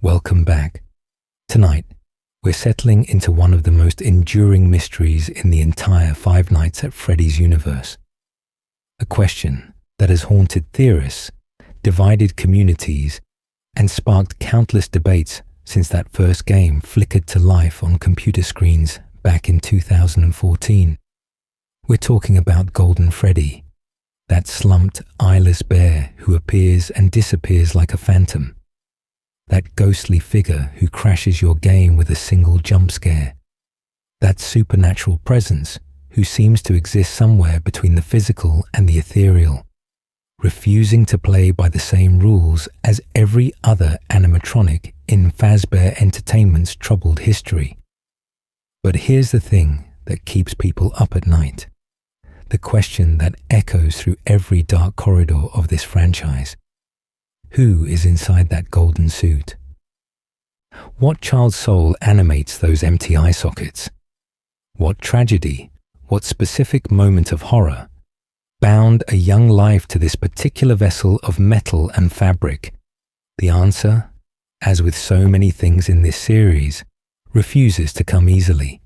Welcome back. Tonight, we're settling into one of the most enduring mysteries in the entire Five Nights at Freddy's universe. A question that has haunted theorists, divided communities, and sparked countless debates since that first game flickered to life on computer screens back in 2014. We're talking about Golden Freddy, that slumped, eyeless bear who appears and disappears like a phantom. That ghostly figure who crashes your game with a single jump scare. That supernatural presence who seems to exist somewhere between the physical and the ethereal, refusing to play by the same rules as every other animatronic in Fazbear Entertainment's troubled history. But here's the thing that keeps people up at night. The question that echoes through every dark corridor of this franchise. Who is inside that golden suit? What child's soul animates those empty eye sockets? What tragedy, what specific moment of horror, bound a young life to this particular vessel of metal and fabric? The answer, as with so many things in this series, refuses to come easily.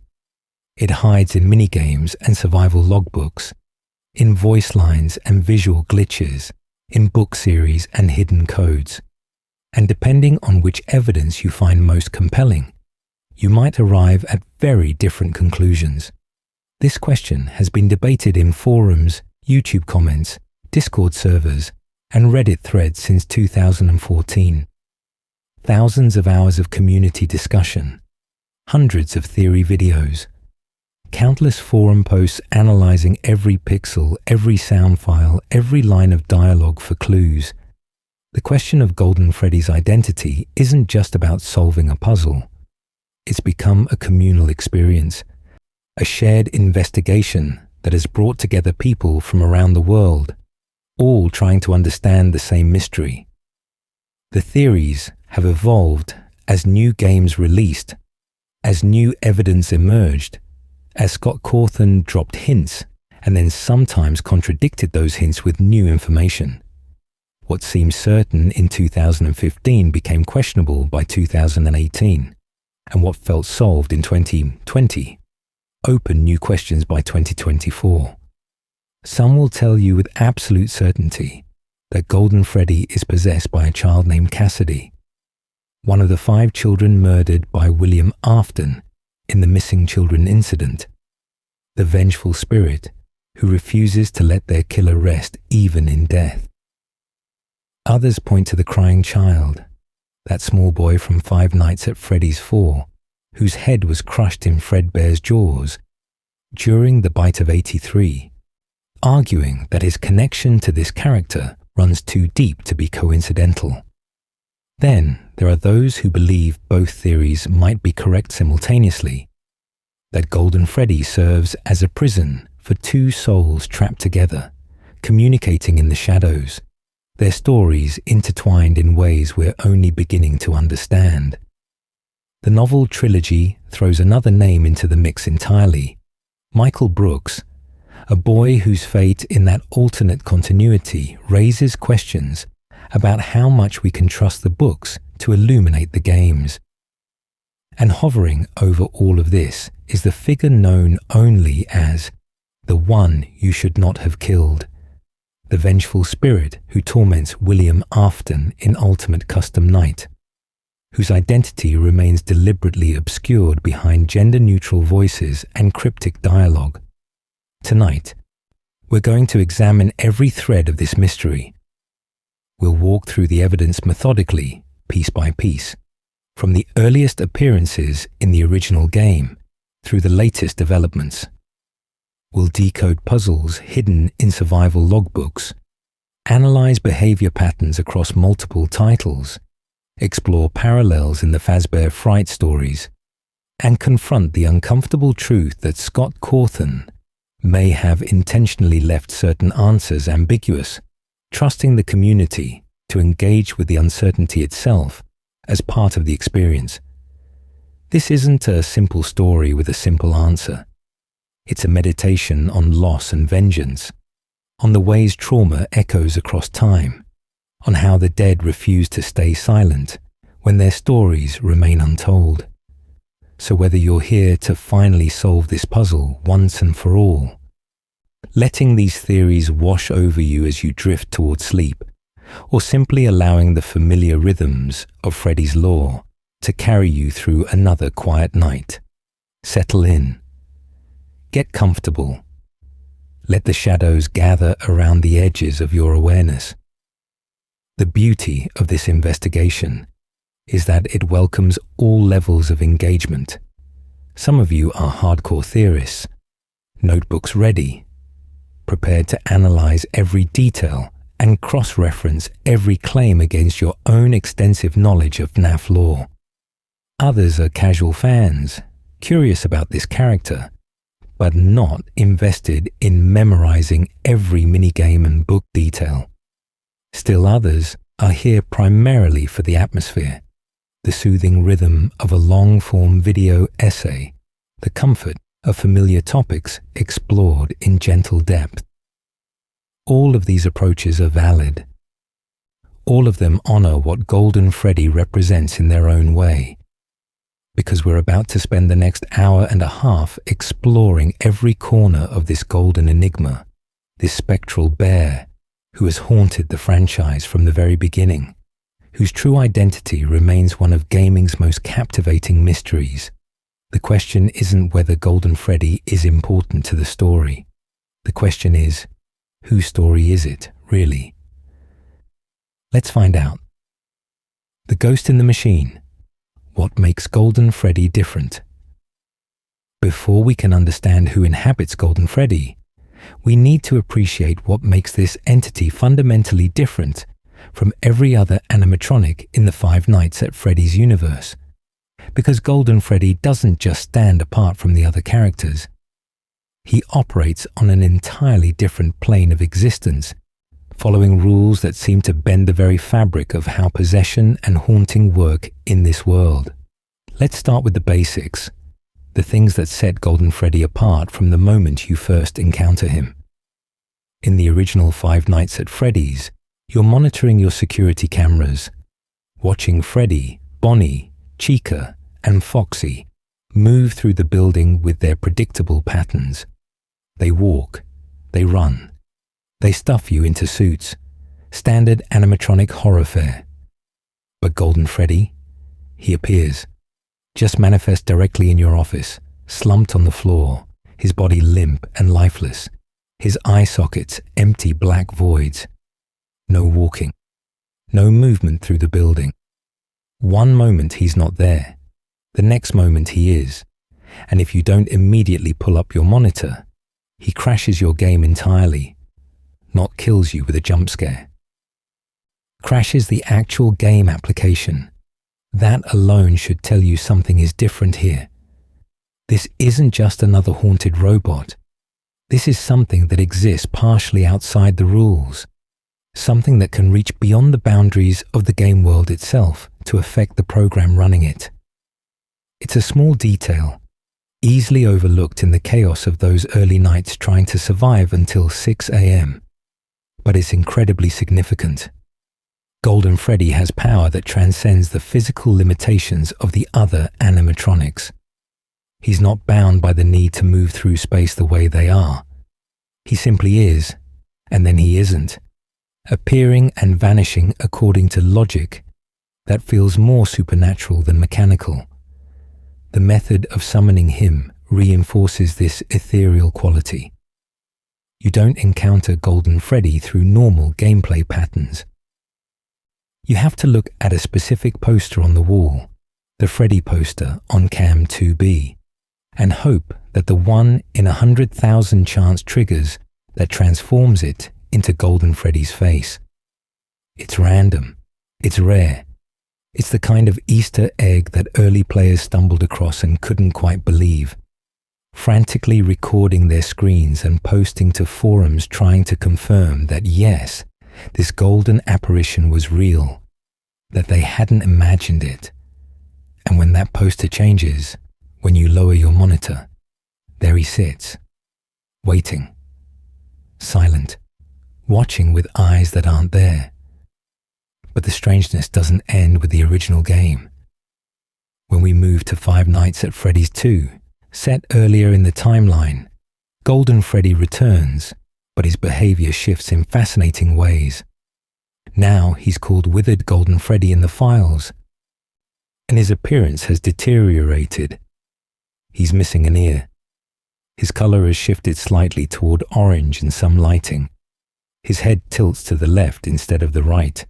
It hides in minigames and survival logbooks, in voice lines and visual glitches, in book series and hidden codes. And depending on which evidence you find most compelling, you might arrive at very different conclusions. This question has been debated in forums, YouTube comments, Discord servers, and Reddit threads since 2014. Thousands of hours of community discussion, hundreds of theory videos, countless forum posts analyzing every pixel, every sound file, every line of dialogue for clues. The question of Golden Freddy's identity isn't just about solving a puzzle. It's become a communal experience, a shared investigation that has brought together people from around the world, all trying to understand the same mystery. The theories have evolved as new games released, as new evidence emerged, as Scott Cawthon dropped hints and then sometimes contradicted those hints with new information. What seemed certain in 2015 became questionable by 2018, and what felt solved in 2020 opened new questions by 2024. Some will tell you with absolute certainty that Golden Freddy is possessed by a child named Cassidy, one of the 5 children murdered by William Afton in the missing children incident, the vengeful spirit who refuses to let their killer rest even in death. Others point to the crying child, that small boy from Five Nights at Freddy's 4, whose head was crushed in Fredbear's jaws during the Bite of 83, arguing that his connection to this character runs too deep to be coincidental. Then there are those who believe both theories might be correct simultaneously, that Golden Freddy serves as a prison for 2 souls trapped together, communicating in the shadows, their stories intertwined in ways we're only beginning to understand. The novel Trilogy throws another name into the mix entirely, Michael Brooks, a boy whose fate in that alternate continuity raises questions about how much we can trust the books to illuminate the games. And hovering over all of this is the figure known only as the one you should not have killed, the vengeful spirit who torments William Afton in Ultimate Custom Night, whose identity remains deliberately obscured behind gender-neutral voices and cryptic dialogue. Tonight, we're going to examine every thread of this mystery. We'll walk through the evidence methodically, piece by piece, from the earliest appearances in the original game through the latest developments. We'll decode puzzles hidden in survival logbooks, analyze behavior patterns across multiple titles, explore parallels in the Fazbear Frights stories, and confront the uncomfortable truth that Scott Cawthon may have intentionally left certain answers ambiguous, trusting the community to engage with the uncertainty itself as part of the experience. This isn't a simple story with a simple answer. It's a meditation on loss and vengeance, on the ways trauma echoes across time, on how the dead refuse to stay silent when their stories remain untold. So whether you're here to finally solve this puzzle once and for all, letting these theories wash over you as you drift towards sleep, or simply allowing the familiar rhythms of Freddy's lore to carry you through another quiet night, settle in. Get comfortable. Let the shadows gather around the edges of your awareness. The beauty of this investigation is that it welcomes all levels of engagement. Some of you are hardcore theorists, notebooks ready, prepared to analyze every detail and cross-reference every claim against your own extensive knowledge of FNAF lore. Others are casual fans, curious about this character, but not invested in memorizing every minigame and book detail. Still others are here primarily for the atmosphere, the soothing rhythm of a long-form video essay, the comfort of familiar topics explored in gentle depth. All of these approaches are valid. All of them honor what Golden Freddy represents in their own way, because we're about to spend the next hour and a half exploring every corner of this golden enigma, this spectral bear who has haunted the franchise from the very beginning, whose true identity remains one of gaming's most captivating mysteries. The question isn't whether Golden Freddy is important to the story. The question is, whose story is it, really? Let's find out. The Ghost in the Machine. What makes Golden Freddy different? Before we can understand who inhabits Golden Freddy, we need to appreciate what makes this entity fundamentally different from every other animatronic in the Five Nights at Freddy's universe. Because Golden Freddy doesn't just stand apart from the other characters. He operates on an entirely different plane of existence, following rules that seem to bend the very fabric of how possession and haunting work in this world. Let's start with the basics, the things that set Golden Freddy apart from the moment you first encounter him. In the original Five Nights at Freddy's, you're monitoring your security cameras, watching Freddy, Bonnie, Chica, and Foxy move through the building with their predictable patterns. They walk, they run, they stuff you into suits, standard animatronic horror fare. But Golden Freddy, he appears, just manifest directly in your office, slumped on the floor, his body limp and lifeless, his eye sockets empty black voids. No walking, no movement through the building. One moment he's not there, the next moment he is, and if you don't immediately pull up your monitor, he crashes your game entirely, not kills you with a jump scare. Crashes the actual game application. That alone should tell you something is different here. This isn't just another haunted robot. This is something that exists partially outside the rules. Something that can reach beyond the boundaries of the game world itself to affect the program running it. It's a small detail, easily overlooked in the chaos of those early nights trying to survive until 6 a.m. But it's incredibly significant. Golden Freddy has power that transcends the physical limitations of the other animatronics. He's not bound by the need to move through space the way they are. He simply is, and then he isn't, appearing and vanishing according to logic that feels more supernatural than mechanical. The method of summoning him reinforces this ethereal quality. You don't encounter Golden Freddy through normal gameplay patterns. You have to look at a specific poster on the wall, the Freddy poster on Cam 2B, and hope that the 1 in 100,000 chance triggers that transforms it into Golden Freddy's face. It's random. It's rare. It's the kind of Easter egg that early players stumbled across and couldn't quite believe, frantically recording their screens and posting to forums trying to confirm that yes, this golden apparition was real, that they hadn't imagined it. And when that poster changes, when you lower your monitor, there he sits, waiting, silent, watching with eyes that aren't there. But the strangeness doesn't end with the original game. When we move to Five Nights at Freddy's 2, set earlier in the timeline, Golden Freddy returns, but his behavior shifts in fascinating ways. Now he's called Withered Golden Freddy in the files, and his appearance has deteriorated. He's missing an ear. His color has shifted slightly toward orange in some lighting. His head tilts to the left instead of the right.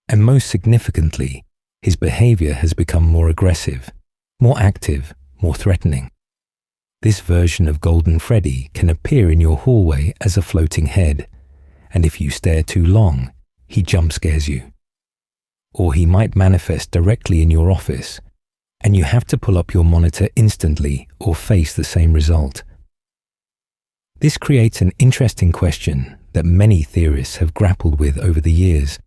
And most significantly, his behavior has become more aggressive, more active, more threatening. This version of Golden Freddy can appear in your hallway as a floating head, and if you stare too long, he jump scares you. Or he might manifest directly in your office, and you have to pull up your monitor instantly or face the same result. This creates an interesting question that many theorists have grappled with over the years.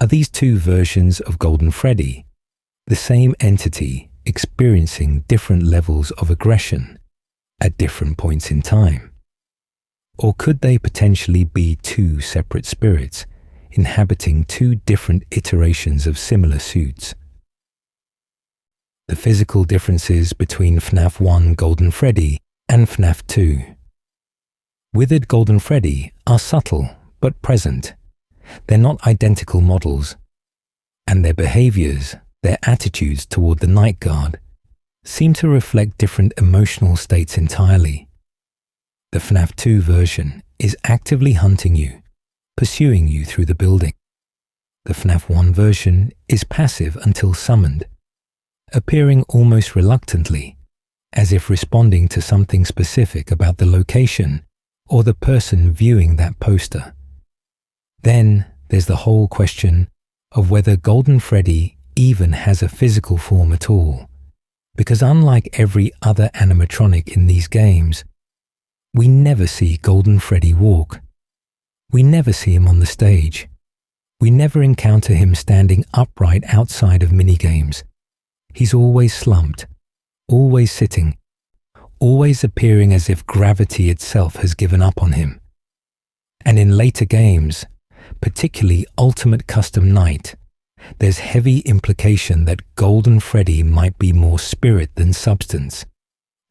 Are these two versions of Golden Freddy the same entity experiencing different levels of aggression at different points in time? Or could they potentially be two separate spirits inhabiting two different iterations of similar suits? The physical differences between FNAF 1 Golden Freddy and FNAF 2. Withered Golden Freddy are subtle but present. They're not identical models, and their behaviors, their attitudes toward the night guard, seem to reflect different emotional states entirely. The FNAF 2 version is actively hunting you, pursuing you through the building. The FNAF 1 version is passive until summoned, appearing almost reluctantly, as if responding to something specific about the location or the person viewing that poster. Then there's the whole question of whether Golden Freddy even has a physical form at all, because unlike every other animatronic in these games, we never see Golden Freddy walk. We never see him on the stage. We never encounter him standing upright outside of minigames. He's always slumped, always sitting, always appearing as if gravity itself has given up on him. And in later games, particularly Ultimate Custom Night, there's heavy implication that Golden Freddy might be more spirit than substance,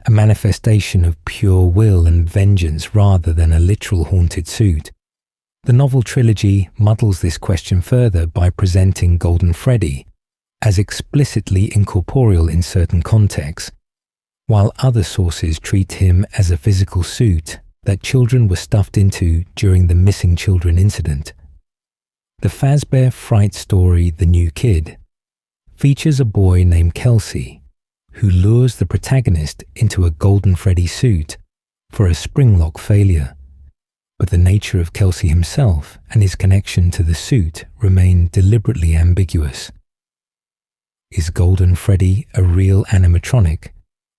a manifestation of pure will and vengeance rather than a literal haunted suit. The novel trilogy muddles this question further by presenting Golden Freddy as explicitly incorporeal in certain contexts, while other sources treat him as a physical suit that children were stuffed into during the missing children incident. The Fazbear Frights story, The New Kid, features a boy named Kelsey who lures the protagonist into a Golden Freddy suit for a spring lock failure. But the nature of Kelsey himself and his connection to the suit remain deliberately ambiguous. Is Golden Freddy a real animatronic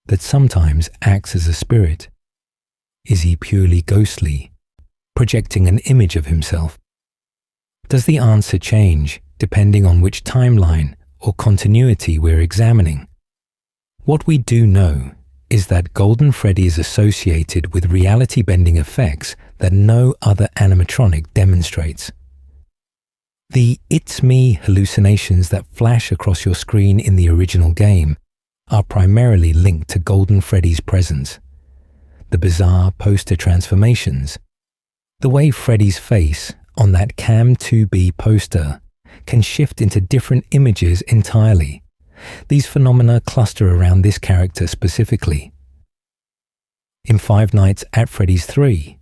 that sometimes acts as a spirit? Is he purely ghostly, projecting an image of himself? Does the answer change depending on which timeline or continuity we're examining? What we do know is that Golden Freddy is associated with reality-bending effects that no other animatronic demonstrates. The "it's me" hallucinations that flash across your screen in the original game are primarily linked to Golden Freddy's presence. The bizarre poster transformations, the way Freddy's face on that Cam 2B poster can shift into different images entirely. These phenomena cluster around this character specifically. In Five Nights at Freddy's 3,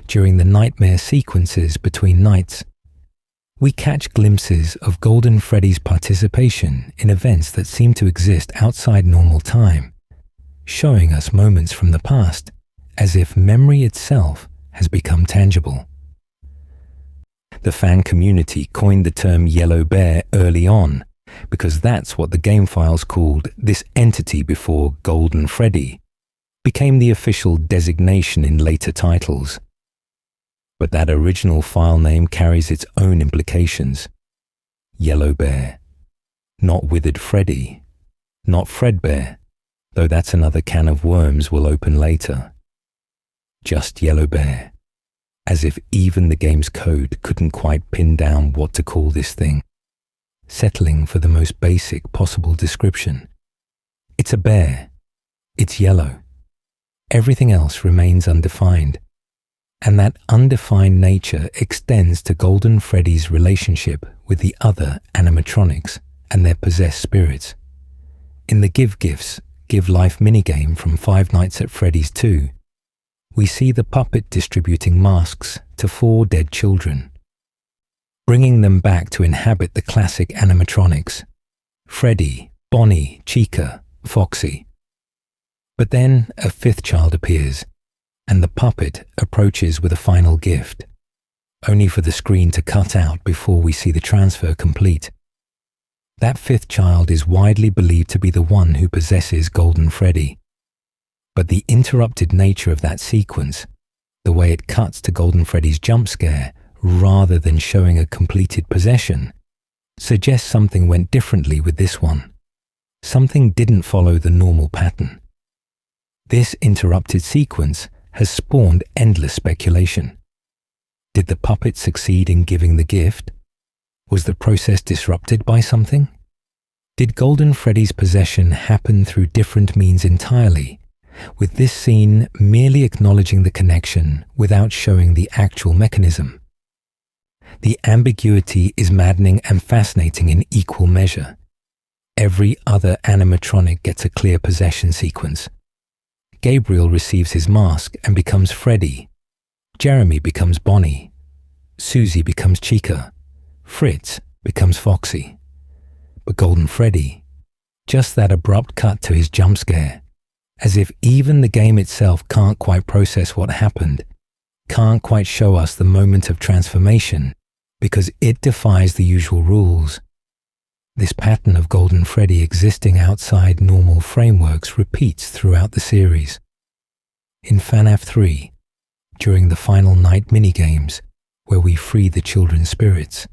during the nightmare sequences between nights, we catch glimpses of Golden Freddy's participation in events that seem to exist outside normal time, showing us moments from the past, as if memory itself has become tangible. The fan community coined the term Yellow Bear early on, because that's what the game files called this entity before Golden Freddy became the official designation in later titles. But that original file name carries its own implications. Yellow Bear, not Withered Freddy, not Fredbear, though that's another can of worms we'll open later. Just Yellow Bear, as if even the game's code couldn't quite pin down what to call this thing, settling for the most basic possible description. It's a bear. It's yellow. Everything else remains undefined. And that undefined nature extends to Golden Freddy's relationship with the other animatronics and their possessed spirits. In the Give Gifts, Give Life minigame from Five Nights at Freddy's 2, we see the puppet distributing masks to 4 dead children, bringing them back to inhabit the classic animatronics: Freddy, Bonnie, Chica, Foxy. But then a 5th child appears, and the puppet approaches with a final gift, only for the screen to cut out before we see the transfer complete. That 5th child is widely believed to be the one who possesses Golden Freddy. But the interrupted nature of that sequence, the way it cuts to Golden Freddy's jump scare rather than showing a completed possession, suggests something went differently with this one. Something didn't follow the normal pattern. This interrupted sequence has spawned endless speculation. Did the puppet succeed in giving the gift? Was the process disrupted by something? Did Golden Freddy's possession happen through different means entirely, with this scene merely acknowledging the connection without showing the actual mechanism? The ambiguity is maddening and fascinating in equal measure. Every other animatronic gets a clear possession sequence. Gabriel receives his mask and becomes Freddy. Jeremy becomes Bonnie. Susie becomes Chica. Fritz becomes Foxy. But Golden Freddy, just that abrupt cut to his jump scare, as if even the game itself can't quite process what happened, can't quite show us the moment of transformation, because it defies the usual rules. This pattern of Golden Freddy existing outside normal frameworks repeats throughout the series. In FNAF 3, during the final night minigames, where we free the children's spirits,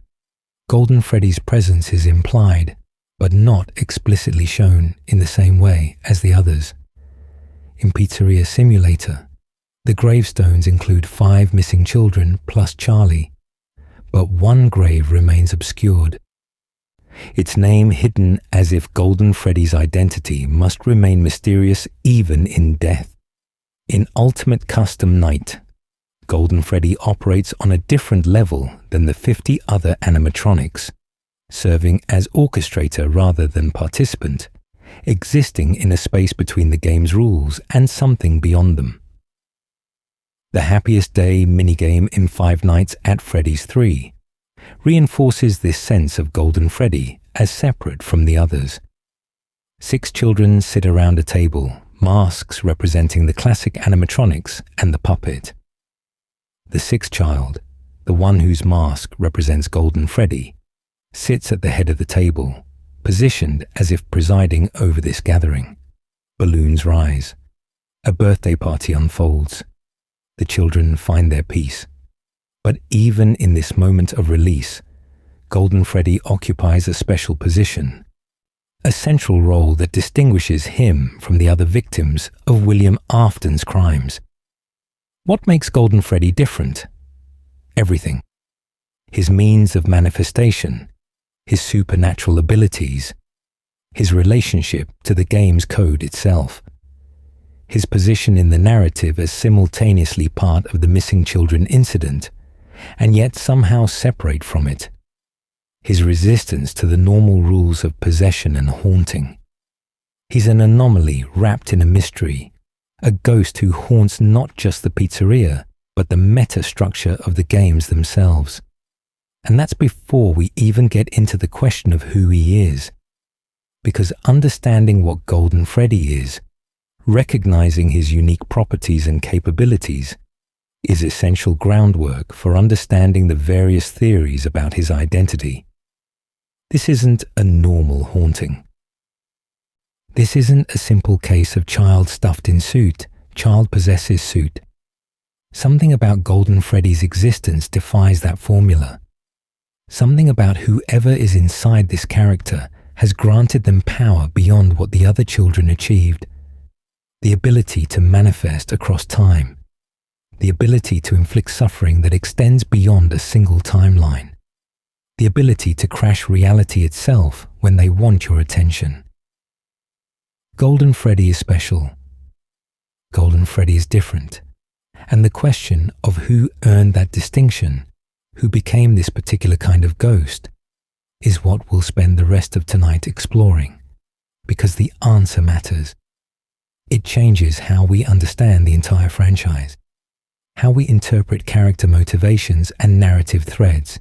Golden Freddy's presence is implied, but not explicitly shown in the same way as the others. In Pizzeria Simulator, the gravestones include 5 missing children plus Charlie, but one grave remains obscured. Its name hidden as if Golden Freddy's identity must remain mysterious even in death. In Ultimate Custom Night, Golden Freddy operates on a different level than the 50 other animatronics, serving as orchestrator rather than participant, existing in a space between the game's rules and something beyond them. The Happiest Day minigame in Five Nights at Freddy's 3 reinforces this sense of Golden Freddy as separate from the others. 6 children sit around a table, masks representing the classic animatronics and the puppet. The 6th child, the one whose mask represents Golden Freddy, sits at the head of the table, positioned as if presiding over this gathering. Balloons rise. A birthday party unfolds. The children find their peace. But even in this moment of release, Golden Freddy occupies a special position, a central role that distinguishes him from the other victims of William Afton's crimes. What makes Golden Freddy different? Everything. His means of manifestation, his supernatural abilities, his relationship to the game's code itself, his position in the narrative as simultaneously part of the missing children incident, and yet somehow separate from it, his resistance to the normal rules of possession and haunting. He's an anomaly wrapped in a mystery, a ghost who haunts not just the pizzeria, but the meta-structure of the games themselves. And that's before we even get into the question of who he is. Because understanding what Golden Freddy is, recognizing his unique properties and capabilities, is essential groundwork for understanding the various theories about his identity. This isn't a normal haunting. This isn't a simple case of child stuffed in suit, child possesses suit. Something about Golden Freddy's existence defies that formula. Something about whoever is inside this character has granted them power beyond what the other children achieved. The ability to manifest across time, the ability to inflict suffering that extends beyond a single timeline, the ability to crash reality itself when they want your attention. Golden Freddy is special. Golden Freddy is different. And the question of who earned that distinction, who became this particular kind of ghost, is what we'll spend the rest of tonight exploring, because the answer matters. It changes how we understand the entire franchise, how we interpret character motivations and narrative threads,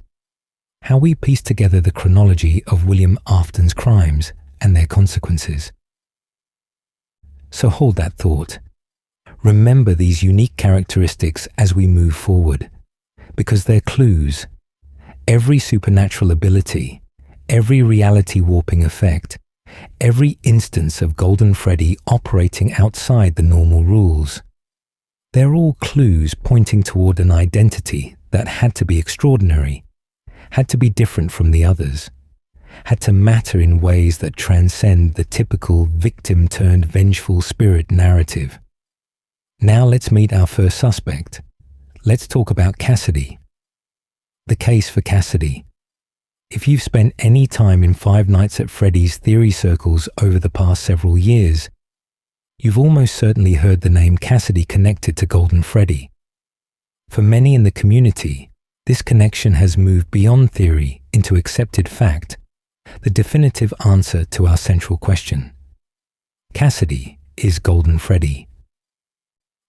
how we piece together the chronology of William Afton's crimes and their consequences. So hold that thought. Remember these unique characteristics as we move forward, because they're clues. Every supernatural ability, every reality warping effect, every instance of Golden Freddy operating outside the normal rules, they're all clues pointing toward an identity that had to be extraordinary, had to be different from the others, had to matter in ways that transcend the typical victim-turned-vengeful spirit narrative. Now let's meet our first suspect. Let's talk about Cassidy. The case for Cassidy. If you've spent any time in Five Nights at Freddy's theory circles over the past several years, you've almost certainly heard the name Cassidy connected to Golden Freddy. For many in the community, this connection has moved beyond theory into accepted fact, the definitive answer to our central question. Cassidy is Golden Freddy.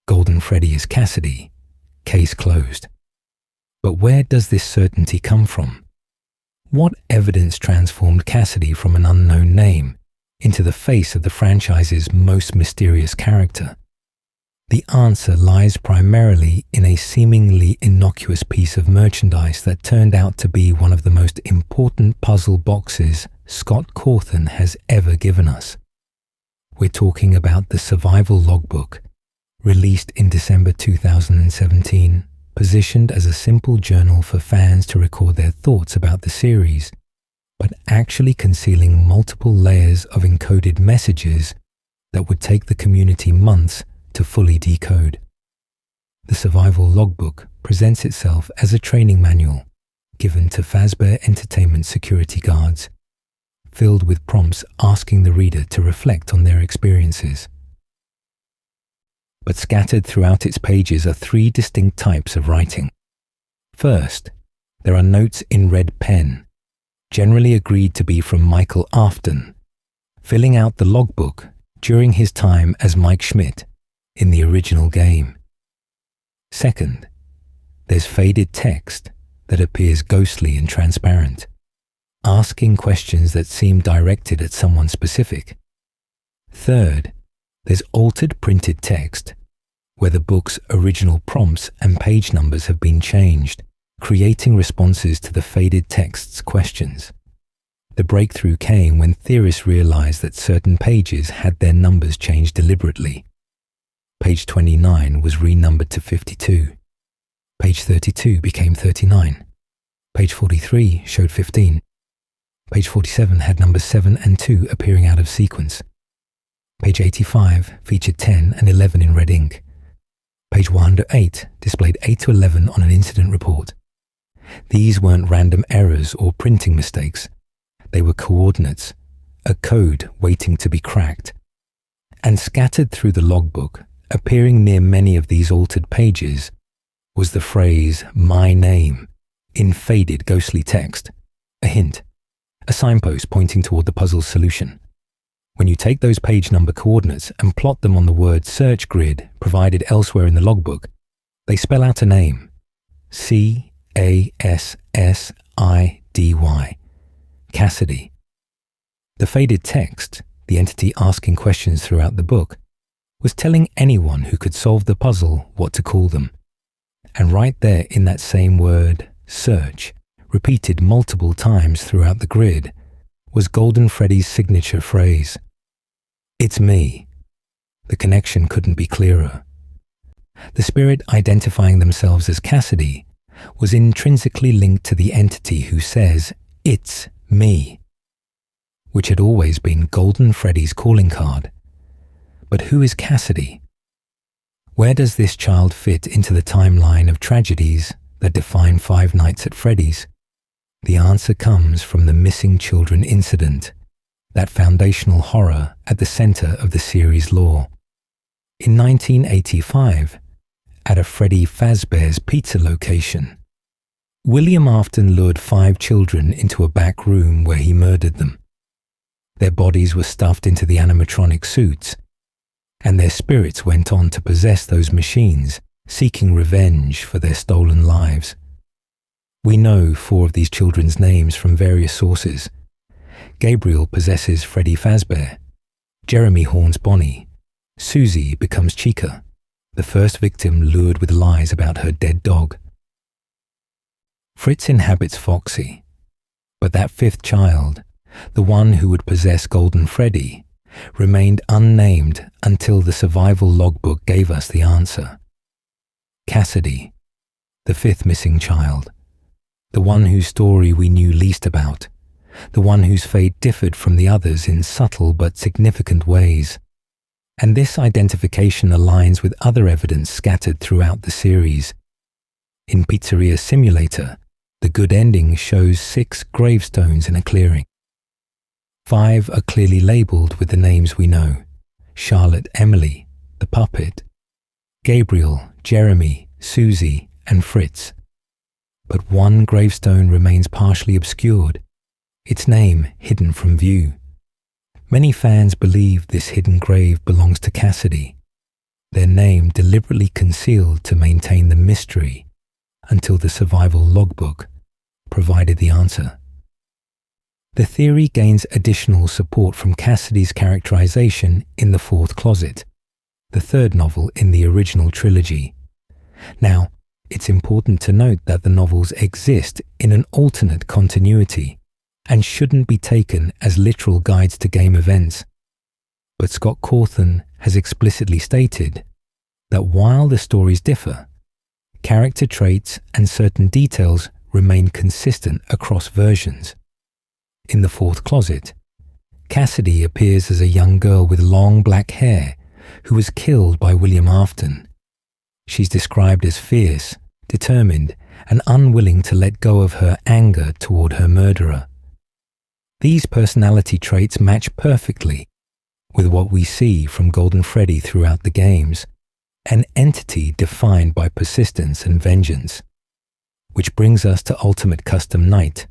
Golden Freddy is Cassidy. Case closed. But where does this certainty come from? What evidence transformed Cassidy from an unknown name into the face of the franchise's most mysterious character? The answer lies primarily in a seemingly innocuous piece of merchandise that turned out to be one of the most important puzzle boxes Scott Cawthon has ever given us. We're talking about the Survival Logbook, released in December 2017, positioned as a simple journal for fans to record their thoughts about the series, but actually concealing multiple layers of encoded messages that would take the community months to fully decode. The Survival Logbook presents itself as a training manual given to Fazbear Entertainment security guards, filled with prompts asking the reader to reflect on their experiences. But scattered throughout its pages are three distinct types of writing. First, there are notes in red pen, generally agreed to be from Michael Afton, filling out the logbook during his time as Mike Schmidt in the original game. Second, there's faded text that appears ghostly and transparent, asking questions that seem directed at someone specific. Third, there's altered printed text, where the book's original prompts and page numbers have been changed, creating responses to the faded text's questions. The breakthrough came when theorists realized that certain pages had their numbers changed deliberately. Page 29 was renumbered to 52. Page 32 became 39. Page 43 showed 15. Page 47 had numbers 7 and 2 appearing out of sequence. Page 85 featured 10 and 11 in red ink. Page 108 displayed 8 to 11 on an incident report. These weren't random errors or printing mistakes. They were coordinates, a code waiting to be cracked. And scattered through the logbook, appearing near many of these altered pages, was the phrase, "my name," in faded ghostly text, a hint, a signpost pointing toward the puzzle's solution. When you take those page number coordinates and plot them on the word search grid provided elsewhere in the logbook, they spell out a name, C-A-S-S-I-D-Y, Cassidy. The faded text, the entity asking questions throughout the book, was telling anyone who could solve the puzzle what to call them. And right there in that same word, search, repeated multiple times throughout the grid, was Golden Freddy's signature phrase. It's me. The connection couldn't be clearer. The spirit identifying themselves as Cassidy was intrinsically linked to the entity who says, "It's me," which had always been Golden Freddy's calling card. But who is Cassidy? Where does this child fit into the timeline of tragedies that define Five Nights at Freddy's? The answer comes from the missing children incident, that foundational horror at the center of the series' lore. In 1985, at a Freddy Fazbear's pizza location, William Afton lured 5 children into a back room where he murdered them. Their bodies were stuffed into the animatronic suits, and their spirits went on to possess those machines, seeking revenge for their stolen lives. We know 4 of these children's names from various sources. Gabriel possesses Freddy Fazbear, Jeremy haunts Bonnie, Susie becomes Chica, the first victim lured with lies about her dead dog. Fritz inhabits Foxy, but that 5th child, the one who would possess Golden Freddy, remained unnamed until the survival logbook gave us the answer. Cassidy, the 5th missing child, the one whose story we knew least about, the one whose fate differed from the others in subtle but significant ways. And this identification aligns with other evidence scattered throughout the series. In Pizzeria Simulator, the good ending shows 6 gravestones in a clearing. 5 are clearly labelled with the names we know: Charlotte Emily, the puppet, Gabriel, Jeremy, Susie, and Fritz. But 1 gravestone remains partially obscured, its name hidden from view. Many fans believe this hidden grave belongs to Cassidy, their name deliberately concealed to maintain the mystery until the survival logbook provided the answer. The theory gains additional support from Cassidy's characterization in The Fourth Closet, the 3rd novel in the original trilogy. Now, it's important to note that the novels exist in an alternate continuity and shouldn't be taken as literal guides to game events. But Scott Cawthon has explicitly stated that while the stories differ, character traits and certain details remain consistent across versions. In The Fourth Closet, Cassidy appears as a young girl with long black hair who was killed by William Afton. She's described as fierce, determined, and unwilling to let go of her anger toward her murderer. These personality traits match perfectly with what we see from Golden Freddy throughout the games, an entity defined by persistence and vengeance. Which brings us to Ultimate Custom Night,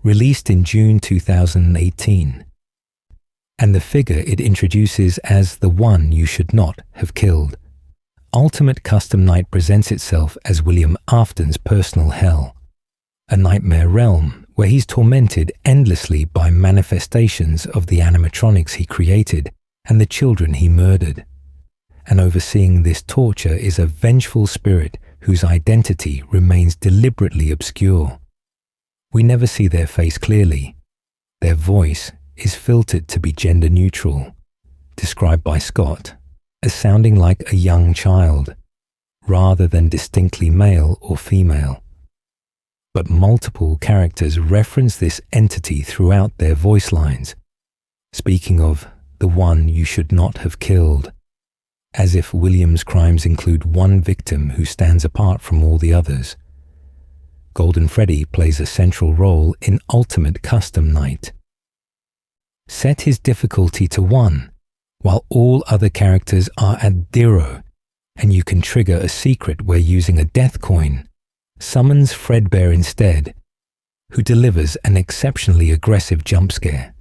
released in June 2018, and the figure it introduces as the one you should not have killed. Ultimate Custom Night presents itself as William Afton's personal hell, a nightmare realm where he's tormented endlessly by manifestations of the animatronics he created and the children he murdered. And overseeing this torture is a vengeful spirit whose identity remains deliberately obscure. We never see their face clearly. Their voice is filtered to be gender neutral, described by Scott as sounding like a young child, rather than distinctly male or female. But multiple characters reference this entity throughout their voice lines, speaking of the one you should not have killed, as if William's crimes include one victim who stands apart from all the others. Golden Freddy plays a central role in Ultimate Custom Night. Set his difficulty to 1, while all other characters are at 0, and you can trigger a secret where using a death coin summons Fredbear instead, who delivers an exceptionally aggressive jump scare.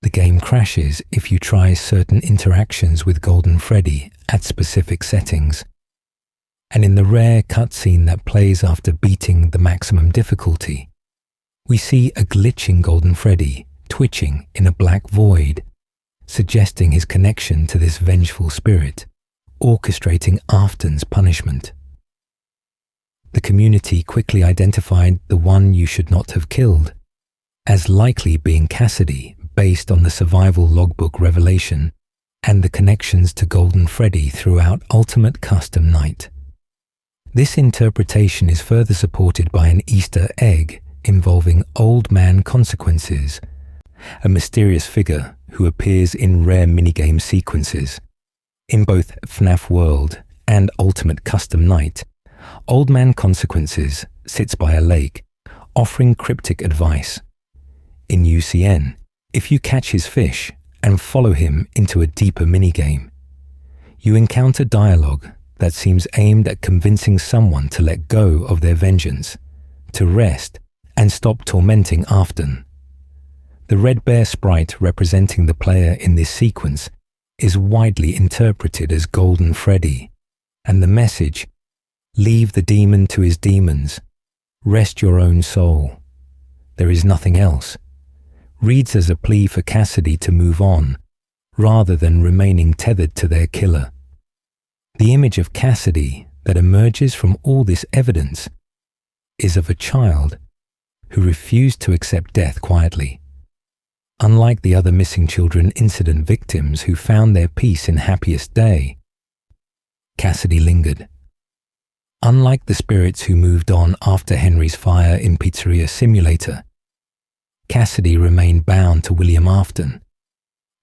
The game crashes if you try certain interactions with Golden Freddy at specific settings. And in the rare cutscene that plays after beating the maximum difficulty, we see a glitching Golden Freddy twitching in a black void, suggesting his connection to this vengeful spirit, orchestrating Afton's punishment. The community quickly identified the one you should not have killed as likely being Cassidy, based on the survival logbook revelation and the connections to Golden Freddy throughout Ultimate Custom Night. This interpretation is further supported by an Easter egg involving Old Man Consequences, a mysterious figure who appears in rare minigame sequences. In both FNAF World and Ultimate Custom Night, Old Man Consequences sits by a lake, offering cryptic advice. In UCN, if you catch his fish and follow him into a deeper minigame, you encounter dialogue that seems aimed at convincing someone to let go of their vengeance, to rest and stop tormenting Afton. The red bear sprite representing the player in this sequence is widely interpreted as Golden Freddy, and the message, "Leave the demon to his demons, rest your own soul, there is nothing else," reads as a plea for Cassidy to move on, rather than remaining tethered to their killer. The image of Cassidy that emerges from all this evidence is of a child who refused to accept death quietly. Unlike the other missing children incident victims who found their peace in happiest day, Cassidy lingered. Unlike the spirits who moved on after Henry's fire in Pizzeria Simulator, Cassidy remained bound to William Afton,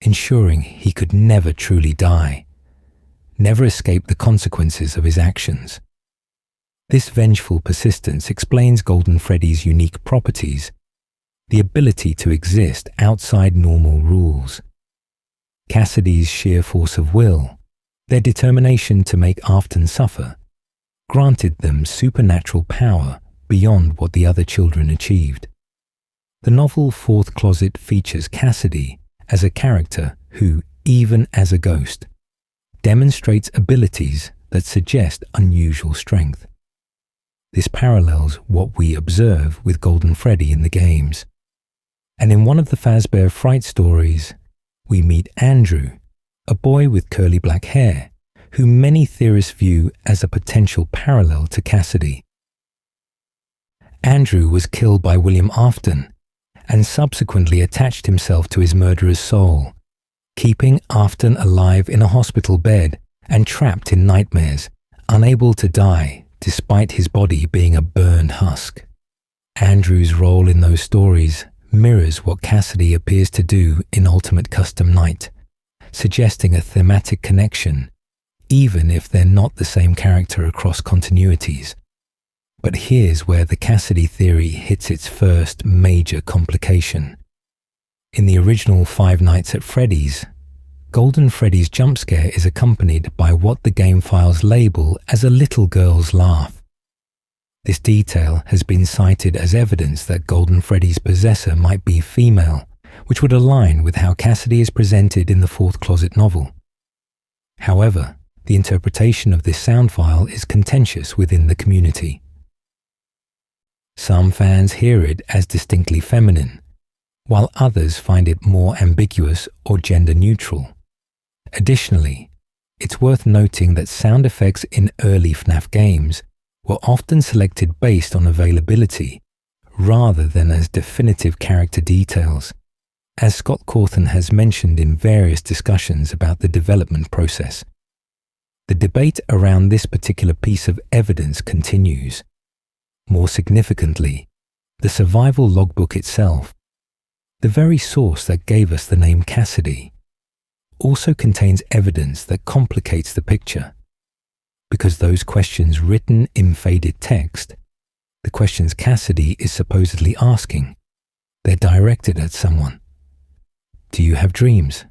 ensuring he could never truly die, never escape the consequences of his actions. This vengeful persistence explains Golden Freddy's unique properties, the ability to exist outside normal rules. Cassidy's sheer force of will, their determination to make Afton suffer, granted them supernatural power beyond what the other children achieved. The novel Fourth Closet features Cassidy as a character who, even as a ghost, demonstrates abilities that suggest unusual strength. This parallels what we observe with Golden Freddy in the games. And in one of the Fazbear Frights stories, we meet Andrew, a boy with curly black hair, who many theorists view as a potential parallel to Cassidy. Andrew was killed by William Afton and subsequently attached himself to his murderer's soul, keeping Afton alive in a hospital bed and trapped in nightmares, unable to die despite his body being a burned husk. Andrew's role in those stories mirrors what Cassidy appears to do in Ultimate Custom Night, suggesting a thematic connection, even if they're not the same character across continuities. But here's where the Cassidy theory hits its first major complication. In the original Five Nights at Freddy's, Golden Freddy's jump scare is accompanied by what the game files label as a little girl's laugh. This detail has been cited as evidence that Golden Freddy's possessor might be female, which would align with how Cassidy is presented in the Fourth Closet novel. However, the interpretation of this sound file is contentious within the community. Some fans hear it as distinctly feminine, while others find it more ambiguous or gender neutral. Additionally, it's worth noting that sound effects in early FNAF games were often selected based on availability rather than as definitive character details, as Scott Cawthon has mentioned in various discussions about the development process. The debate around this particular piece of evidence continues. More significantly, the survival logbook itself, the very source that gave us the name Cassidy, also contains evidence that complicates the picture. Because those questions written in faded text, the questions Cassidy is supposedly asking, they're directed at someone. Do you have dreams?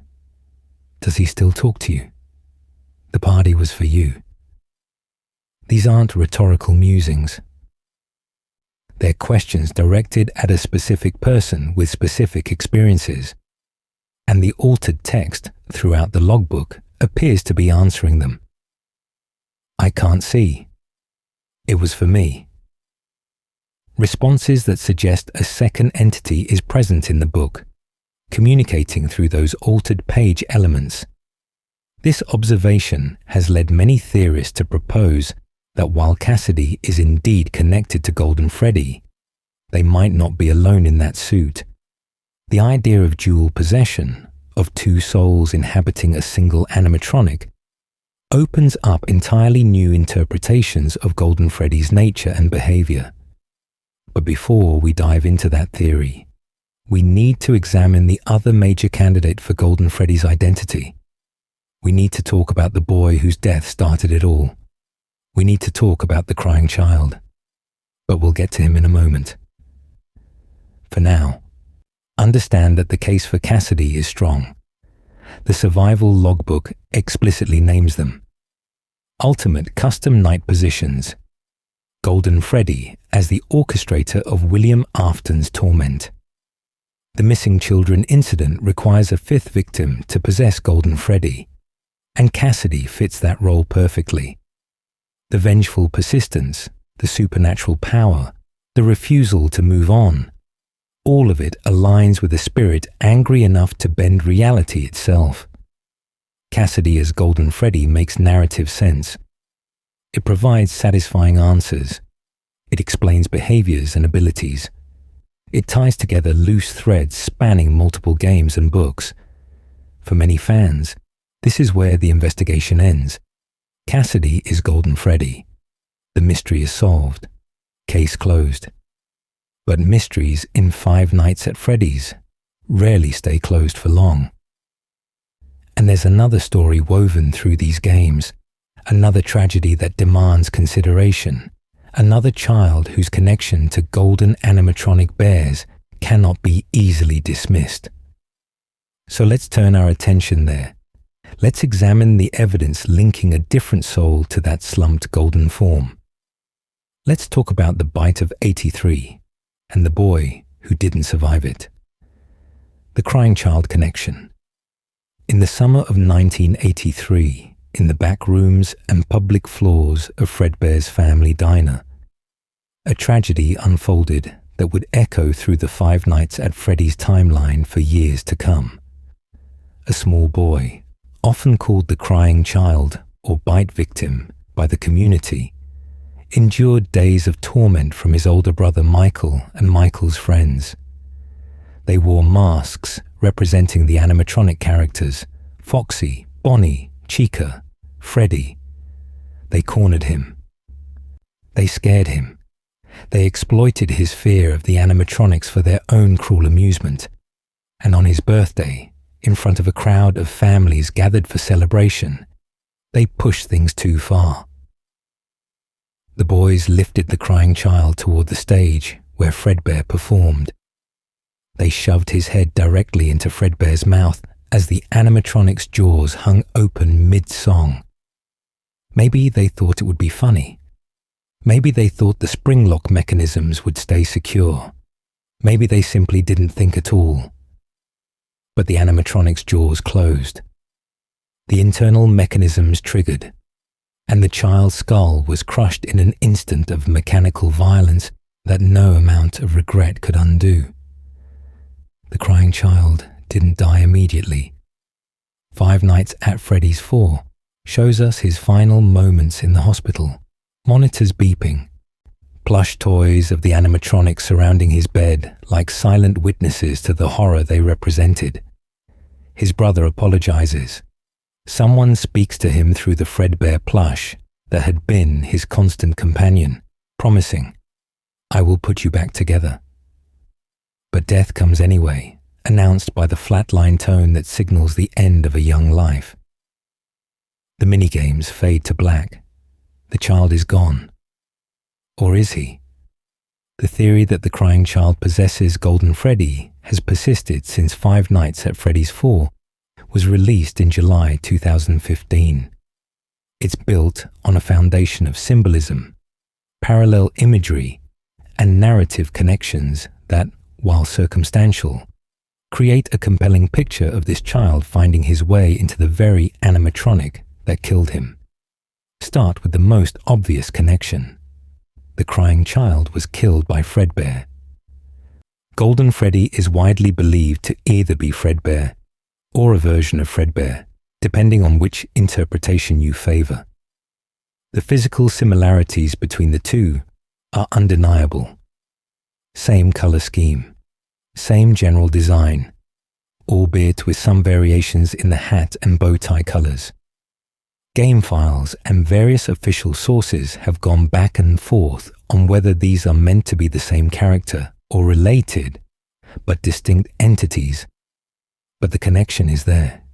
Does he still talk to you? The party was for you. These aren't rhetorical musings. They're questions directed at a specific person with specific experiences, and the altered text throughout the logbook appears to be answering them. I can't see. It was for me. Responses that suggest a second entity is present in the book, communicating through those altered page elements. This observation has led many theorists to propose that while Cassidy is indeed connected to Golden Freddy, they might not be alone in that suit. The idea of dual possession, of two souls inhabiting a single animatronic, opens up entirely new interpretations of Golden Freddy's nature and behavior. But before we dive into that theory, we need to examine the other major candidate for Golden Freddy's identity, We need to talk about the boy whose death started it all. We need to talk about the crying child. But we'll get to him in a moment. For now, understand that the case for Cassidy is strong. The survival logbook explicitly names them. Ultimate custom night positions. Golden Freddy as the orchestrator of William Afton's torment. The missing children incident requires a fifth victim to possess Golden Freddy, and Cassidy fits that role perfectly. The vengeful persistence, the supernatural power, the refusal to move on, all of it aligns with a spirit angry enough to bend reality itself. Cassidy as Golden Freddy makes narrative sense. It provides satisfying answers. It explains behaviors and abilities. It ties together loose threads spanning multiple games and books. For many fans, this is where the investigation ends. Cassidy is Golden Freddy. The mystery is solved. Case closed. But mysteries in Five Nights at Freddy's rarely stay closed for long. And there's another story woven through these games, another tragedy that demands consideration, another child whose connection to golden animatronic bears cannot be easily dismissed. So let's turn our attention there. Let's examine the evidence linking a different soul to that slumped golden form. Let's talk about the bite of 83 and the boy who didn't survive it. The crying child connection. In the summer of 1983, in the back rooms and public floors of Fredbear's family diner, a tragedy unfolded that would echo through the Five Nights at Freddy's timeline for years to come. A small boy, often called the crying child or bite victim by the community, endured days of torment from his older brother Michael and Michael's friends. They wore masks representing the animatronic characters, Foxy, Bonnie, Chica, Freddy. They cornered him. They scared him. They exploited his fear of the animatronics for their own cruel amusement. And on his birthday, in front of a crowd of families gathered for celebration, they pushed things too far. The boys lifted the crying child toward the stage where Fredbear performed. They shoved his head directly into Fredbear's mouth as the animatronic's jaws hung open mid-song. Maybe they thought it would be funny. Maybe they thought the spring lock mechanisms would stay secure. Maybe they simply didn't think at all. But the animatronic's jaws closed. The internal mechanisms triggered, and the child's skull was crushed in an instant of mechanical violence that no amount of regret could undo. The crying child didn't die immediately. Five Nights at Freddy's 4 shows us his final moments in the hospital, monitors beeping, plush toys of the animatronics surrounding his bed like silent witnesses to the horror they represented. His brother apologizes. Someone speaks to him through the Fredbear plush that had been his constant companion, promising, "I will put you back together." But death comes anyway, announced by the flatline tone that signals the end of a young life. The minigames fade to black. The child is gone. Or is he? The theory that the crying child possesses Golden Freddy has persisted since Five Nights at Freddy's 4 was released in July 2015. It's built on a foundation of symbolism, parallel imagery, and narrative connections that, while circumstantial, create a compelling picture of this child finding his way into the very animatronic that killed him. Start with the most obvious connection. The crying child was killed by Fredbear. Golden Freddy is widely believed to either be Fredbear or a version of Fredbear, depending on which interpretation you favor. The physical similarities between the two are undeniable. Same color scheme, same general design, albeit with some variations in the hat and bow tie colors. Game files and various official sources have gone back and forth on whether these are meant to be the same character or related, but distinct entities. But the connection is there.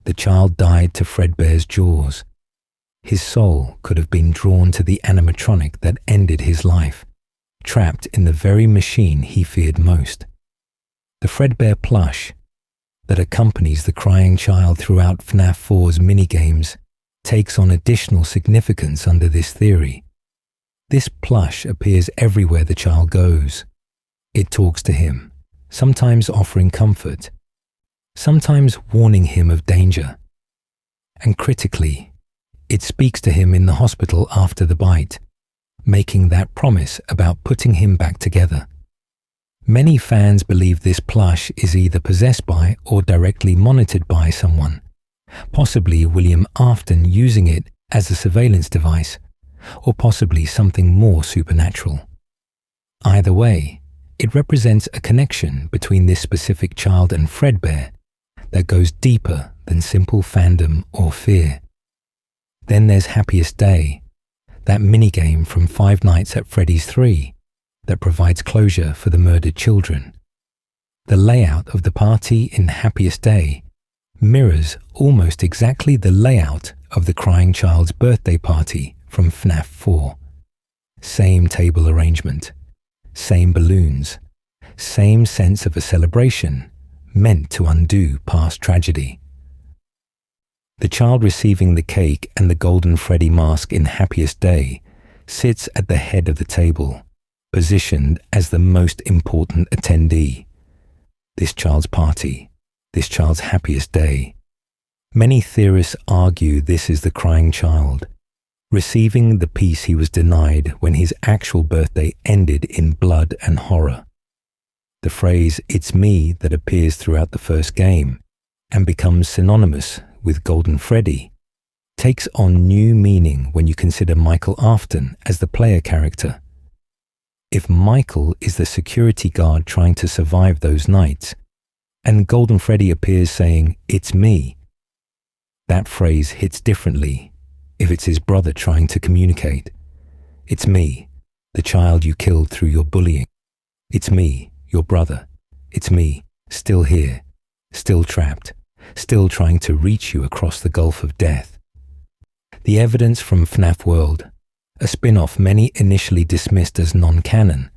the child died to Fredbear's jaws. His soul could have been drawn to the animatronic that ended his life, trapped in the very machine he feared most. The Fredbear plush that accompanies the crying child throughout FNAF 4's minigames takes on additional significance under this theory. This plush appears everywhere the child goes. It talks to him, sometimes offering comfort, sometimes warning him of danger. And critically, it speaks to him in the hospital after the bite, making that promise about putting him back together. Many fans believe this plush is either possessed by or directly monitored by someone, possibly William Afton using it as a surveillance device, or possibly something more supernatural. Either way, it represents a connection between this specific child and Fredbear that goes deeper than simple fandom or fear. Then there's Happiest Day, that minigame from Five Nights at Freddy's 3 that provides closure for the murdered children. The layout of the party in Happiest Day mirrors almost exactly the layout of the crying child's birthday party from FNAF 4. Same table arrangement, same balloons, same sense of a celebration meant to undo past tragedy. The child receiving the cake and the Golden Freddy mask in Happiest Day sits at the head of the table, positioned as the most important attendee. This child's party, this child's happiest day. Many theorists argue this is the crying child, receiving the peace he was denied when his actual birthday ended in blood and horror. The phrase "it's me" that appears throughout the first game and becomes synonymous with Golden Freddy takes on new meaning when you consider Michael Afton as the player character. If Michael is the security guard trying to survive those nights, and Golden Freddy appears saying, "It's me," that phrase hits differently if it's his brother trying to communicate. "It's me, the child you killed through your bullying. It's me, your brother. It's me, still here, still trapped, still trying to reach you across the gulf of death." The evidence from FNAF World, a spin-off many initially dismissed as non-canon,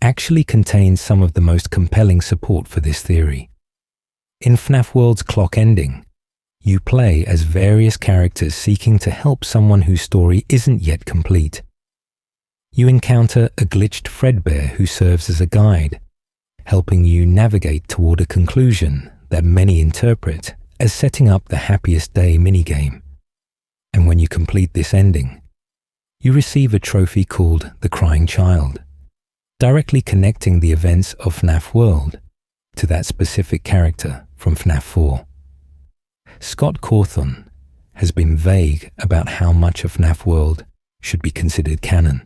actually contains some of the most compelling support for this theory. In FNAF World's clock ending, you play as various characters seeking to help someone whose story isn't yet complete. You encounter a glitched Fredbear who serves as a guide, helping you navigate toward a conclusion that many interpret as setting up the Happiest Day minigame. And when you complete this ending, you receive a trophy called the Crying Child, directly connecting the events of FNAF World to that specific character from FNAF 4. Scott Cawthon has been vague about how much of FNAF World should be considered canon,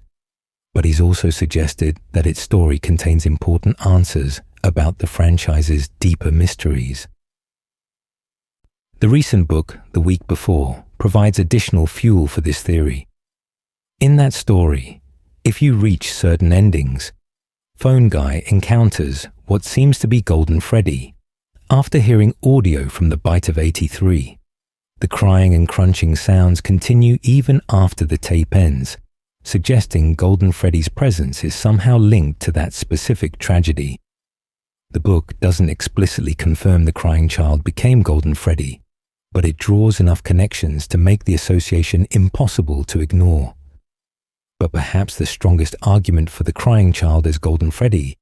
but he's also suggested that its story contains important answers about the franchise's deeper mysteries. The recent book, The Week Before, provides additional fuel for this theory. In that story, if you reach certain endings, Phone Guy encounters what seems to be Golden Freddy. After hearing audio from the Bite of 83, the crying and crunching sounds continue even after the tape ends, suggesting Golden Freddy's presence is somehow linked to that specific tragedy. The book doesn't explicitly confirm the crying child became Golden Freddy, but it draws enough connections to make the association impossible to ignore. But perhaps the strongest argument for the crying child as Golden Freddy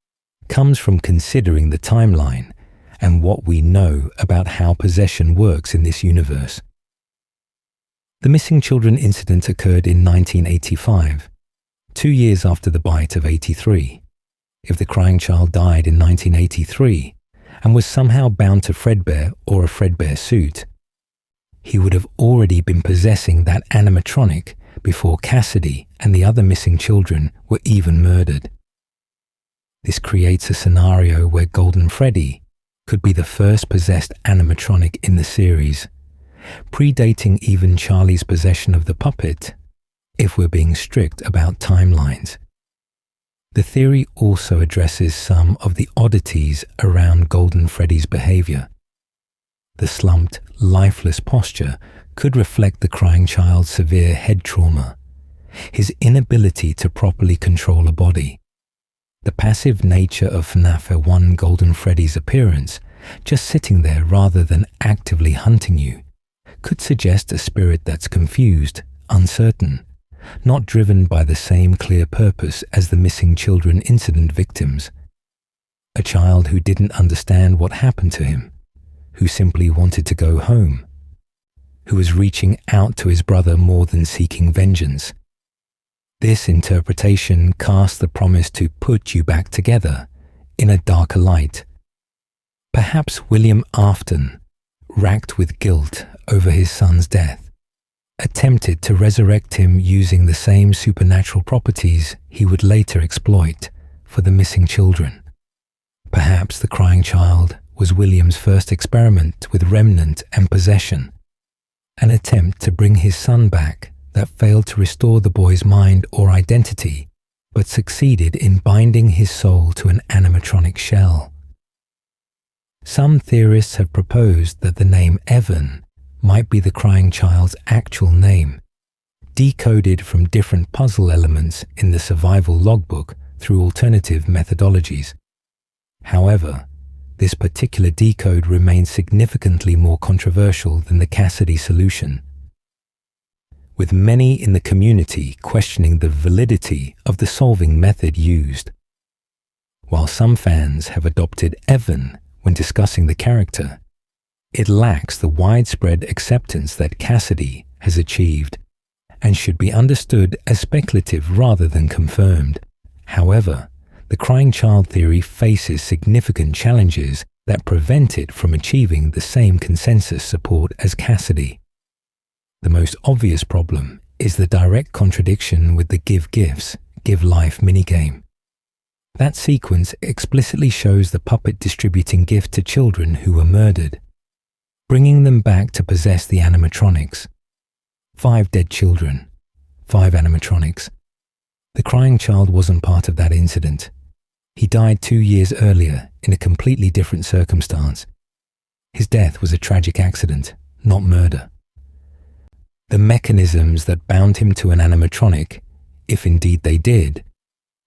comes from considering the timeline and what we know about how possession works in this universe. The missing children incident occurred in 1985, 2 years after the Bite of 83. If the crying child died in 1983 and was somehow bound to Fredbear or a Fredbear suit, he would have already been possessing that animatronic before Cassidy and the other missing children were even murdered. This creates a scenario where Golden Freddy could be the first possessed animatronic in the series, predating even Charlie's possession of the puppet, if we're being strict about timelines. The theory also addresses some of the oddities around Golden Freddy's behavior. The slumped, lifeless posture could reflect the crying child's severe head trauma, his inability to properly control a body. The passive nature of FNAF 1 Golden Freddy's appearance, just sitting there rather than actively hunting you, could suggest a spirit that's confused, uncertain, not driven by the same clear purpose as the missing children incident victims. A child who didn't understand what happened to him, who simply wanted to go home, who was reaching out to his brother more than seeking vengeance. This interpretation casts the promise to put you back together in a darker light. Perhaps William Afton, racked with guilt over his son's death, attempted to resurrect him using the same supernatural properties he would later exploit for the missing children. Perhaps the crying child was William's first experiment with remnant and possession, an attempt to bring his son back that failed to restore the boy's mind or identity, but succeeded in binding his soul to an animatronic shell. Some theorists have proposed that the name Evan might be the crying child's actual name, decoded from different puzzle elements in the survival logbook through alternative methodologies. However, this particular decode remains significantly more controversial than the Cassidy solution, with many in the community questioning the validity of the solving method used. While some fans have adopted Evan when discussing the character, it lacks the widespread acceptance that Cassidy has achieved and should be understood as speculative rather than confirmed. However, the crying child theory faces significant challenges that prevent it from achieving the same consensus support as Cassidy. The most obvious problem is the direct contradiction with the Give Gifts, Give Life minigame. That sequence explicitly shows the puppet distributing gifts to children who were murdered, bringing them back to possess the animatronics. 5 dead children, 5 animatronics. The crying child wasn't part of that incident. He died 2 years earlier in a completely different circumstance. His death was a tragic accident, not murder. The mechanisms that bound him to an animatronic, if indeed they did,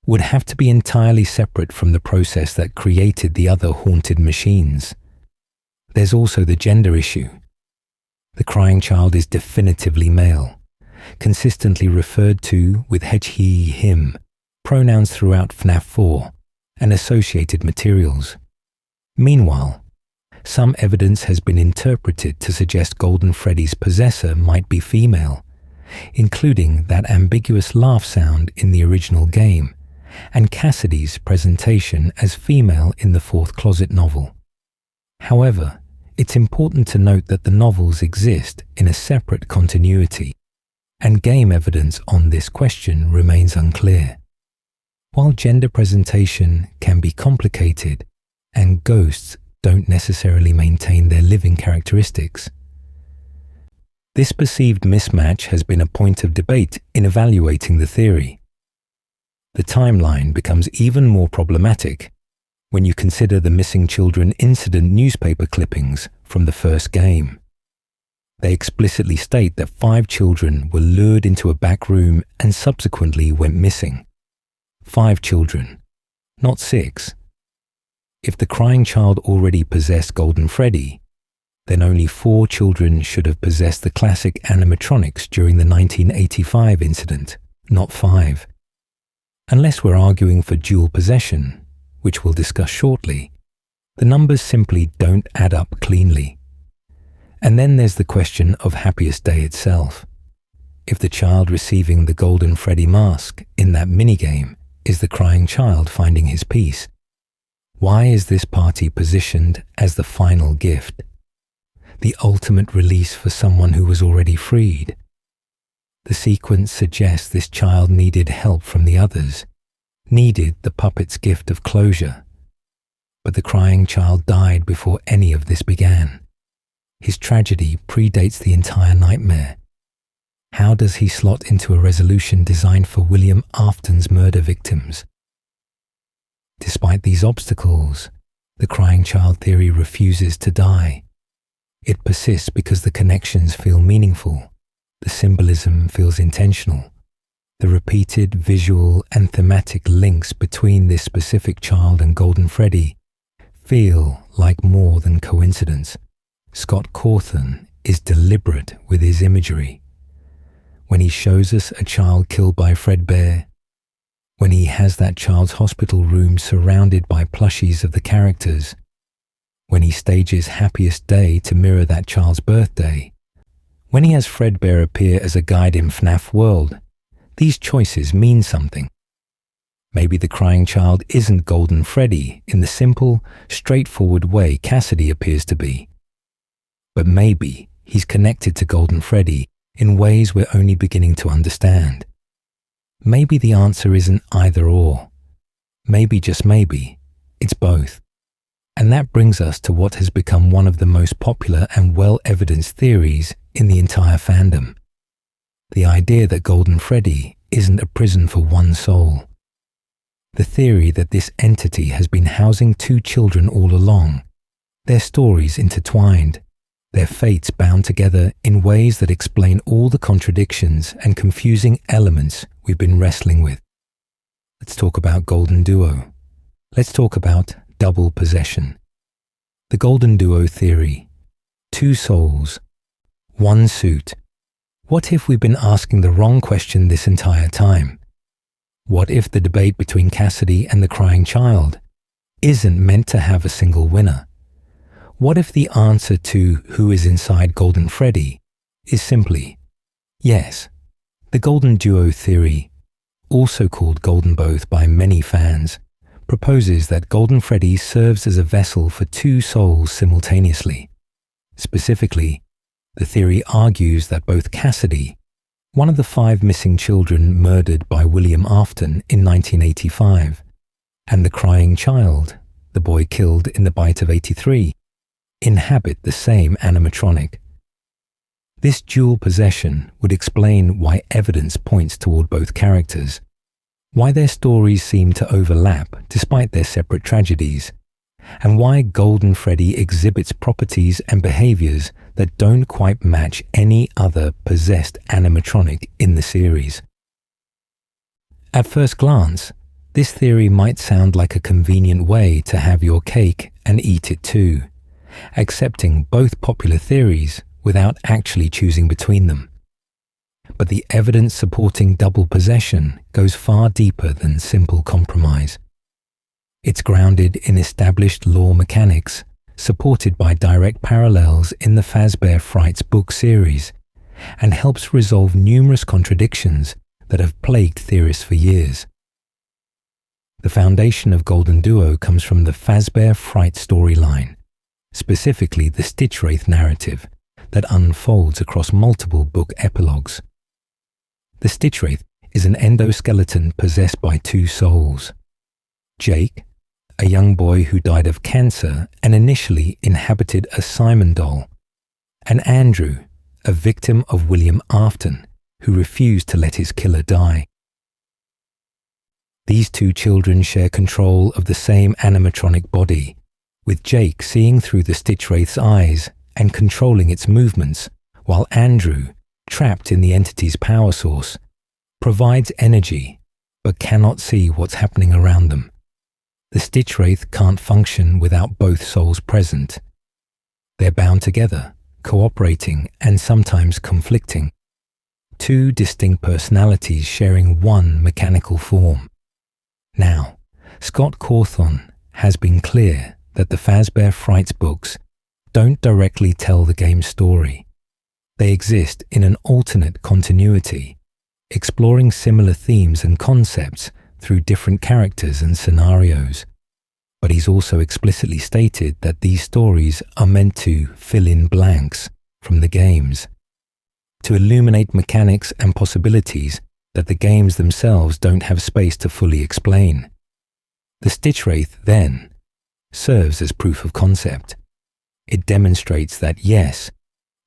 would have to be entirely separate from the process that created the other haunted machines. There's also the gender issue. The crying child is definitively male, consistently referred to with he, him, pronouns throughout FNAF 4 and associated materials. Meanwhile, some evidence has been interpreted to suggest Golden Freddy's possessor might be female, including that ambiguous laugh sound in the original game, and Cassidy's presentation as female in the 4th Closet novel. However, it's important to note that the novels exist in a separate continuity, and game evidence on this question remains unclear. While gender presentation can be complicated, and ghosts don't necessarily maintain their living characteristics, this perceived mismatch has been a point of debate in evaluating the theory. The timeline becomes even more problematic when you consider the missing children incident newspaper clippings from the first game. They explicitly state that 5 children were lured into a back room and subsequently went missing. 5 children, not 6. If the crying child already possessed Golden Freddy, then only 4 children should have possessed the classic animatronics during the 1985 incident, not 5. Unless we're arguing for dual possession, which we'll discuss shortly, the numbers simply don't add up cleanly. And then there's the question of Happiest Day itself. If the child receiving the Golden Freddy mask in that minigame is the crying child finding his peace, why is this party positioned as the final gift? The ultimate release for someone who was already freed? The sequence suggests this child needed help from the others, needed the puppet's gift of closure. But the crying child died before any of this began. His tragedy predates the entire nightmare. How does he slot into a resolution designed for William Afton's murder victims? Despite these obstacles, the crying child theory refuses to die. It persists because the connections feel meaningful, the symbolism feels intentional. The repeated visual and thematic links between this specific child and Golden Freddy feel like more than coincidence. Scott Cawthon is deliberate with his imagery. When he shows us a child killed by Fredbear, when he has that child's hospital room surrounded by plushies of the characters, when he stages Happiest Day to mirror that child's birthday, when he has Fredbear appear as a guide in FNAF World, these choices mean something. Maybe the crying child isn't Golden Freddy in the simple, straightforward way Cassidy appears to be. But maybe he's connected to Golden Freddy in ways we're only beginning to understand. Maybe the answer isn't either or. Maybe, just maybe, it's both. And that brings us to what has become one of the most popular and well-evidenced theories in the entire fandom. The idea that Golden Freddy isn't a prison for one soul. The theory that this entity has been housing two children all along, their stories intertwined, their fates bound together in ways that explain all the contradictions and confusing elements we've been wrestling with. Let's talk about GoldenDuo. Let's talk about double possession. The GoldenDuo theory. Two souls, one suit. What if we've been asking the wrong question this entire time? What if the debate between Cassidy and the crying child isn't meant to have a single winner? What if the answer to who is inside Golden Freddy is simply yes? The GoldenDuo theory, also called GoldenBoth by many fans, proposes that Golden Freddy serves as a vessel for two souls simultaneously. Specifically, the theory argues that both Cassidy, one of the 5 missing children murdered by William Afton in 1985, and the crying child, the boy killed in the bite of '83, inhabit the same animatronic. This dual possession would explain why evidence points toward both characters, why their stories seem to overlap despite their separate tragedies, and why Golden Freddy exhibits properties and behaviors that don't quite match any other possessed animatronic in the series. At first glance, this theory might sound like a convenient way to have your cake and eat it too, accepting both popular theories without actually choosing between them. But the evidence supporting double possession goes far deeper than simple compromise. It's grounded in established law mechanics, supported by direct parallels in the Fazbear Frights book series, and helps resolve numerous contradictions that have plagued theorists for years. The foundation of GoldenDuo comes from the Fazbear Frights storyline, specifically the Stitchwraith narrative that unfolds across multiple book epilogues. The Stitchwraith is an endoskeleton possessed by two souls. Jake, a young boy who died of cancer and initially inhabited a Simon doll, and Andrew, a victim of William Afton, who refused to let his killer die. These two children share control of the same animatronic body, with Jake seeing through the Stitchwraith's eyes and controlling its movements, while Andrew, trapped in the entity's power source, provides energy but cannot see what's happening around them. The Stitchwraith can't function without both souls present. They're bound together, cooperating and sometimes conflicting. Two distinct personalities sharing one mechanical form. Now, Scott Cawthon has been clear that the Fazbear Frights books don't directly tell the game's story. They exist in an alternate continuity, exploring similar themes and concepts through different characters and scenarios. But he's also explicitly stated that these stories are meant to fill in blanks from the games, to illuminate mechanics and possibilities that the games themselves don't have space to fully explain. The Stitchwraith, then, serves as proof of concept. It demonstrates that yes,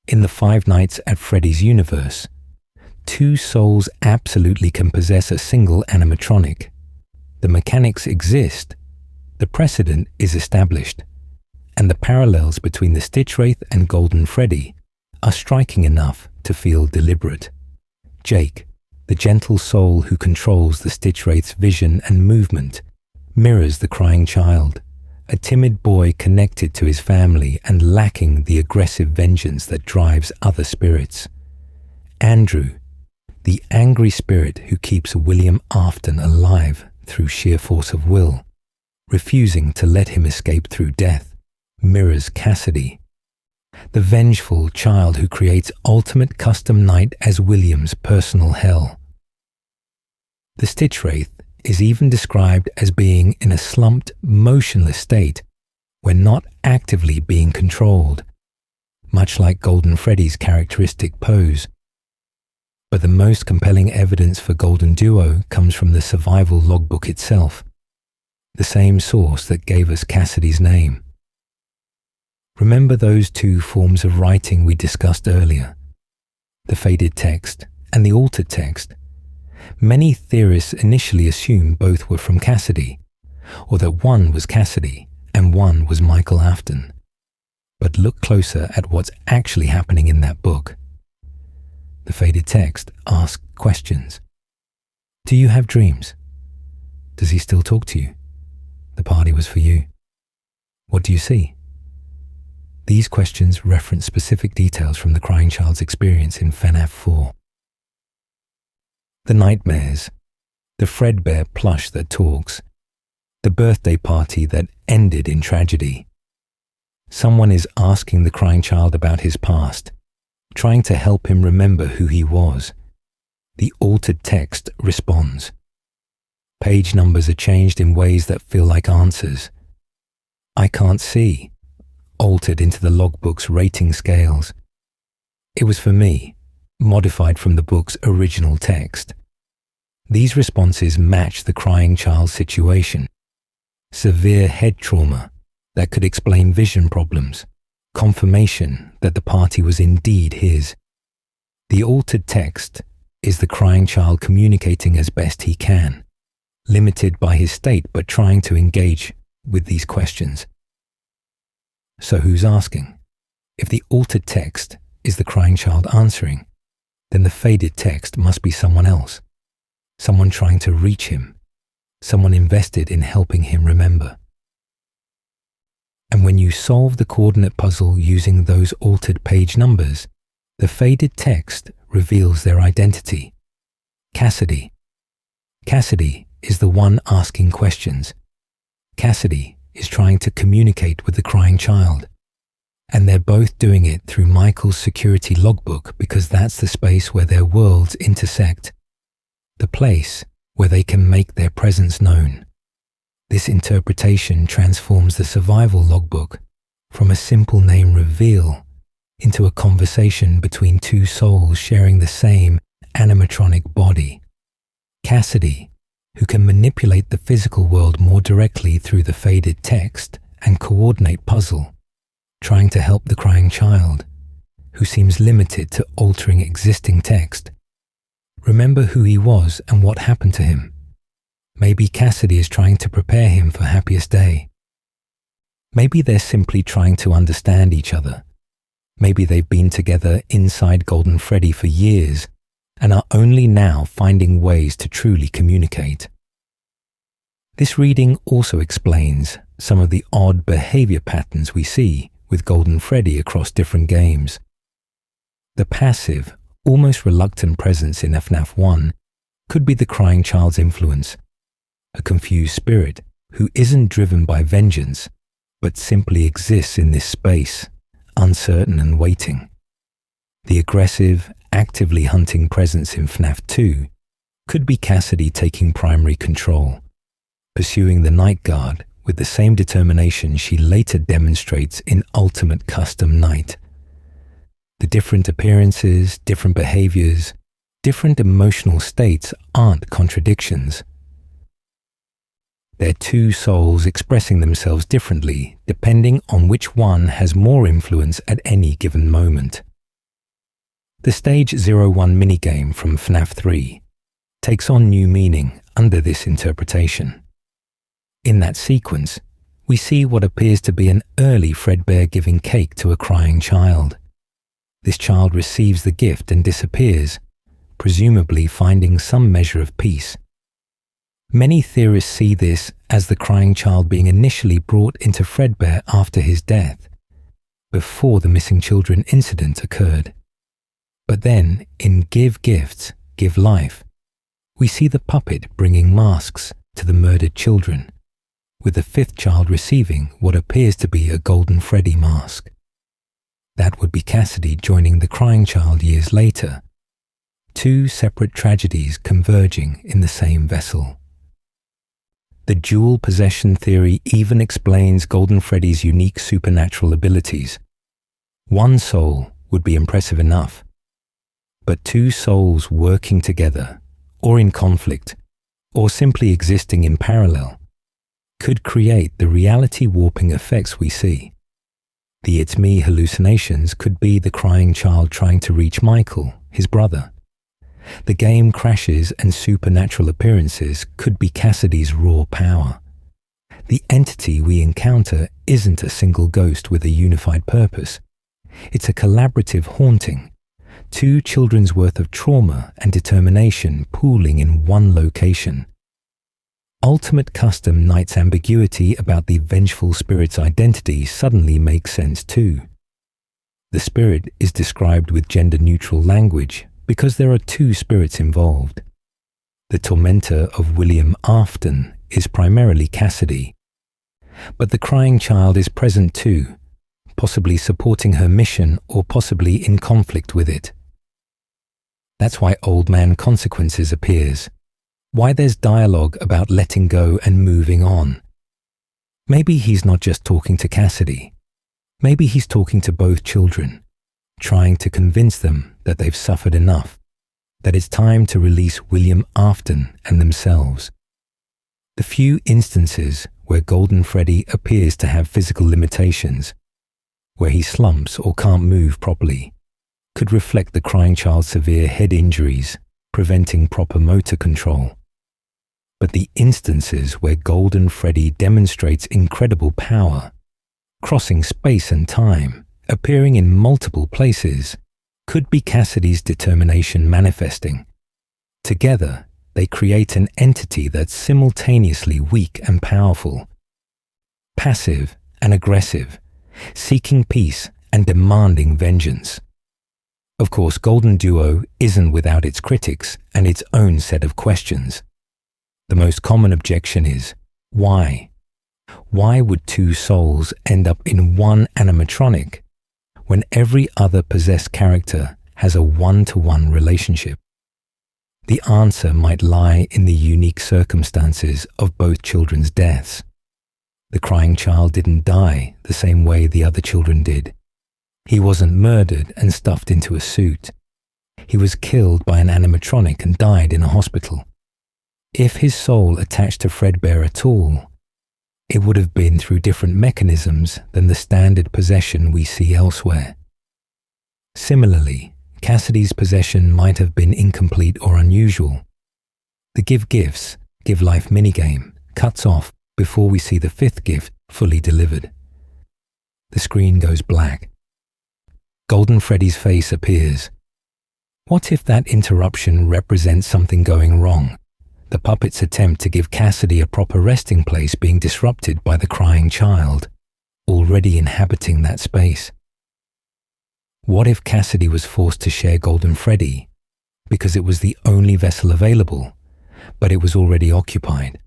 in the Five Nights at Freddy's universe, two souls absolutely can possess a single animatronic. The mechanics exist, the precedent is established, and the parallels between the Stitchwraith and Golden Freddy are striking enough to feel deliberate. Jake, the gentle soul who controls the Stitchwraith's vision and movement, mirrors the crying child, a timid boy connected to his family and lacking the aggressive vengeance that drives other spirits. Andrew, the angry spirit who keeps William Afton alive through sheer force of will, refusing to let him escape through death, mirrors Cassidy, the vengeful child who creates ultimate custom night as William's personal hell. The Stitchwraith is even described as being in a slumped, motionless state when not actively being controlled, much like Golden Freddy's characteristic pose. But the most compelling evidence for GoldenDuo comes from the survival logbook itself, the same source that gave us Cassidy's name. Remember those two forms of writing we discussed earlier, the faded text and the altered text? Many theorists initially assumed both were from Cassidy, or that one was Cassidy and one was Michael Afton. But look closer at what's actually happening in that book. The faded text asks questions. Do you have dreams? Does he still talk to you? The party was for you. What do you see? These questions reference specific details from the crying child's experience in FNAF 4. The nightmares, the Fredbear plush that talks, the birthday party that ended in tragedy. Someone is asking the crying child about his past, trying to help him remember who he was. The altered text responds. Page numbers are changed in ways that feel like answers. I can't see, altered into the logbook's rating scales. It was for me, modified from the book's original text. These responses match the crying child's situation. Severe head trauma that could explain vision problems, confirmation that the party was indeed his. The altered text is the crying child communicating as best he can, limited by his state but trying to engage with these questions. So who's asking? If the altered text is the crying child answering, then the faded text must be someone else, someone trying to reach him, someone invested in helping him remember. And when you solve the coordinate puzzle using those altered page numbers, the faded text reveals their identity. Cassidy. Cassidy is the one asking questions. Cassidy is trying to communicate with the crying child. And they're both doing it through Michael's security logbook because that's the space where their worlds intersect, the place where they can make their presence known. This interpretation transforms the survival logbook from a simple name reveal into a conversation between two souls sharing the same animatronic body. Cassidy, who can manipulate the physical world more directly through the faded text and coordinate puzzle, trying to help the crying child, who seems limited to altering existing text. Remember who he was and what happened to him. Maybe Cassidy is trying to prepare him for happiest day. Maybe they're simply trying to understand each other. Maybe they've been together inside Golden Freddy for years and are only now finding ways to truly communicate. This reading also explains some of the odd behavior patterns we see with Golden Freddy across different games. The passive, almost reluctant presence in FNAF 1 could be the crying child's influence, a confused spirit who isn't driven by vengeance, but simply exists in this space, uncertain and waiting. The aggressive, actively hunting presence in FNAF 2 could be Cassidy taking primary control, pursuing the night guard with the same determination she later demonstrates in Ultimate Custom Night. The different appearances, different behaviors, different emotional states aren't contradictions. They're two souls expressing themselves differently depending on which one has more influence at any given moment. The Stage 01 minigame from FNAF 3 takes on new meaning under this interpretation. In that sequence, we see what appears to be an early Fredbear giving cake to a crying child. This child receives the gift and disappears, presumably finding some measure of peace. Many theorists see this as the crying child being initially brought into Fredbear after his death, before the missing children incident occurred. But then, in Give Gifts, Give Life, we see the puppet bringing masks to the murdered children, with the fifth child receiving what appears to be a Golden Freddy mask. That would be Cassidy joining the crying child years later, two separate tragedies converging in the same vessel. The dual possession theory even explains Golden Freddy's unique supernatural abilities. One soul would be impressive enough, but two souls working together, or in conflict, or simply existing in parallel, could create the reality warping effects we see. The "it's me" hallucinations could be the crying child trying to reach Michael, his brother. The game crashes and supernatural appearances could be Cassidy's raw power. The entity we encounter isn't a single ghost with a unified purpose. It's a collaborative haunting, two children's worth of trauma and determination pooling in one location. Ultimate Custom Night's ambiguity about the vengeful spirit's identity suddenly makes sense too. The spirit is described with gender-neutral language because there are two spirits involved. The tormentor of William Afton is primarily Cassidy, but the crying child is present too, possibly supporting her mission or possibly in conflict with it. That's why Old Man Consequences appears, why there's dialogue about letting go and moving on. Maybe he's not just talking to Cassidy. Maybe he's talking to both children, trying to convince them that they've suffered enough, that it's time to release William Afton and themselves. The few instances where Golden Freddy appears to have physical limitations, where he slumps or can't move properly, could reflect the crying child's severe head injuries, preventing proper motor control. But the instances where Golden Freddy demonstrates incredible power, crossing space and time, appearing in multiple places, could be Cassidy's determination manifesting. Together, they create an entity that's simultaneously weak and powerful, passive and aggressive, seeking peace and demanding vengeance. Of course, GoldenDuo isn't without its critics and its own set of questions. The most common objection is, why? Why would two souls end up in one animatronic when every other possessed character has a one-to-one relationship? The answer might lie in the unique circumstances of both children's deaths. The crying child didn't die the same way the other children did. He wasn't murdered and stuffed into a suit. He was killed by an animatronic and died in a hospital. If his soul attached to Fredbear at all, it would have been through different mechanisms than the standard possession we see elsewhere. Similarly, Cassidy's possession might have been incomplete or unusual. The Give Gifts, Give Life minigame cuts off before we see the fifth gift fully delivered. The screen goes black. Golden Freddy's face appears. What if that interruption represents something going wrong? The puppet's attempt to give Cassidy a proper resting place being disrupted by the crying child, already inhabiting that space. What if Cassidy was forced to share Golden Freddy because it was the only vessel available, but it was already occupied?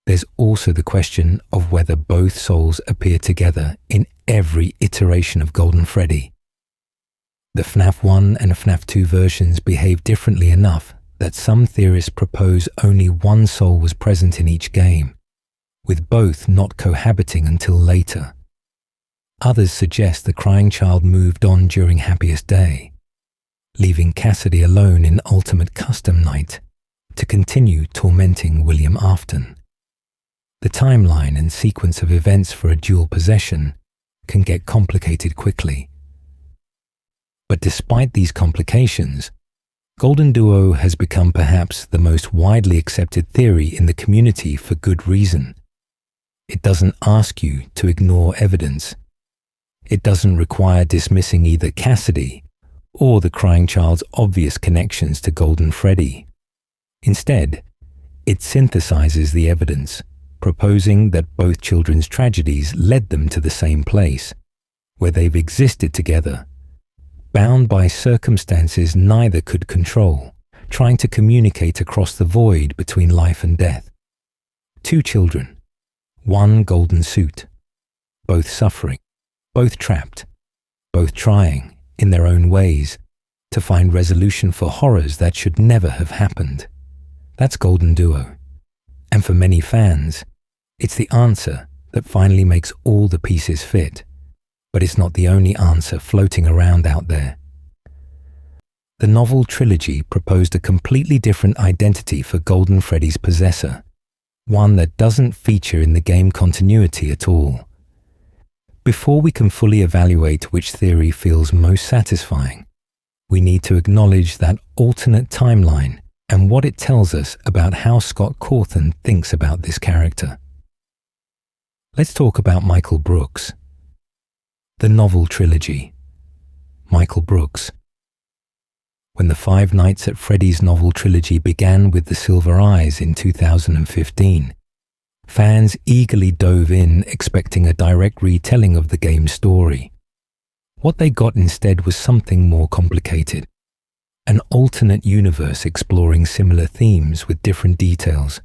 There's also the question of whether both souls appear together in every iteration of Golden Freddy. The FNAF 1 and FNAF 2 versions behave differently enough that some theorists propose only one soul was present in each game, with both not cohabiting until later. Others suggest the crying child moved on during Happiest Day, leaving Cassidy alone in Ultimate Custom Night to continue tormenting William Afton. The timeline and sequence of events for a dual possession can get complicated quickly. But despite these complications, GoldenDuo has become perhaps the most widely accepted theory in the community for good reason. It doesn't ask you to ignore evidence. It doesn't require dismissing either Cassidy or the crying child's obvious connections to Golden Freddy. Instead, it synthesizes the evidence, proposing that both children's tragedies led them to the same place, where they've existed together, bound by circumstances neither could control, trying to communicate across the void between life and death. Two children, one golden suit, both suffering, both trapped, both trying, in their own ways, to find resolution for horrors that should never have happened. That's GoldenDuo. And for many fans, it's the answer that finally makes all the pieces fit. But it's not the only answer floating around out there. The novel trilogy proposed a completely different identity for Golden Freddy's possessor, one that doesn't feature in the game continuity at all. Before we can fully evaluate which theory feels most satisfying, we need to acknowledge that alternate timeline and what it tells us about how Scott Cawthon thinks about this character. Let's talk about Michael Brooks. The novel trilogy. Michael Brooks. When the Five Nights at Freddy's novel trilogy began with the Silver Eyes in 2015, fans eagerly dove in expecting a direct retelling of the game's story. What they got instead was something more complicated. An alternate universe exploring similar themes with different details.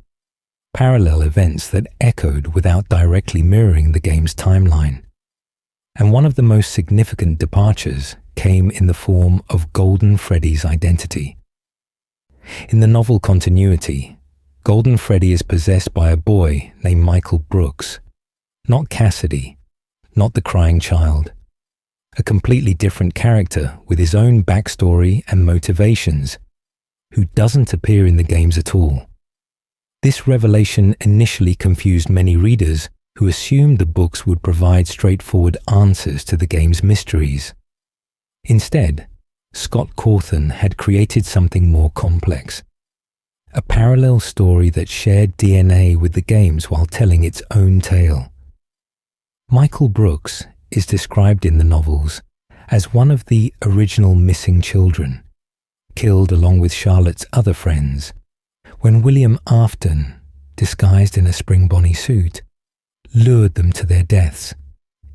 Parallel events that echoed without directly mirroring the game's timeline. And one of the most significant departures came in the form of Golden Freddy's identity. In the novel continuity, Golden Freddy is possessed by a boy named Michael Brooks, not Cassidy, not the crying child. A completely different character with his own backstory and motivations, who doesn't appear in the games at all. This revelation initially confused many readers who assumed the books would provide straightforward answers to the game's mysteries. Instead, Scott Cawthon had created something more complex. A parallel story that shared DNA with the games while telling its own tale. Michael Brooks is described in the novels as one of the original missing children, killed along with Charlotte's other friends, when William Afton, disguised in a Spring Bonnie suit, lured them to their deaths.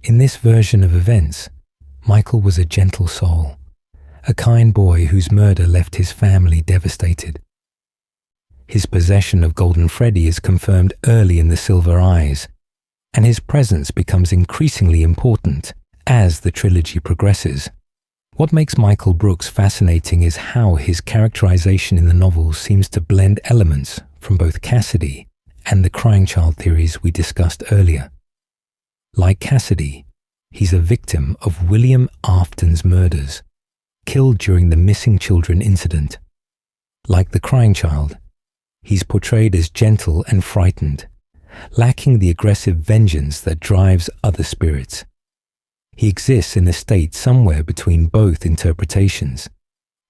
In this version of events, Michael was a gentle soul, a kind boy whose murder left his family devastated. His possession of Golden Freddy is confirmed early in the Silver Eyes, and his presence becomes increasingly important as the trilogy progresses. What makes Michael Brooks fascinating is how his characterization in the novels seems to blend elements from both Cassidy and the crying child theories we discussed earlier. Like Cassidy, he's a victim of William Afton's murders, killed during the missing children incident. Like the crying child, he's portrayed as gentle and frightened, lacking the aggressive vengeance that drives other spirits. He exists in a state somewhere between both interpretations,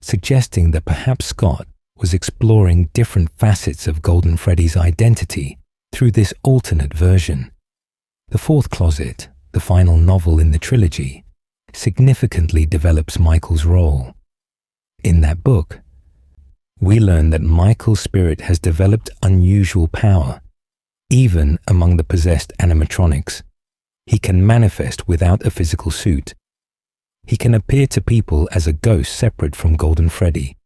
suggesting that perhaps Scott was exploring different facets of Golden Freddy's identity through this alternate version. The Fourth Closet, the final novel in the trilogy, significantly develops Michael's role. In that book, we learn that Michael's spirit has developed unusual power. Even among the possessed animatronics, he can manifest without a physical suit. He can appear to people as a ghost separate from Golden Freddy.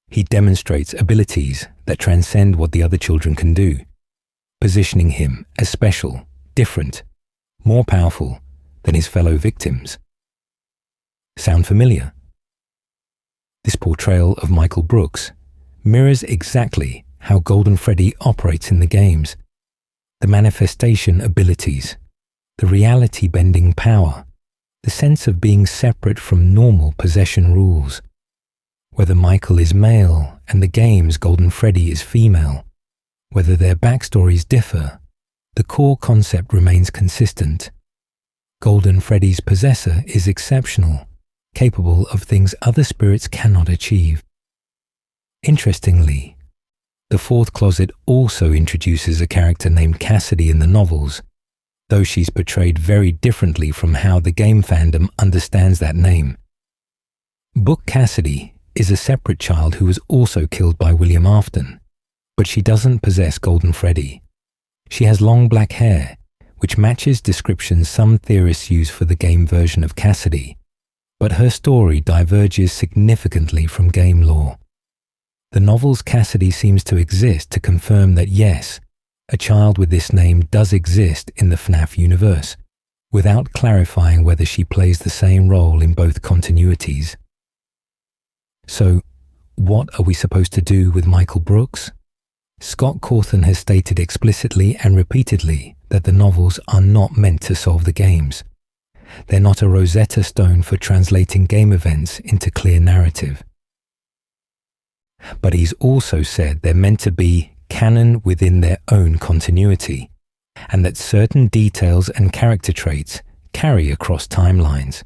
He demonstrates abilities that transcend what the other children can do, positioning him as special, different, more powerful than his fellow victims. Sound familiar? This portrayal of Michael Brooks mirrors exactly how Golden Freddy operates in the games. The manifestation abilities, the reality-bending power, the sense of being separate from normal possession rules. Whether Michael is male and the game's Golden Freddy is female, whether their backstories differ, the core concept remains consistent. Golden Freddy's possessor is exceptional, capable of things other spirits cannot achieve. Interestingly, the Fourth Closet also introduces a character named Cassidy in the novels though she's portrayed very differently from how the game fandom understands that name. Book Cassidy is a separate child who was also killed by William Afton, but she doesn't possess Golden Freddy. She has long black hair, which matches descriptions some theorists use for the game version of Cassidy, but her story diverges significantly from game lore. The novel's Cassidy seems to exist to confirm that yes, a child with this name does exist in the FNAF universe, without clarifying whether she plays the same role in both continuities. So, what are we supposed to do with Michael Brooks? Scott Cawthon has stated explicitly and repeatedly that the novels are not meant to solve the games. They're not a Rosetta Stone for translating game events into clear narrative. But he's also said they're meant to be canon within their own continuity, and that certain details and character traits carry across timelines.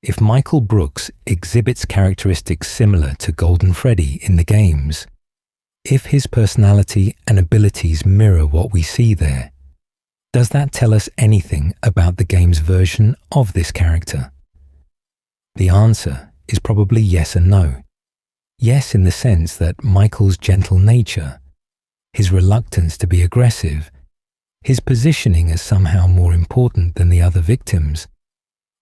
If Michael Brooks exhibits characteristics similar to Golden Freddy in the games, if his personality and abilities mirror what we see there, does that tell us anything about the game's version of this character? The answer is probably yes and no. Yes, in the sense that Michael's gentle nature, his reluctance to be aggressive, his positioning as somehow more important than the other victims,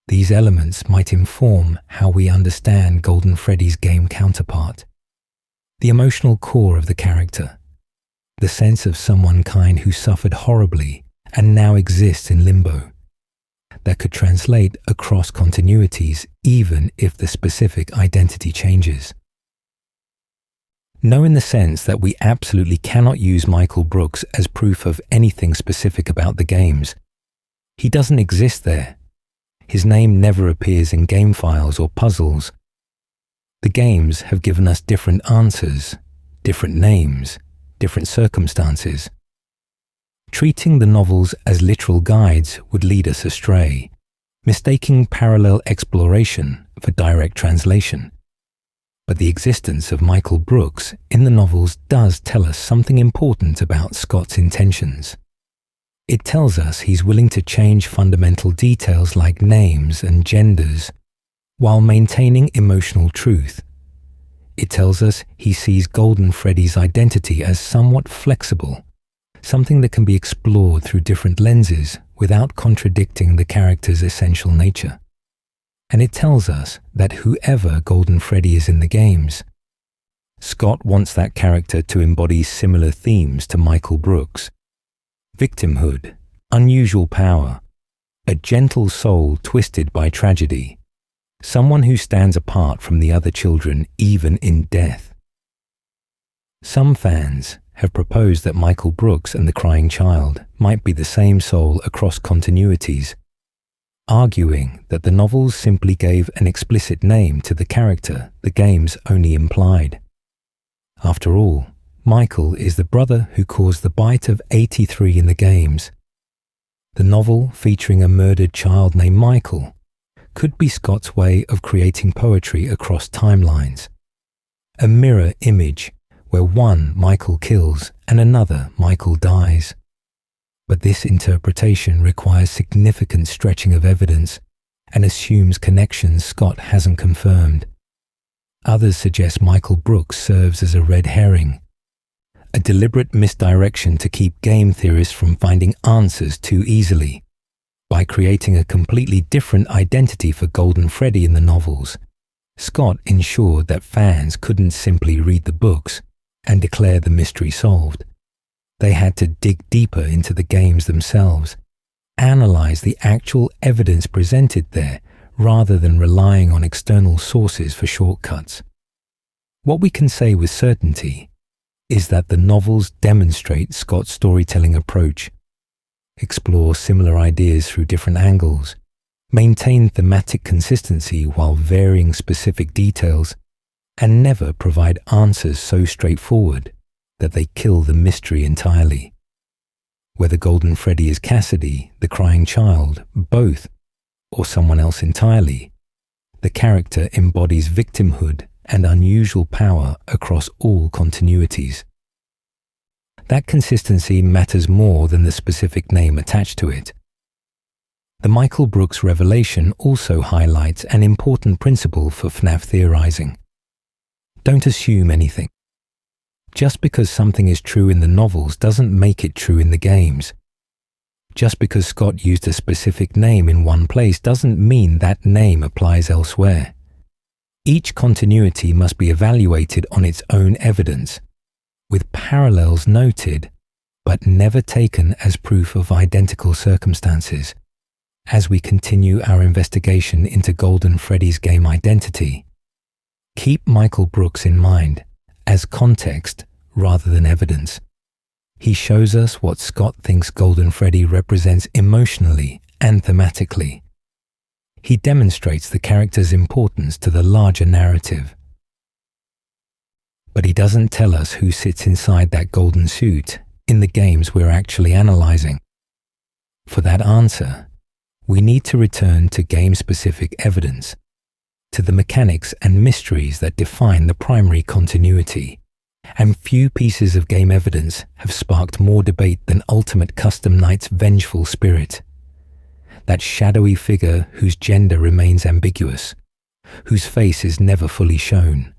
these elements might inform how we understand Golden Freddy's game counterpart. The emotional core of the character, the sense of someone kind who suffered horribly and now exists in limbo, that could translate across continuities even if the specific identity changes. No, in the sense that we absolutely cannot use Michael Brooks as proof of anything specific about the games. He doesn't exist there. His name never appears in game files or puzzles. The games have given us different answers, different names, different circumstances. Treating the novels as literal guides would lead us astray, mistaking parallel exploration for direct translation. But the existence of Michael Brooks in the novels does tell us something important about Scott's intentions. It tells us he's willing to change fundamental details like names and genders while maintaining emotional truth. It tells us he sees Golden Freddy's identity as somewhat flexible, something that can be explored through different lenses without contradicting the character's essential nature. And it tells us that whoever Golden Freddy is in the games, Scott wants that character to embody similar themes to Michael Brooks: victimhood, unusual power, a gentle soul twisted by tragedy, someone who stands apart from the other children even in death. Some fans have proposed that Michael Brooks and the crying child might be the same soul across continuities, arguing that the novels simply gave an explicit name to the character the games only implied. After all, Michael is the brother who caused the bite of 83 in the games. The novel, featuring a murdered child named Michael, could be Scott's way of creating poetry across timelines. A mirror image where one Michael kills and another Michael dies. But this interpretation requires significant stretching of evidence and assumes connections Scott hasn't confirmed. Others suggest Michael Brooks serves as a red herring, a deliberate misdirection to keep game theorists from finding answers too easily. By creating a completely different identity for Golden Freddy in the novels, Scott ensured that fans couldn't simply read the books and declare the mystery solved. They had to dig deeper into the games themselves, analyze the actual evidence presented there rather than relying on external sources for shortcuts. What we can say with certainty is that the novels demonstrate Scott's storytelling approach, explore similar ideas through different angles, maintain thematic consistency while varying specific details, and never provide answers so straightforward that they kill the mystery entirely. Whether Golden Freddy is Cassidy, the crying child, both, or someone else entirely, the character embodies victimhood and unusual power across all continuities. That consistency matters more than the specific name attached to it. The Michael Brooks revelation also highlights an important principle for FNAF theorizing. Don't assume anything. Just because something is true in the novels doesn't make it true in the games. Just because Scott used a specific name in one place doesn't mean that name applies elsewhere. Each continuity must be evaluated on its own evidence, with parallels noted, but never taken as proof of identical circumstances. As we continue our investigation into Golden Freddy's game identity, keep Michael Brooks in mind as context rather than evidence. He shows us what Scott thinks Golden Freddy represents emotionally and thematically. He demonstrates the character's importance to the larger narrative. But he doesn't tell us who sits inside that golden suit in the games we're actually analyzing. For that answer, we need to return to game-specific evidence, to the mechanics and mysteries that define the primary continuity. And few pieces of game evidence have sparked more debate than Ultimate Custom Night's vengeful spirit. That shadowy figure whose gender remains ambiguous, whose face is never fully shown,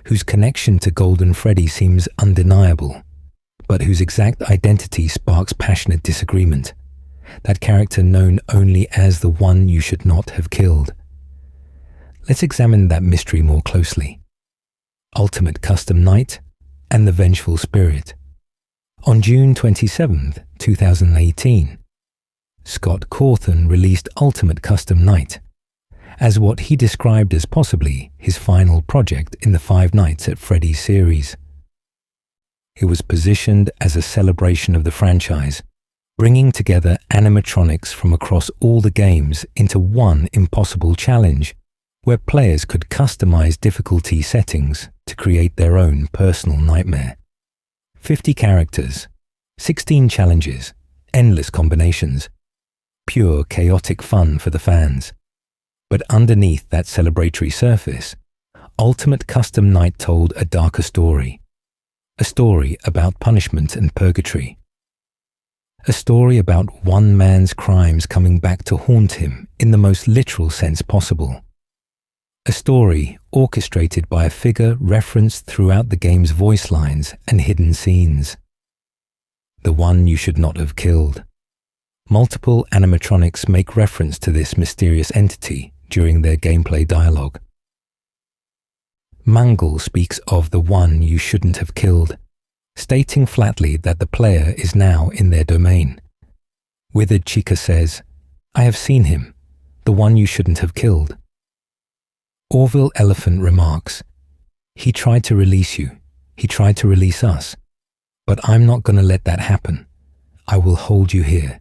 whose connection to Golden Freddy seems undeniable, but whose exact identity sparks passionate disagreement. That character known only as the one you should not have killed. Let's examine that mystery more closely. Ultimate Custom Night and the Vengeful Spirit. On June 27, 2018, Scott Cawthon released Ultimate Custom Night as what he described as possibly his final project in the Five Nights at Freddy's series. It was positioned as a celebration of the franchise, bringing together animatronics from across all the games into one impossible challenge, where players could customize difficulty settings to create their own personal nightmare. 50 characters, 16 challenges, endless combinations, pure chaotic fun for the fans. But underneath that celebratory surface, Ultimate Custom Night told a darker story. A story about punishment and purgatory. A story about one man's crimes coming back to haunt him in the most literal sense possible. A story orchestrated by a figure referenced throughout the game's voice lines and hidden scenes. The one you should not have killed. Multiple animatronics make reference to this mysterious entity during their gameplay dialogue. Mangle speaks of the one you shouldn't have killed, stating flatly that the player is now in their domain. Withered Chica says, "I have seen him, the one you shouldn't have killed." Orville Elephant remarks, "He tried to release you, he tried to release us, but I'm not going to let that happen. I will hold you here,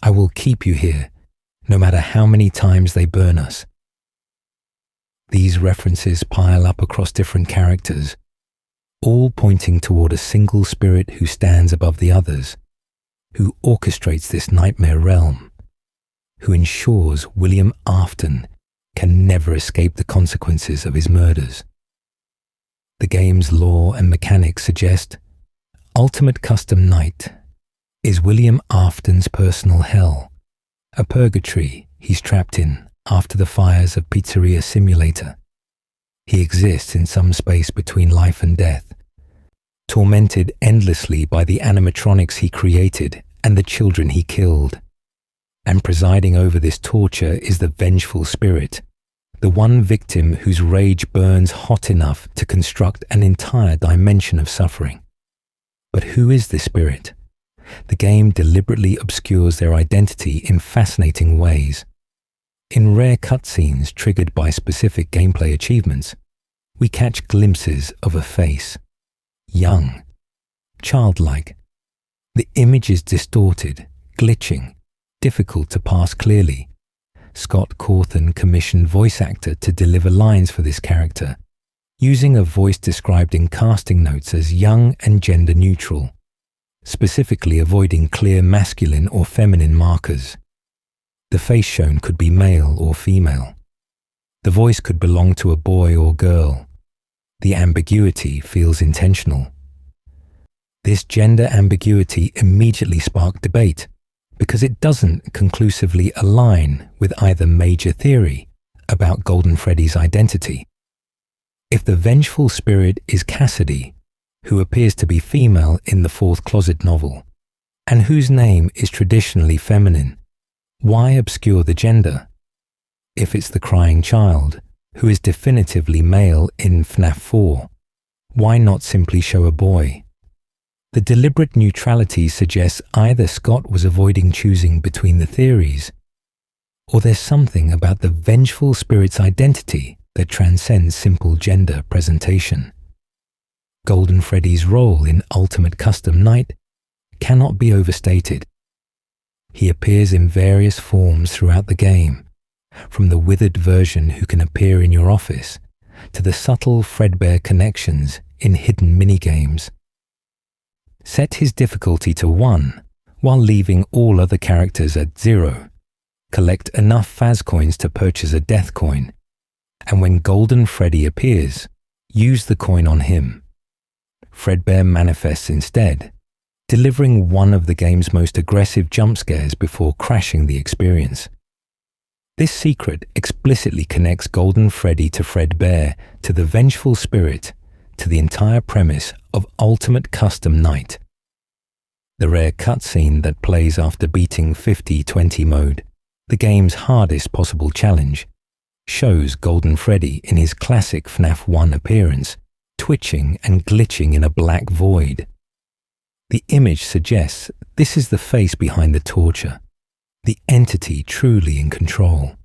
I will keep you here, no matter how many times they burn us." These references pile up across different characters, all pointing toward a single spirit who stands above the others, who orchestrates this nightmare realm, who ensures William Afton can never escape the consequences of his murders. The game's lore and mechanics suggest Ultimate Custom Night is William Afton's personal hell, a purgatory he's trapped in after the fires of Pizzeria Simulator. He exists in some space between life and death, tormented endlessly by the animatronics he created and the children he killed. And presiding over this torture is the vengeful spirit, the one victim whose rage burns hot enough to construct an entire dimension of suffering. But who is this spirit? The game deliberately obscures their identity in fascinating ways. In rare cutscenes triggered by specific gameplay achievements, we catch glimpses of a face. Young, childlike. The image is distorted, glitching, difficult to pass clearly. Scott Cawthon commissioned voice actor to deliver lines for this character, using a voice described in casting notes as young and gender neutral, specifically avoiding clear masculine or feminine markers. The face shown could be male or female. The voice could belong to a boy or girl. The ambiguity feels intentional. This gender ambiguity immediately sparked debate because it doesn't conclusively align with either major theory about Golden Freddy's identity. If the vengeful spirit is Cassidy, who appears to be female in the fourth Closet novel, and whose name is traditionally feminine, why obscure the gender? If it's the crying child, who is definitively male in FNAF 4, why not simply show a boy? The deliberate neutrality suggests either Scott was avoiding choosing between the theories, or there's something about the vengeful spirit's identity that transcends simple gender presentation. Golden Freddy's role in Ultimate Custom Night cannot be overstated. He appears in various forms throughout the game, from the withered version who can appear in your office to the subtle Fredbear connections in hidden minigames. Set his difficulty to 1 while leaving all other characters at 0. Collect enough Faz coins to purchase a death coin, and when Golden Freddy appears, use the coin on him. Fredbear manifests instead, delivering one of the game's most aggressive jump scares before crashing the experience. This secret explicitly connects Golden Freddy to Fredbear, to the vengeful spirit, to the entire premise of Ultimate Custom Night. The rare cutscene that plays after beating 50-20 mode, the game's hardest possible challenge, shows Golden Freddy in his classic FNAF 1 appearance, twitching and glitching in a black void. The image suggests this is the face behind the torture, the entity truly in control.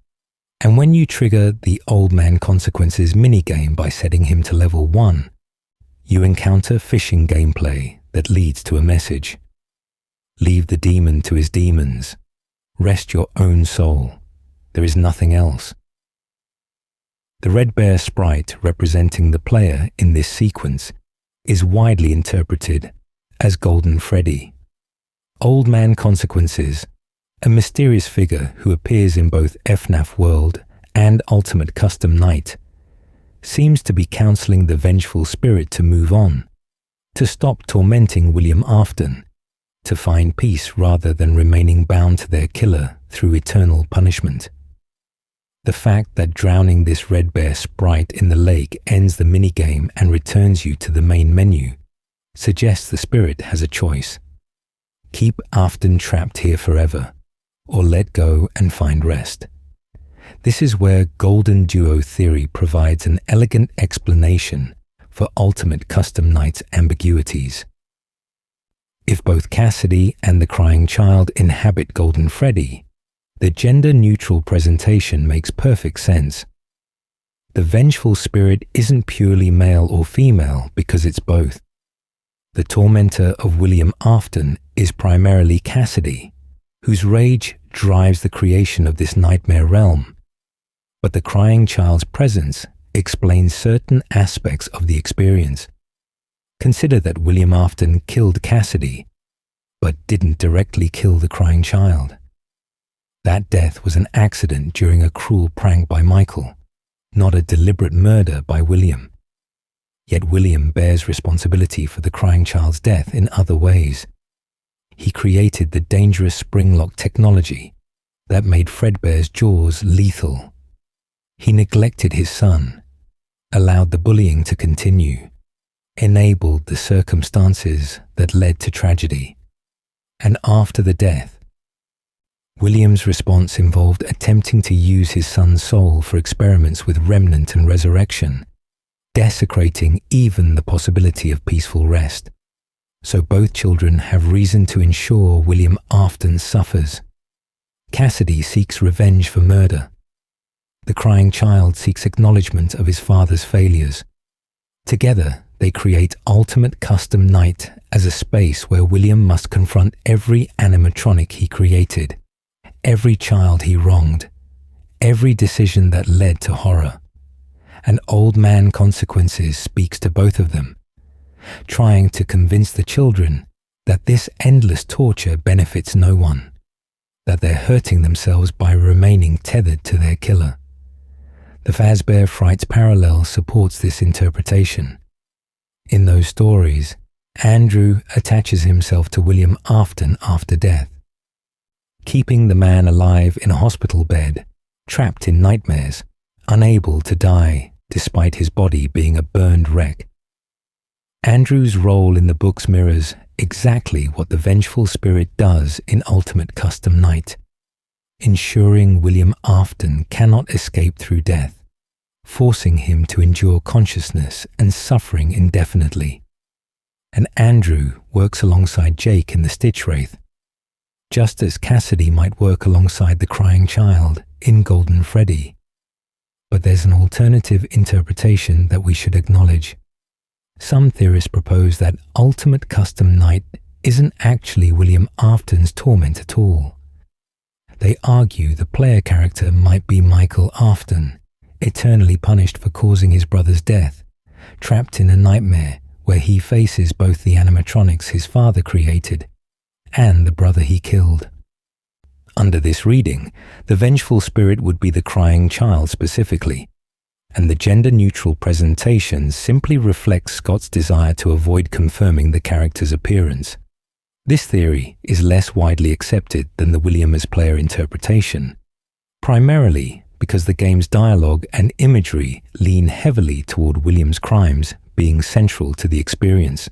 And when you trigger the Old Man Consequences minigame by setting him to level 1, you encounter phishing gameplay that leads to a message. Leave the demon to his demons. Rest your own soul. There is nothing else. The red bear sprite representing the player in this sequence is widely interpreted as Golden Freddy. Old Man Consequences, a mysterious figure who appears in both FNAF World and Ultimate Custom Night, seems to be counseling the vengeful spirit to move on, to stop tormenting William Afton, to find peace rather than remaining bound to their killer through eternal punishment. The fact that drowning this red bear sprite in the lake ends the minigame and returns you to the main menu suggests the spirit has a choice. Keep Afton trapped here forever, or let go and find rest. This is where GoldenDuo theory provides an elegant explanation for Ultimate Custom Night's ambiguities. If both Cassidy and the crying child inhabit Golden Freddy, the gender-neutral presentation makes perfect sense. The vengeful spirit isn't purely male or female because it's both. The tormentor of William Afton is primarily Cassidy, whose rage drives the creation of this nightmare realm. But the crying child's presence explains certain aspects of the experience. Consider that William Afton killed Cassidy, but didn't directly kill the crying child. That death was an accident during a cruel prank by Michael, not a deliberate murder by William. Yet William bears responsibility for the crying child's death in other ways. He created the dangerous spring-lock technology that made Fredbear's jaws lethal. He neglected his son, allowed the bullying to continue, enabled the circumstances that led to tragedy. And after the death, William's response involved attempting to use his son's soul for experiments with remnant and resurrection, desecrating even the possibility of peaceful rest. So both children have reason to ensure William Afton suffers. Cassidy seeks revenge for murder. The crying child seeks acknowledgement of his father's failures. Together, they create Ultimate Custom Night as a space where William must confront every animatronic he created, every child he wronged, every decision that led to horror. And Old Man Consequences speaks to both of them, trying to convince the children that this endless torture benefits no one, that they're hurting themselves by remaining tethered to their killer. The Fazbear Frights parallel supports this interpretation. In those stories, Andrew attaches himself to William Afton after death, keeping the man alive in a hospital bed, trapped in nightmares, unable to die despite his body being a burned wreck. Andrew's role in the books mirrors exactly what the vengeful spirit does in Ultimate Custom Night, ensuring William Afton cannot escape through death, forcing him to endure consciousness and suffering indefinitely. And Andrew works alongside Jake in the Stitchwraith, just as Cassidy might work alongside the crying child in Golden Freddy. But there's an alternative interpretation that we should acknowledge. Some theorists propose that Ultimate Custom Night isn't actually William Afton's torment at all. They argue the player character might be Michael Afton, eternally punished for causing his brother's death, trapped in a nightmare where he faces both the animatronics his father created and the brother he killed. Under this reading, the vengeful spirit would be the crying child specifically, and the gender-neutral presentation simply reflects Scott's desire to avoid confirming the character's appearance. This theory is less widely accepted than the William as player interpretation, primarily because the game's dialogue and imagery lean heavily toward William's crimes being central to the experience.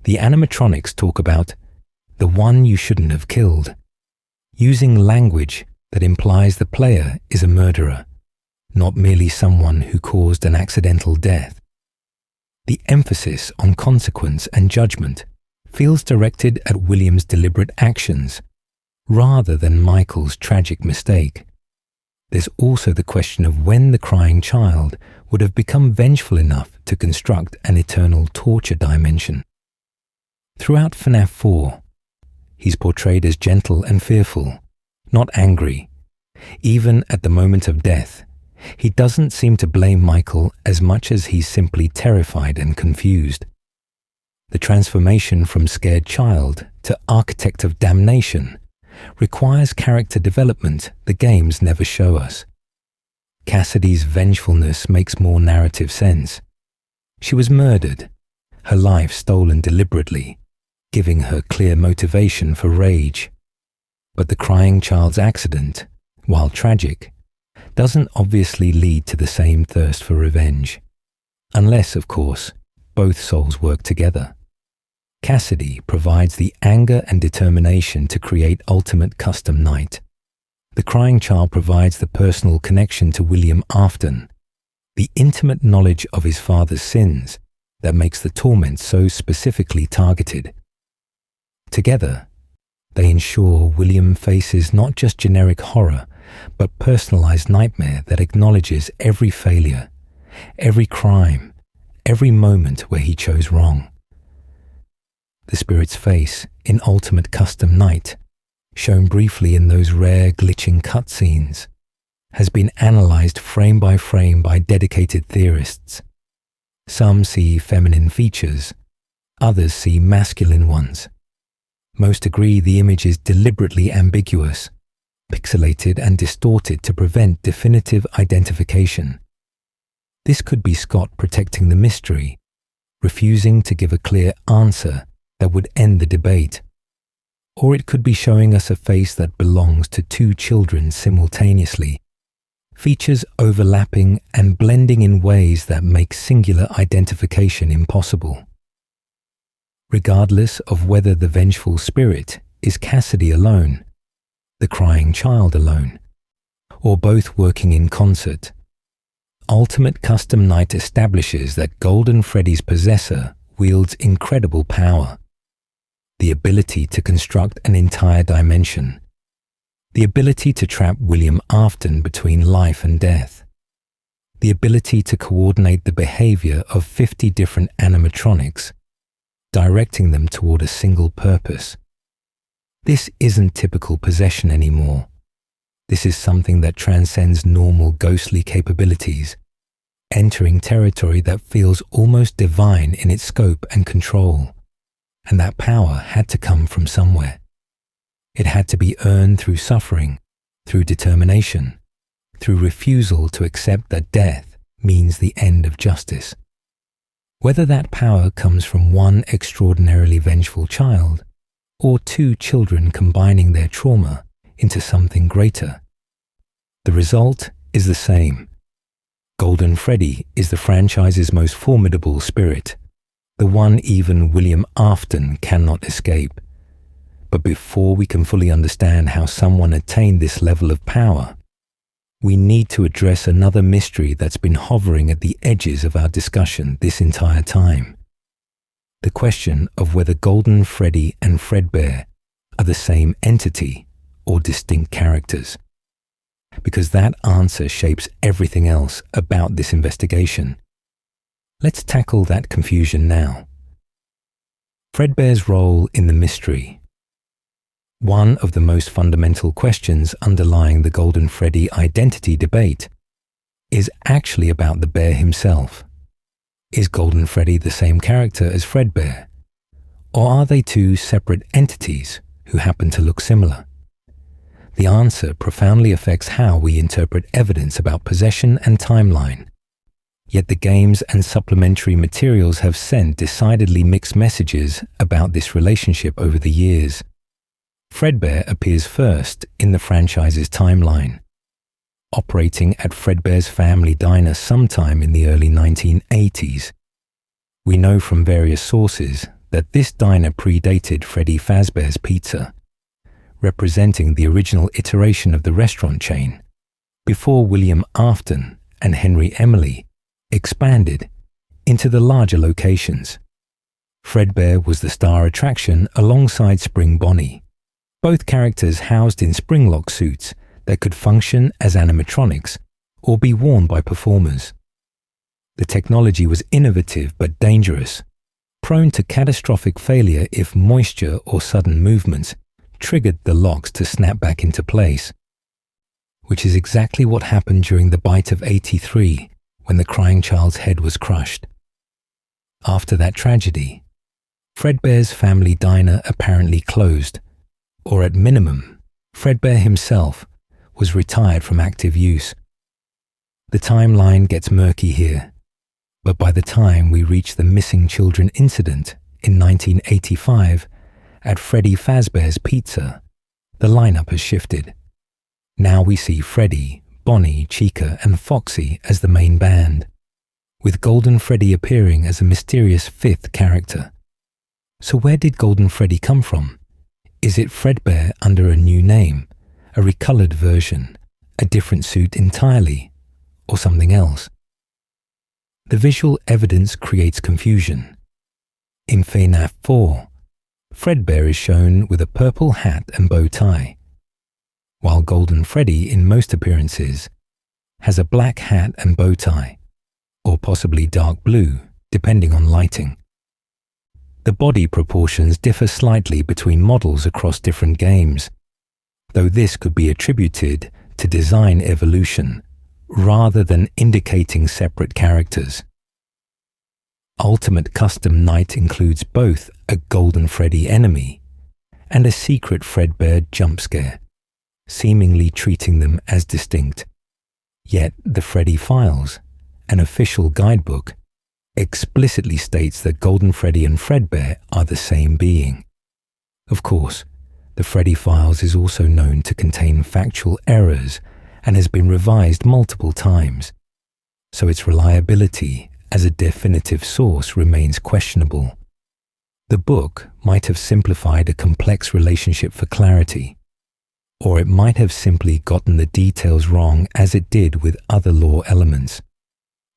The animatronics talk about the one you shouldn't have killed, using language that implies the player is a murderer, not merely someone who caused an accidental death. The emphasis on consequence and judgment feels directed at William's deliberate actions, rather than Michael's tragic mistake. There's also the question of when the crying child would have become vengeful enough to construct an eternal torture dimension. Throughout FNAF 4, he's portrayed as gentle and fearful, not angry. Even at the moment of death, he doesn't seem to blame Michael as much as he's simply terrified and confused. The transformation from scared child to architect of damnation requires character development the games never show us. Cassidy's vengefulness makes more narrative sense. She was murdered, her life stolen deliberately, giving her clear motivation for rage. But the crying child's accident, while tragic, doesn't obviously lead to the same thirst for revenge. Unless, of course, both souls work together. Cassidy provides the anger and determination to create Ultimate Custom Night. The crying child provides the personal connection to William Afton, the intimate knowledge of his father's sins that makes the torment so specifically targeted. Together, they ensure William faces not just generic horror, but personalized nightmare that acknowledges every failure, every crime, every moment where he chose wrong. The spirit's face in Ultimate Custom Night, shown briefly in those rare glitching cutscenes, has been analyzed frame by frame by dedicated theorists. Some see feminine features, others see masculine ones. Most agree the image is deliberately ambiguous, pixelated and distorted to prevent definitive identification. This could be Scott protecting the mystery, refusing to give a clear answer that would end the debate. Or it could be showing us a face that belongs to two children simultaneously, features overlapping and blending in ways that make singular identification impossible. Regardless of whether the vengeful spirit is Cassidy alone, the crying child alone, or both working in concert, Ultimate Custom Night establishes that Golden Freddy's possessor wields incredible power. The ability to construct an entire dimension, the ability to trap William Afton between life and death, the ability to coordinate the behavior of 50 different animatronics, directing them toward a single purpose. This isn't typical possession anymore. This is something that transcends normal ghostly capabilities, entering territory that feels almost divine in its scope and control. And that power had to come from somewhere. It had to be earned through suffering, through determination, through refusal to accept that death means the end of justice. Whether that power comes from one extraordinarily vengeful child, or two children combining their trauma into something greater, the result is the same. Golden Freddy is the franchise's most formidable spirit, the one even William Afton cannot escape. But before we can fully understand how someone attained this level of power, we need to address another mystery that's been hovering at the edges of our discussion this entire time. The question of whether Golden Freddy and Fredbear are the same entity or distinct characters. Because that answer shapes everything else about this investigation. Let's tackle that confusion now. Fredbear's role in the mystery. One of the most fundamental questions underlying the Golden Freddy identity debate is actually about the bear himself. Is Golden Freddy the same character as Fredbear? Or are they two separate entities who happen to look similar? The answer profoundly affects how we interpret evidence about possession and timeline. Yet the games and supplementary materials have sent decidedly mixed messages about this relationship over the years. Fredbear appears first in the franchise's timeline, operating at Fredbear's family diner sometime in the early 1980s. We know from various sources that this diner predated Freddy Fazbear's Pizza, representing the original iteration of the restaurant chain, before William Afton and Henry Emily expanded into the larger locations. Fredbear was the star attraction alongside Spring Bonnie, both characters housed in springlock suits that could function as animatronics or be worn by performers. The technology was innovative but dangerous, prone to catastrophic failure if moisture or sudden movements triggered the locks to snap back into place, which is exactly what happened during the bite of 83 when the crying child's head was crushed. After that tragedy, Fredbear's family diner apparently closed, or at minimum, Fredbear himself was retired from active use. The timeline gets murky here, but by the time we reach the missing children incident in 1985, at Freddy Fazbear's Pizza, the lineup has shifted. Now we see Freddy, Bonnie, Chica, and Foxy as the main band, with Golden Freddy appearing as a mysterious fifth character. So where did Golden Freddy come from? Is it Fredbear under a new name, a recolored version, a different suit entirely, or something else? The visual evidence creates confusion. In FNAF 4, Fredbear is shown with a purple hat and bow tie, while Golden Freddy in most appearances has a black hat and bow tie, or possibly dark blue, depending on lighting. The body proportions differ slightly between models across different games, though this could be attributed to design evolution rather than indicating separate characters. Ultimate Custom Night includes both a Golden Freddy enemy and a secret Fredbear jump scare, seemingly treating them as distinct. Yet the Freddy Files, an official guidebook, explicitly states that Golden Freddy and Fredbear are the same being. Of course, the Freddy Files is also known to contain factual errors and has been revised multiple times, so its reliability as a definitive source remains questionable. The book might have simplified a complex relationship for clarity, or it might have simply gotten the details wrong as it did with other lore elements.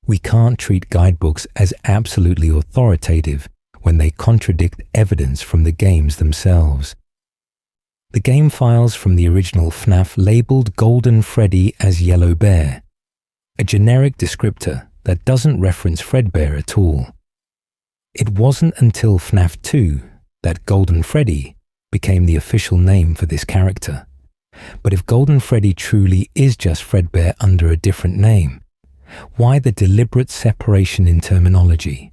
We can't treat guidebooks as absolutely authoritative when they contradict evidence from the games themselves. The game files from the original FNAF labeled Golden Freddy as Yellow Bear, a generic descriptor that doesn't reference Fredbear at all. It wasn't until FNAF 2 that Golden Freddy became the official name for this character. But if Golden Freddy truly is just Fredbear under a different name, why the deliberate separation in terminology?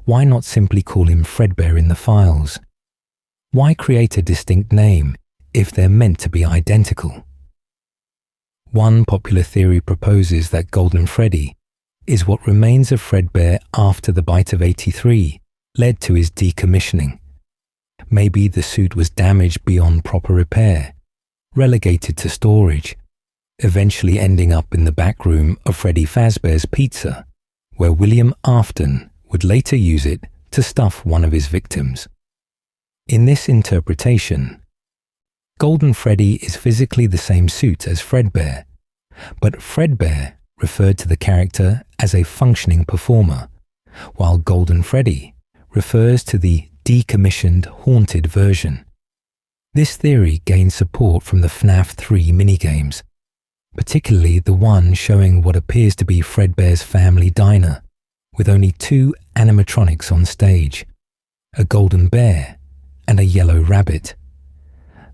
Why not simply call him Fredbear in the files? Why create a distinct name if they're meant to be identical? One popular theory proposes that Golden Freddy is what remains of Fredbear after the bite of 83 led to his decommissioning. Maybe the suit was damaged beyond proper repair, relegated to storage, eventually ending up in the back room of Freddy Fazbear's Pizza, where William Afton would later use it to stuff one of his victims. In this interpretation, Golden Freddy is physically the same suit as Fredbear, but Fredbear referred to the character as a functioning performer, while Golden Freddy refers to the decommissioned, haunted version. This theory gained support from the FNAF 3 minigames, particularly the one showing what appears to be Fredbear's family diner, with only 2 animatronics on stage, a golden bear and a yellow rabbit.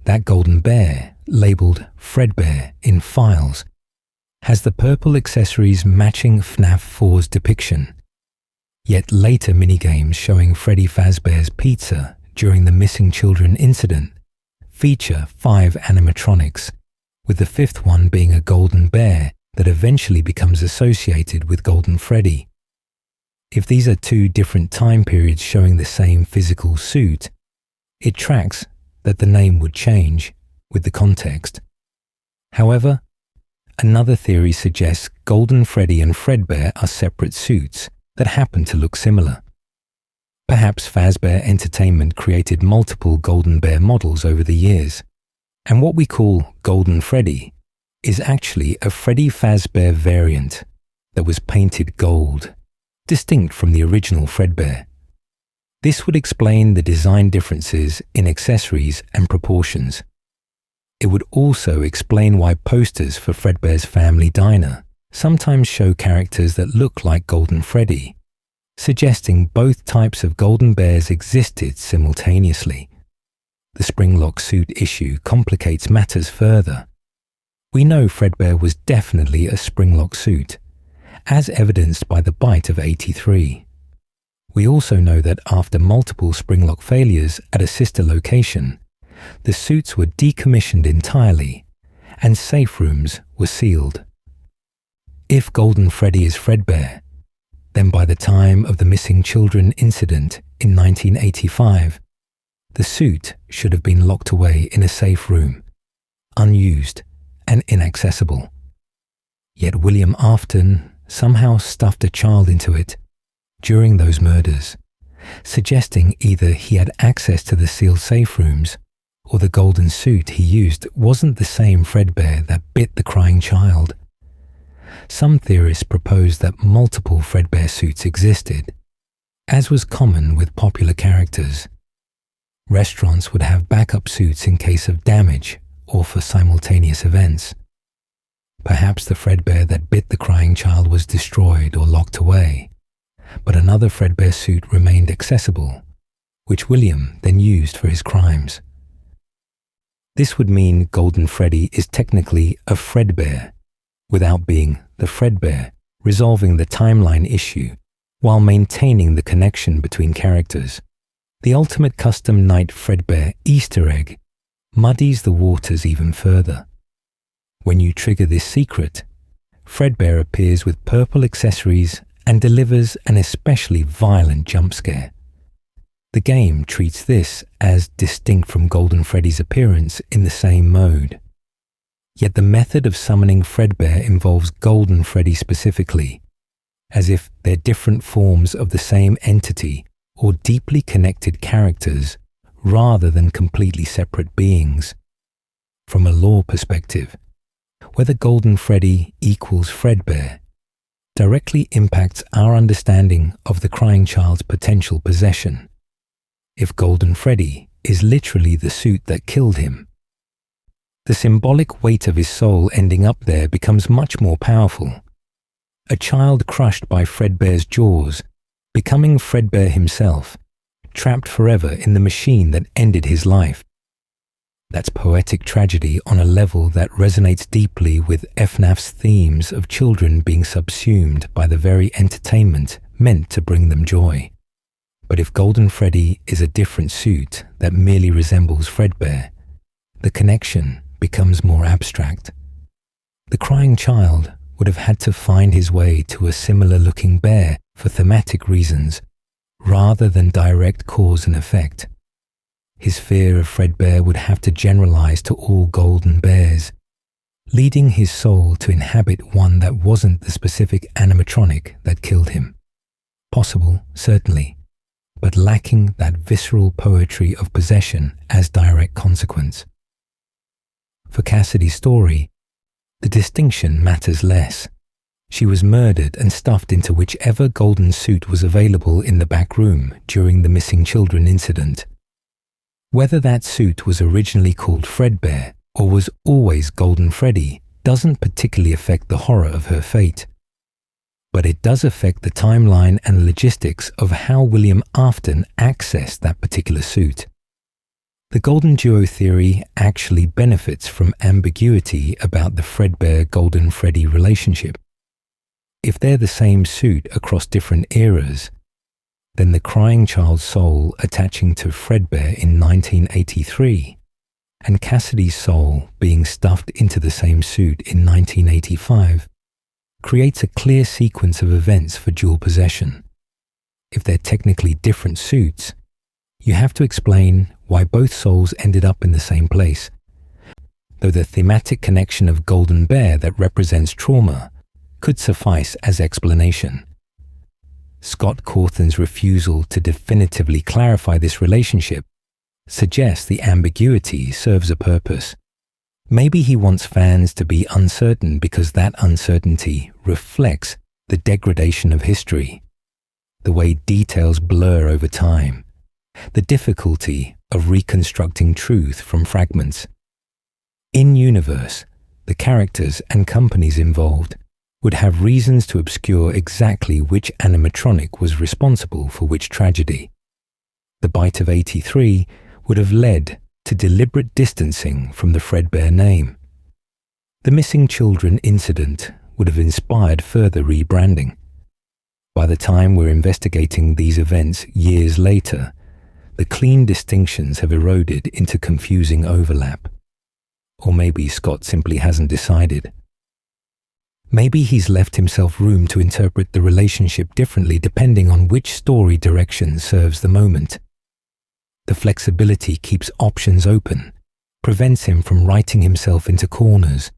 That golden bear, labelled Fredbear in files, has the purple accessories matching FNAF 4's depiction. Yet later minigames showing Freddy Fazbear's Pizza during the missing children incident feature 5 animatronics, with the 5th one being a golden bear that eventually becomes associated with Golden Freddy. If these are 2 different time periods showing the same physical suit, it tracks that the name would change with the context. However, another theory suggests Golden Freddy and Fredbear are separate suits that happen to look similar. Perhaps Fazbear Entertainment created multiple Golden Bear models over the years, and what we call Golden Freddy is actually a Freddy Fazbear variant that was painted gold, distinct from the original Fredbear. This would explain the design differences in accessories and proportions. It would also explain why posters for Fredbear's family diner sometimes show characters that look like Golden Freddy, suggesting both types of golden bears existed simultaneously. The Springlock suit issue complicates matters further. We know Fredbear was definitely a Springlock suit, as evidenced by the bite of 83. We also know that after multiple Springlock failures at a sister location, the suits were decommissioned entirely and safe rooms were sealed. If Golden Freddy is Fredbear, then by the time of the missing children incident in 1985, the suit should have been locked away in a safe room, unused and inaccessible. Yet William Afton somehow stuffed a child into it during those murders, suggesting either he had access to the sealed safe rooms or the golden suit he used wasn't the same Fredbear that bit the crying child. Some theorists propose that multiple Fredbear suits existed, as was common with popular characters. Restaurants would have backup suits in case of damage or for simultaneous events. Perhaps the Fredbear that bit the crying child was destroyed or locked away, but another Fredbear suit remained accessible, which William then used for his crimes. This would mean Golden Freddy is technically a Fredbear, without being the Fredbear, resolving the timeline issue while maintaining the connection between characters. The ultimate Custom Night Fredbear Easter egg muddies the waters even further. When you trigger this secret, Fredbear appears with purple accessories and delivers an especially violent jump scare. The game treats this as distinct from Golden Freddy's appearance in the same mode. Yet the method of summoning Fredbear involves Golden Freddy specifically, as if they're different forms of the same entity or deeply connected characters rather than completely separate beings. From a lore perspective, whether Golden Freddy equals Fredbear directly impacts our understanding of the crying child's potential possession. If Golden Freddy is literally the suit that killed him, the symbolic weight of his soul ending up there becomes much more powerful. A child crushed by Fredbear's jaws, becoming Fredbear himself, trapped forever in the machine that ended his life. That's poetic tragedy on a level that resonates deeply with FNAF's themes of children being subsumed by the very entertainment meant to bring them joy. But if Golden Freddy is a different suit that merely resembles Fredbear, the connection becomes more abstract. The crying child would have had to find his way to a similar-looking bear for thematic reasons, rather than direct cause and effect. His fear of Fredbear would have to generalize to all golden bears, leading his soul to inhabit one that wasn't the specific animatronic that killed him. Possible, certainly, but lacking that visceral poetry of possession as direct consequence. For Cassidy's story, the distinction matters less. She was murdered and stuffed into whichever golden suit was available in the back room during the missing children incident. Whether that suit was originally called Fredbear or was always Golden Freddy doesn't particularly affect the horror of her fate. But it does affect the timeline and logistics of how William Afton accessed that particular suit. The GoldenDuo theory actually benefits from ambiguity about the Fredbear-Golden Freddy relationship. If they're the same suit across different eras, then the crying child's soul attaching to Fredbear in 1983 and Cassidy's soul being stuffed into the same suit in 1985 creates a clear sequence of events for dual possession. If they're technically different suits, you have to explain why both souls ended up in the same place, though the thematic connection of Golden Bear that represents trauma could suffice as explanation. Scott Cawthon's refusal to definitively clarify this relationship suggests the ambiguity serves a purpose. Maybe he wants fans to be uncertain because that uncertainty reflects the degradation of history, the way details blur over time, the difficulty of reconstructing truth from fragments. In-universe, the characters and companies involved would have reasons to obscure exactly which animatronic was responsible for which tragedy. The bite of 83 would have led to deliberate distancing from the Fredbear name. The missing children incident would have inspired further rebranding. By the time we're investigating these events years later, the clean distinctions have eroded into confusing overlap. Or maybe Scott simply hasn't decided. Maybe he's left himself room to interpret the relationship differently depending on which story direction serves the moment. The flexibility keeps options open, prevents him from writing himself into corners,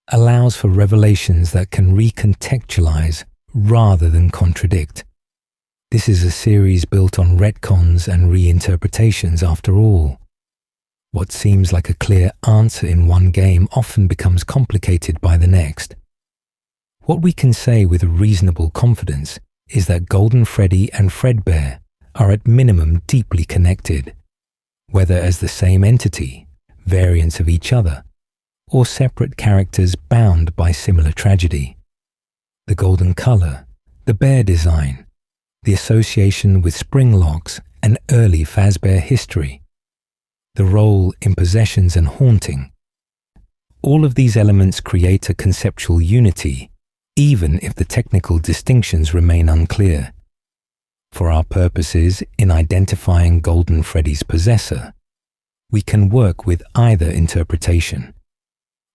allows for revelations that can recontextualize rather than contradict. This is a series built on retcons and reinterpretations after all. What seems like a clear answer in one game often becomes complicated by the next. What we can say with reasonable confidence is that Golden Freddy and Fredbear are at minimum deeply connected, whether as the same entity, variants of each other, or separate characters bound by similar tragedy. The golden color, the bear design, the association with spring locks and early Fazbear history, the role in possessions and haunting. All of these elements create a conceptual unity, even if the technical distinctions remain unclear. For our purposes in identifying Golden Freddy's possessor, we can work with either interpretation.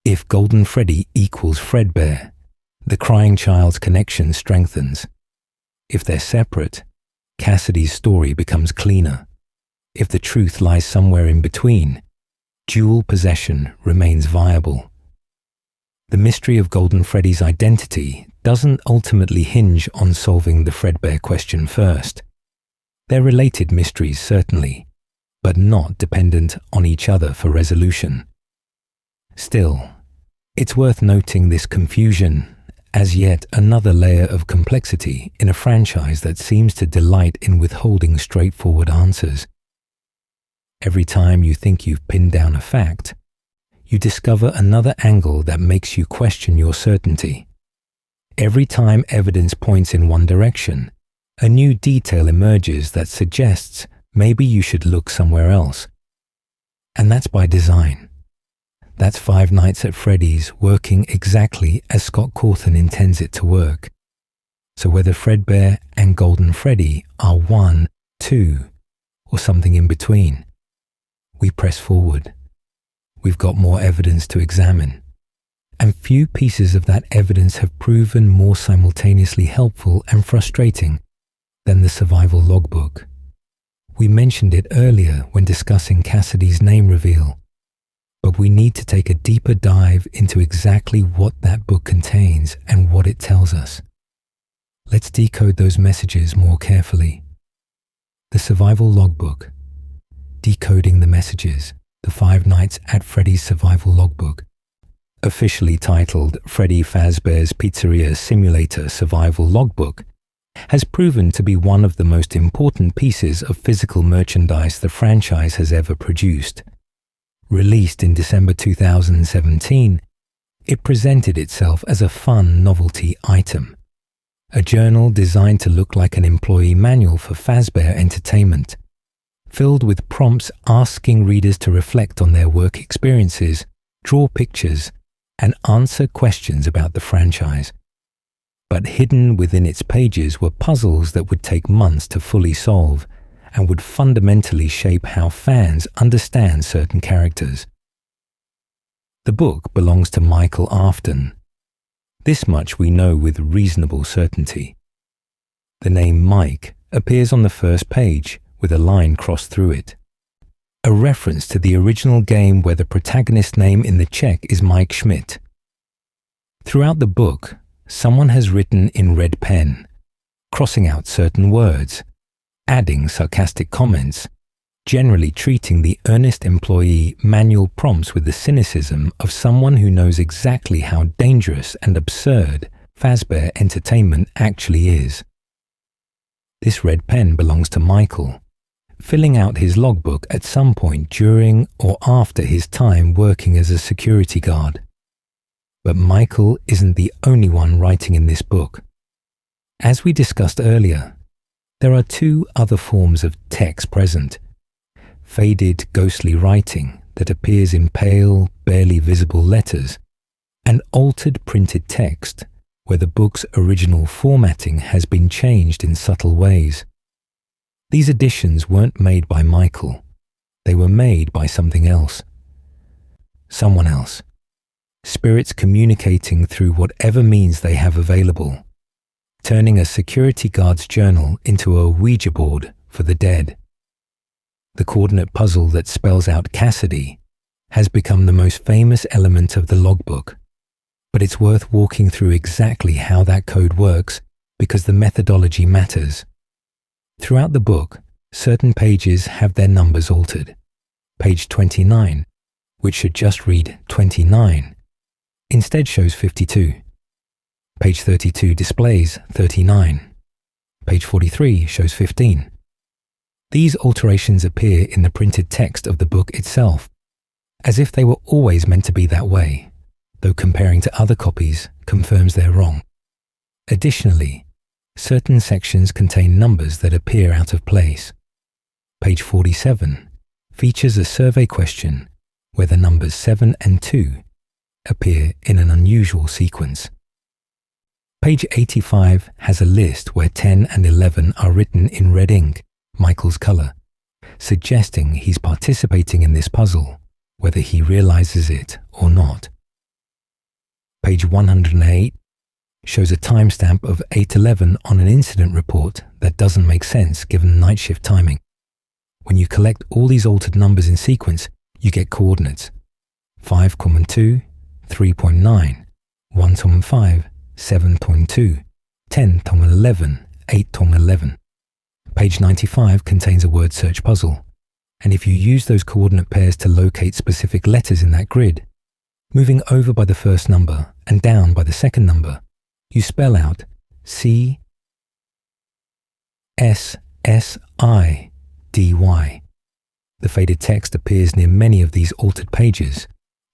If Golden Freddy equals Fredbear, the crying child's connection strengthens. If they're separate, Cassidy's story becomes cleaner. If the truth lies somewhere in between, dual possession remains viable. The mystery of Golden Freddy's identity doesn't ultimately hinge on solving the Fredbear question first. They're related mysteries, certainly, but not dependent on each other for resolution. Still, it's worth noting this confusion as yet another layer of complexity in a franchise that seems to delight in withholding straightforward answers. Every time you think you've pinned down a fact, you discover another angle that makes you question your certainty. Every time evidence points in one direction, a new detail emerges that suggests maybe you should look somewhere else. And that's by design. That's Five Nights at Freddy's working exactly as Scott Cawthon intends it to work. So whether Fredbear and Golden Freddy are one, two, or something in between, we press forward. We've got more evidence to examine. and few pieces of that evidence have proven more simultaneously helpful and frustrating than the survival logbook. We mentioned it earlier when discussing Cassidy's name reveal, but we need to take a deeper dive into exactly what that book contains and what it tells us. Let's decode those messages more carefully. The survival logbook. Decoding the messages. The 5 Nights at Freddy's survival logbook. Officially titled Freddy Fazbear's Pizzeria Simulator Survival Logbook, has proven to be one of the most important pieces of physical merchandise the franchise has ever produced. Released in December 2017, it presented itself as a fun novelty item. A journal designed to look like an employee manual for Fazbear Entertainment, filled with prompts asking readers to reflect on their work experiences, draw pictures, and answer questions about the franchise. But hidden within its pages were puzzles that would take months to fully solve and would fundamentally shape how fans understand certain characters. The book belongs to Michael Afton. This much we know with reasonable certainty. The name Mike appears on the first page with a line crossed through it, a reference to the original game where the protagonist's name in the check is Mike Schmidt. Throughout the book, someone has written in red pen, crossing out certain words, adding sarcastic comments, generally treating the earnest employee manual prompts with the cynicism of someone who knows exactly how dangerous and absurd Fazbear Entertainment actually is. This red pen belongs to Michael, filling out his logbook at some point during or after his time working as a security guard. But Michael isn't the only one writing in this book. As we discussed earlier, there are 2 other forms of text present: faded, ghostly writing that appears in pale, barely visible letters, and altered printed text where the book's original formatting has been changed in subtle ways. These additions weren't made by Michael. They were made by something else. Someone else. Spirits communicating through whatever means they have available, turning a security guard's journal into a Ouija board for the dead. The coordinate puzzle that spells out Cassidy has become the most famous element of the logbook, but it's worth walking through exactly how that code works because the methodology matters. Throughout the book, certain pages have their numbers altered. Page 29, which should just read 29, instead shows 52. Page 32 displays 39. Page 43 shows 15. These alterations appear in the printed text of the book itself, as if they were always meant to be that way, though comparing to other copies confirms they're wrong. Additionally, certain sections contain numbers that appear out of place. Page 47 features a survey question where the numbers 7 and 2 appear in an unusual sequence. Page 85 has a list where 10 and 11 are written in red ink, Michael's color, suggesting he's participating in this puzzle, whether he realizes it or not. Page 108 shows a timestamp of 8:11 on an incident report that doesn't make sense given night shift timing. When you collect all these altered numbers in sequence, you get coordinates 5,2, 3.9, 1,5, 7.2, 10,11, 8,11. Page 95 contains a word search puzzle, and if you use those coordinate pairs to locate specific letters in that grid, moving over by the first number and down by the second number, you spell out C S S I D Y. The faded text appears near many of these altered pages,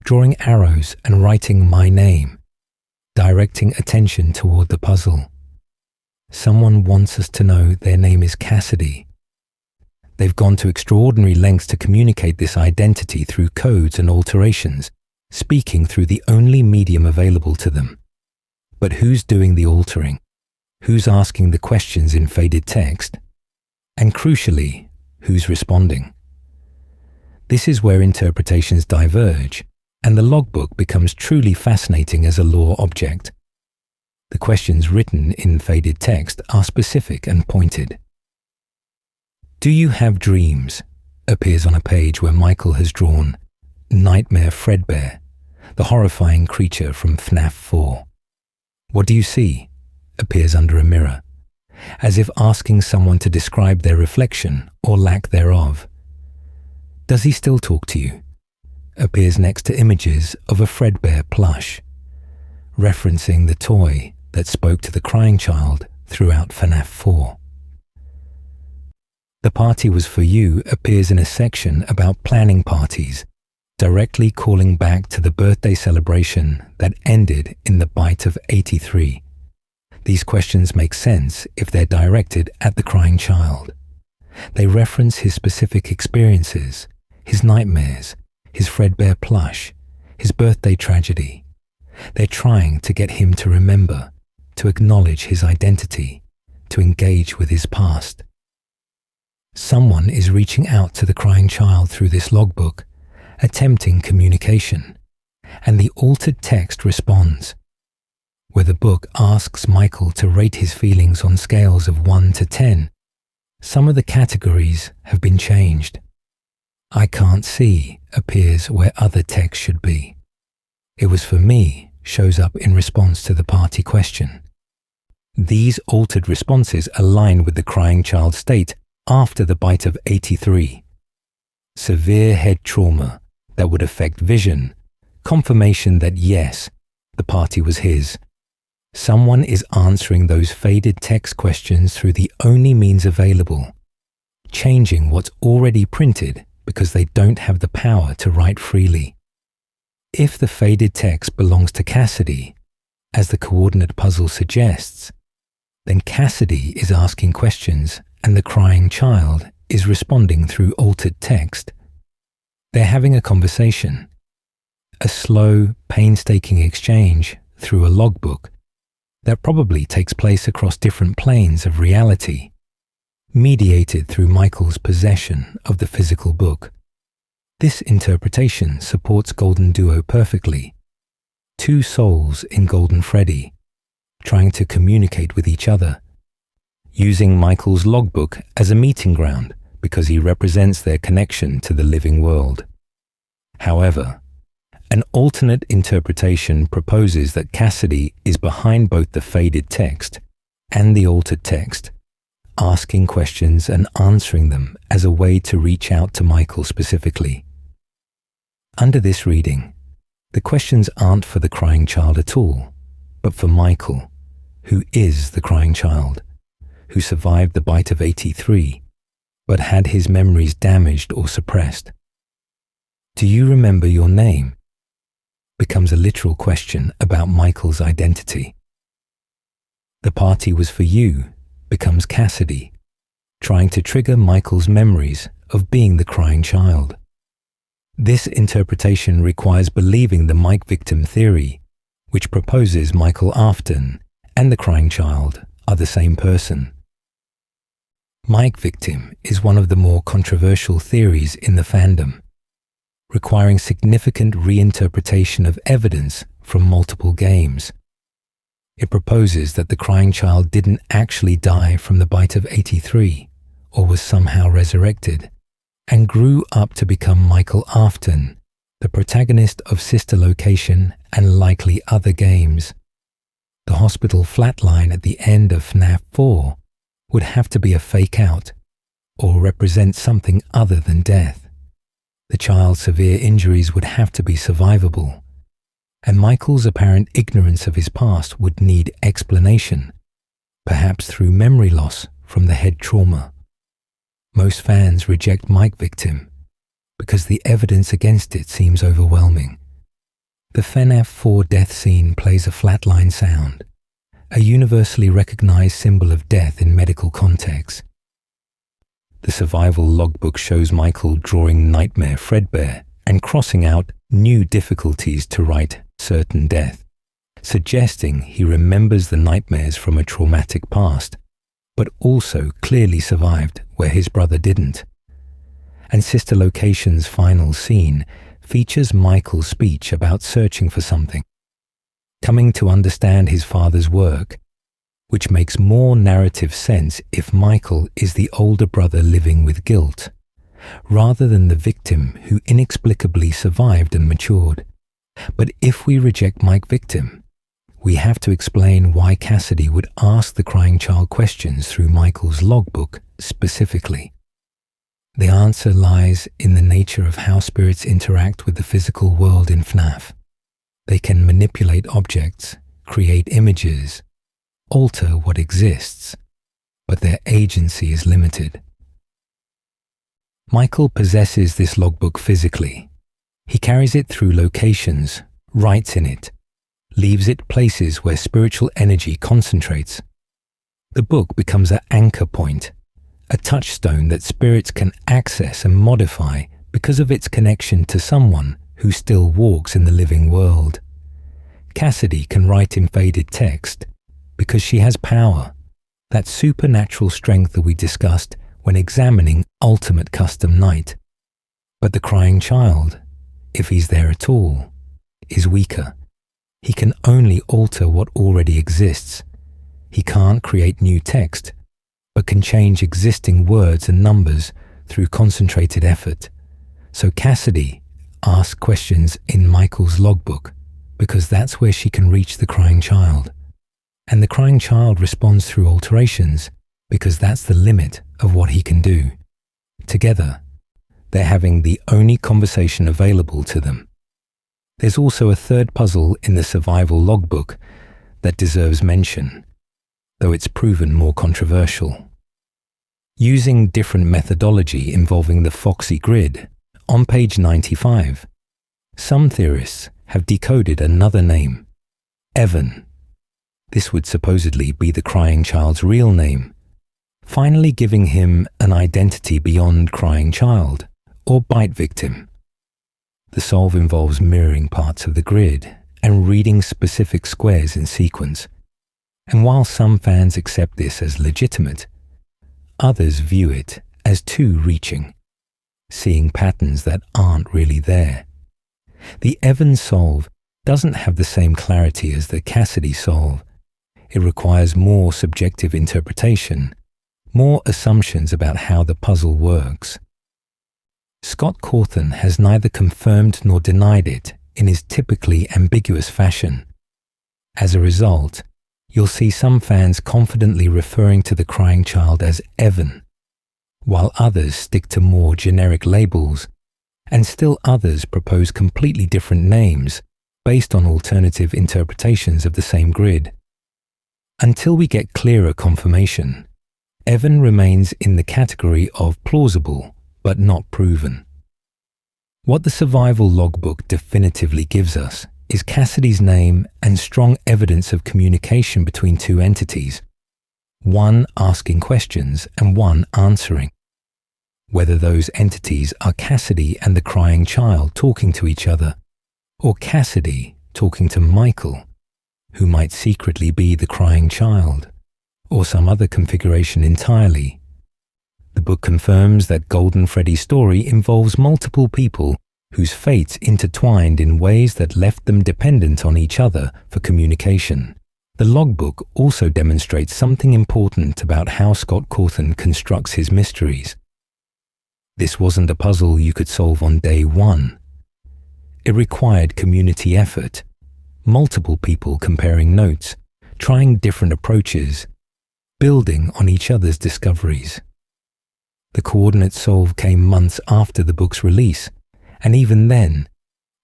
drawing arrows and writing my name, directing attention toward the puzzle. Someone wants us to know their name is Cassidy. They've gone to extraordinary lengths to communicate this identity through codes and alterations, speaking through the only medium available to them. But who's doing the altering? Who's asking the questions in faded text? And crucially, who's responding? This is where interpretations diverge, and the logbook becomes truly fascinating as a lore object. The questions written in faded text are specific and pointed. "Do you have dreams?" appears on a page where Michael has drawn Nightmare Fredbear, the horrifying creature from FNAF 4. "What do you see?" appears under a mirror, as if asking someone to describe their reflection or lack thereof. "Does he still talk to you?" appears next to images of a Fredbear plush, referencing the toy that spoke to the crying child throughout FNAF 4. "The party was for you" appears in a section about planning parties, directly calling back to the birthday celebration that ended in the bite of 83. These questions make sense if they're directed at the crying child. They reference his specific experiences, his nightmares, his Fredbear plush, his birthday tragedy. They're trying to get him to remember, to acknowledge his identity, to engage with his past. Someone is reaching out to the crying child through this logbook, attempting communication, and the altered text responds, where the book asks Michael to rate his feelings on scales of 1 to 10. Some of the categories have been changed. "I can't see" appears where other text should be. "It was for me" shows up in response to the party question. These altered responses align with the crying child's state after the bite of 83. Severe head trauma that would affect vision, confirmation that yes, the party was his. Someone is answering those faded text questions through the only means available, changing what's already printed because they don't have the power to write freely. If the faded text belongs to Cassidy, as the coordinate puzzle suggests, then Cassidy is asking questions and the crying child is responding through altered text. They're having a conversation, a slow, painstaking exchange through a logbook that probably takes place across different planes of reality, mediated through Michael's possession of the physical book. This interpretation supports GoldenDuo perfectly. Two souls in Golden Freddy, trying to communicate with each other, using Michael's logbook as a meeting ground because he represents their connection to the living world. However, an alternate interpretation proposes that Cassidy is behind both the faded text and the altered text, asking questions and answering them as a way to reach out to Michael specifically. Under this reading, the questions aren't for the crying child at all, but for Michael, who is the crying child, who survived the bite of 83, but had his memories damaged or suppressed. "Do you remember your name?" becomes a literal question about Michael's identity. "The party was for you" becomes Cassidy, trying to trigger Michael's memories of being the crying child. This interpretation requires believing the Mike victim theory, which proposes Michael Afton and the crying child are the same person. Mike victim is one of the more controversial theories in the fandom, requiring significant reinterpretation of evidence from multiple games. It proposes that the crying child didn't actually die from the bite of 83, or was somehow resurrected, and grew up to become Michael Afton, the protagonist of Sister Location and likely other games. The hospital flatline at the end of FNAF 4 would have to be a fake out, or represent something other than death. The child's severe injuries would have to be survivable, and Michael's apparent ignorance of his past would need explanation, perhaps through memory loss from the head trauma. Most fans reject Mike victim because the evidence against it seems overwhelming. The FNAF 4 death scene plays a flatline sound, a universally recognized symbol of death in medical contexts. The survival logbook shows Michael drawing Nightmare Fredbear and crossing out new difficulties to write certain death, suggesting he remembers the nightmares from a traumatic past, but also clearly survived where his brother didn't. And Sister Location's final scene features Michael's speech about searching for something, coming to understand his father's work, which makes more narrative sense if Michael is the older brother living with guilt, rather than the victim who inexplicably survived and matured. But if we reject Mike victim, we have to explain why Cassidy would ask the crying child questions through Michael's logbook specifically. The answer lies in the nature of how spirits interact with the physical world in FNAF. They can manipulate objects, create images, alter what exists, but their agency is limited. Michael possesses this logbook physically. He carries it through locations, writes in it, leaves it places where spiritual energy concentrates. The book becomes an anchor point, a touchstone that spirits can access and modify because of its connection to someone who still walks in the living world. Cassidy can write in faded text because she has power, that supernatural strength that we discussed when examining Ultimate Custom Night. But the crying child, if he's there at all, is weaker. He can only alter what already exists. He can't create new text, but can change existing words and numbers through concentrated effort. So Cassidy asks questions in Michael's logbook because that's where she can reach the crying child. And the crying child responds through alterations because that's the limit of what he can do. Together, they're having the only conversation available to them. There's also a third puzzle in the survival logbook that deserves mention, though it's proven more controversial. Using different methodology involving the Foxy grid, on page 95, some theorists have decoded another name, Evan. This would supposedly be the crying child's real name, finally giving him an identity beyond crying child or bite victim. The solve involves mirroring parts of the grid and reading specific squares in sequence. And while some fans accept this as legitimate, others view it as too reaching, seeing patterns that aren't really there. The Evans solve doesn't have the same clarity as the Cassidy solve. It requires more subjective interpretation, more assumptions about how the puzzle works. Scott Cawthon has neither confirmed nor denied it in his typically ambiguous fashion. As a result, you'll see some fans confidently referring to the crying child as Evan, while others stick to more generic labels, and still others propose completely different names based on alternative interpretations of the same grid. Until we get clearer confirmation, Evan remains in the category of plausible but not proven. What the survival logbook definitively gives us is Cassidy's name and strong evidence of communication between two entities, one asking questions and one answering. Whether those entities are Cassidy and the crying child talking to each other, or Cassidy talking to Michael, who might secretly be the crying child, or some other configuration entirely. The book confirms that Golden Freddy's story involves multiple people whose fates intertwined in ways that left them dependent on each other for communication. The logbook also demonstrates something important about how Scott Cawthon constructs his mysteries. This wasn't a puzzle you could solve on day one. It required community effort, multiple people comparing notes, trying different approaches, building on each other's discoveries. The coordinate solve came months after the book's release, and even then,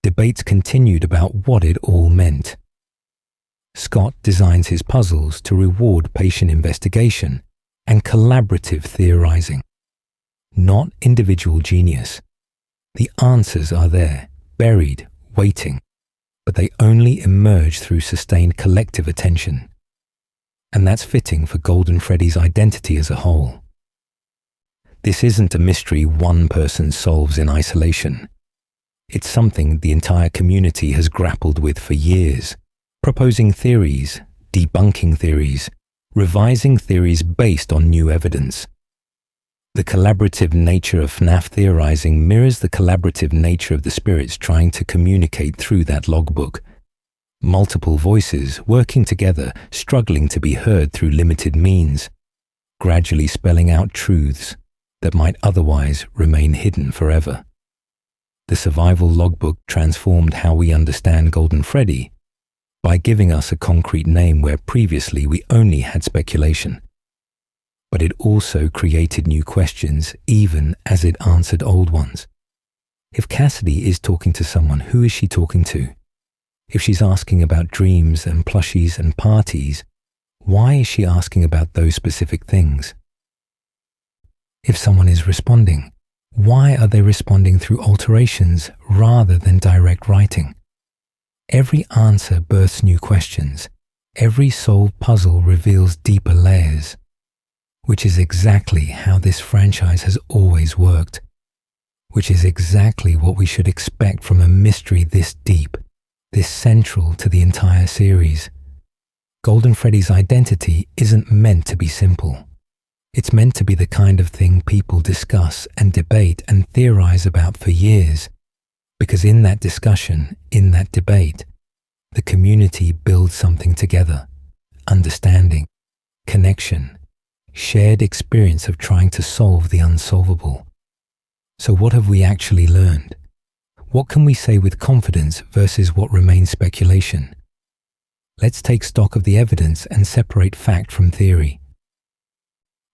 debates continued about what it all meant. Scott designs his puzzles to reward patient investigation and collaborative theorizing, not individual genius. The answers are there, buried, waiting, but they only emerge through sustained collective attention. And that's fitting for Golden Freddy's identity as a whole. This isn't a mystery one person solves in isolation. It's something the entire community has grappled with for years, proposing theories, debunking theories, revising theories based on new evidence. The collaborative nature of FNAF theorizing mirrors the collaborative nature of the spirits trying to communicate through that logbook. Multiple voices working together, struggling to be heard through limited means, gradually spelling out truths that might otherwise remain hidden forever. The survival logbook transformed how we understand Golden Freddy by giving us a concrete name where previously we only had speculation. But it also created new questions even as it answered old ones. If Cassidy is talking to someone, who is she talking to? If she's asking about dreams and plushies and parties, why is she asking about those specific things? If someone is responding, why are they responding through alterations rather than direct writing? Every answer births new questions. Every solved puzzle reveals deeper layers, which is exactly how this franchise has always worked, which is exactly what we should expect from a mystery this deep, this central to the entire series. Golden Freddy's identity isn't meant to be simple. It's meant to be the kind of thing people discuss and debate and theorize about for years, because in that discussion, in that debate, the community builds something together: understanding, connection, shared experience of trying to solve the unsolvable. So what have we actually learned? What can we say with confidence versus what remains speculation? Let's take stock of the evidence and separate fact from theory.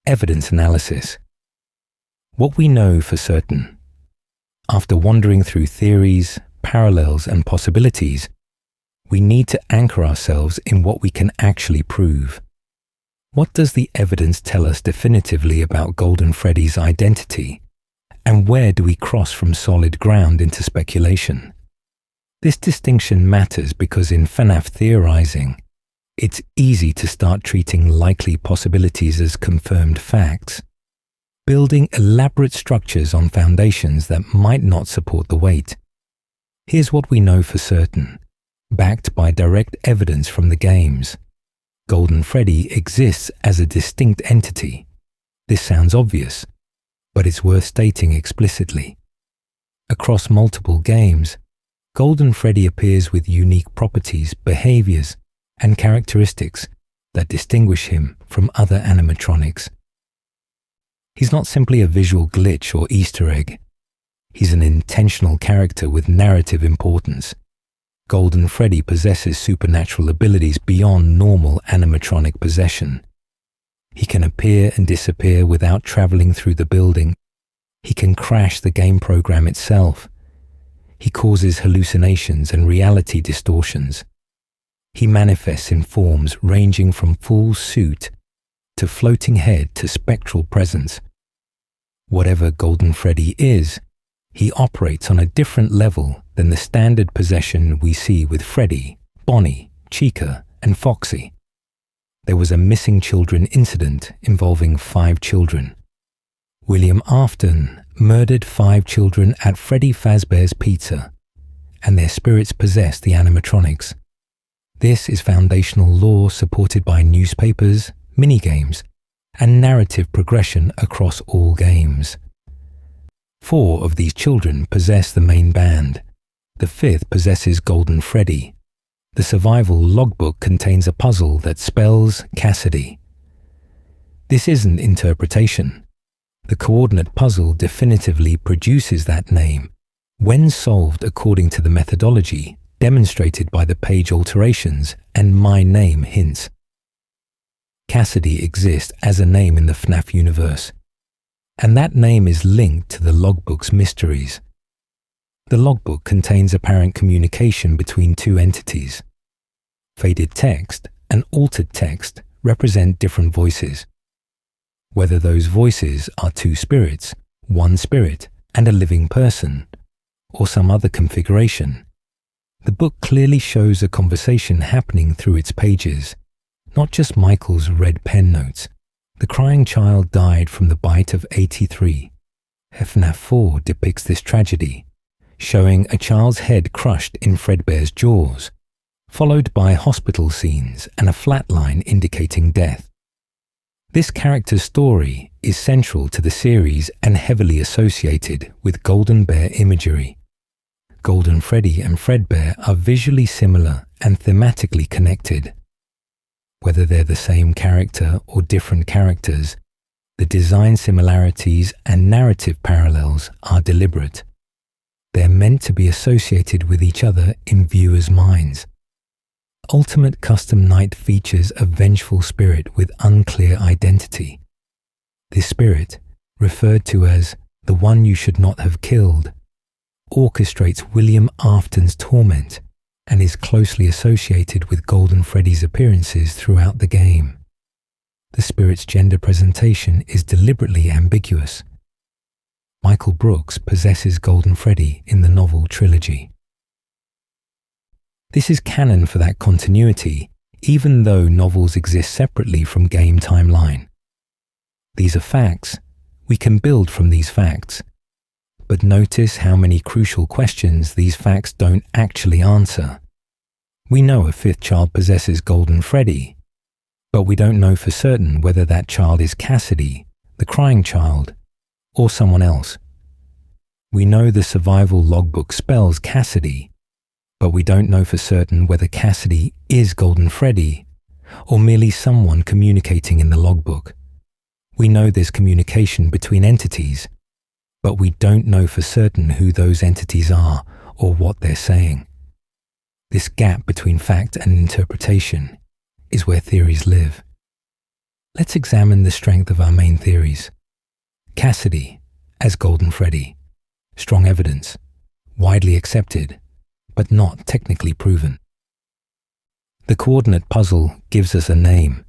Evidence analysis. What we know for certain. After wandering through theories, parallels, and possibilities, we need to anchor ourselves in what we can actually prove. What does the evidence tell us definitively about Golden Freddy's identity? And where do we cross from solid ground into speculation? This distinction matters because in FNAF theorizing, it's easy to start treating likely possibilities as confirmed facts, building elaborate structures on foundations that might not support the weight. Here's what we know for certain, backed by direct evidence from the games. Golden Freddy exists as a distinct entity. This sounds obvious, but it's worth stating explicitly. Across multiple games, Golden Freddy appears with unique properties, behaviors, and characteristics that distinguish him from other animatronics. He's not simply a visual glitch or Easter egg. He's an intentional character with narrative importance. Golden Freddy possesses supernatural abilities beyond normal animatronic possession. He can appear and disappear without traveling through the building. He can crash the game program itself. He causes hallucinations and reality distortions. He manifests in forms ranging from full suit to floating head to spectral presence. Whatever Golden Freddy is, he operates on a different level than the standard possession we see with Freddy, Bonnie, Chica, and Foxy. There was a missing children incident involving 5 children. William Afton murdered 5 children at Freddy Fazbear's Pizza, and their spirits possess the animatronics. This is foundational lore supported by newspapers, minigames, and narrative progression across all games. 4 of these children possess the main band. The 5th possesses Golden Freddy. The survival logbook contains a puzzle that spells Cassidy. This isn't interpretation. The coordinate puzzle definitively produces that name when solved according to the methodology demonstrated by the page alterations and my name hints. Cassidy exists as a name in the FNAF universe, and that name is linked to the logbook's mysteries. The logbook contains apparent communication between 2 entities. Faded text and altered text represent different voices. Whether those voices are 2 spirits, 1 spirit, and a living person, or some other configuration, the book clearly shows a conversation happening through its pages, not just Michael's red pen notes. The crying child died from the bite of 83. FNAF 4 depicts this tragedy, showing a child's head crushed in Fredbear's jaws, followed by hospital scenes and a flat line indicating death. This character's story is central to the series and heavily associated with Golden Bear imagery. Golden Freddy and Fredbear are visually similar and thematically connected. Whether they're the same character or different characters, the design similarities and narrative parallels are deliberate. They're meant to be associated with each other in viewers' minds. Ultimate Custom Night features a vengeful spirit with unclear identity. This spirit, referred to as the one you should not have killed, orchestrates William Afton's torment and is closely associated with Golden Freddy's appearances throughout the game. The spirit's gender presentation is deliberately ambiguous. Michael Brooks possesses Golden Freddy in the novel trilogy. This is canon for that continuity, even though novels exist separately from game timeline. These are facts. We can build from these facts. But notice how many crucial questions these facts don't actually answer. We know a fifth child possesses Golden Freddy, but we don't know for certain whether that child is Cassidy, the crying child, or someone else. We know the survival logbook spells Cassidy, but we don't know for certain whether Cassidy is Golden Freddy or merely someone communicating in the logbook. We know there's communication between entities, but we don't know for certain who those entities are or what they're saying. This gap between fact and interpretation is where theories live. Let's examine the strength of our main theories. Cassidy as Golden Freddy. Strong evidence, widely accepted, but not technically proven. The coordinate puzzle gives us a name.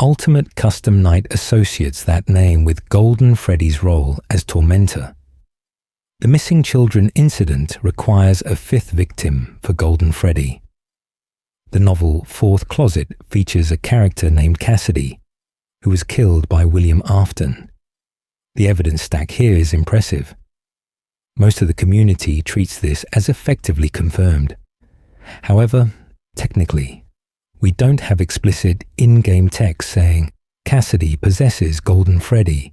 Ultimate Custom Night associates that name with Golden Freddy's role as tormentor. The missing children incident requires a fifth victim for Golden Freddy. The novel Fourth Closet features a character named Cassidy, who was killed by William Afton. The evidence stack here is impressive. Most of the community treats this as effectively confirmed. However, technically, we don't have explicit in-game text saying Cassidy possesses Golden Freddy.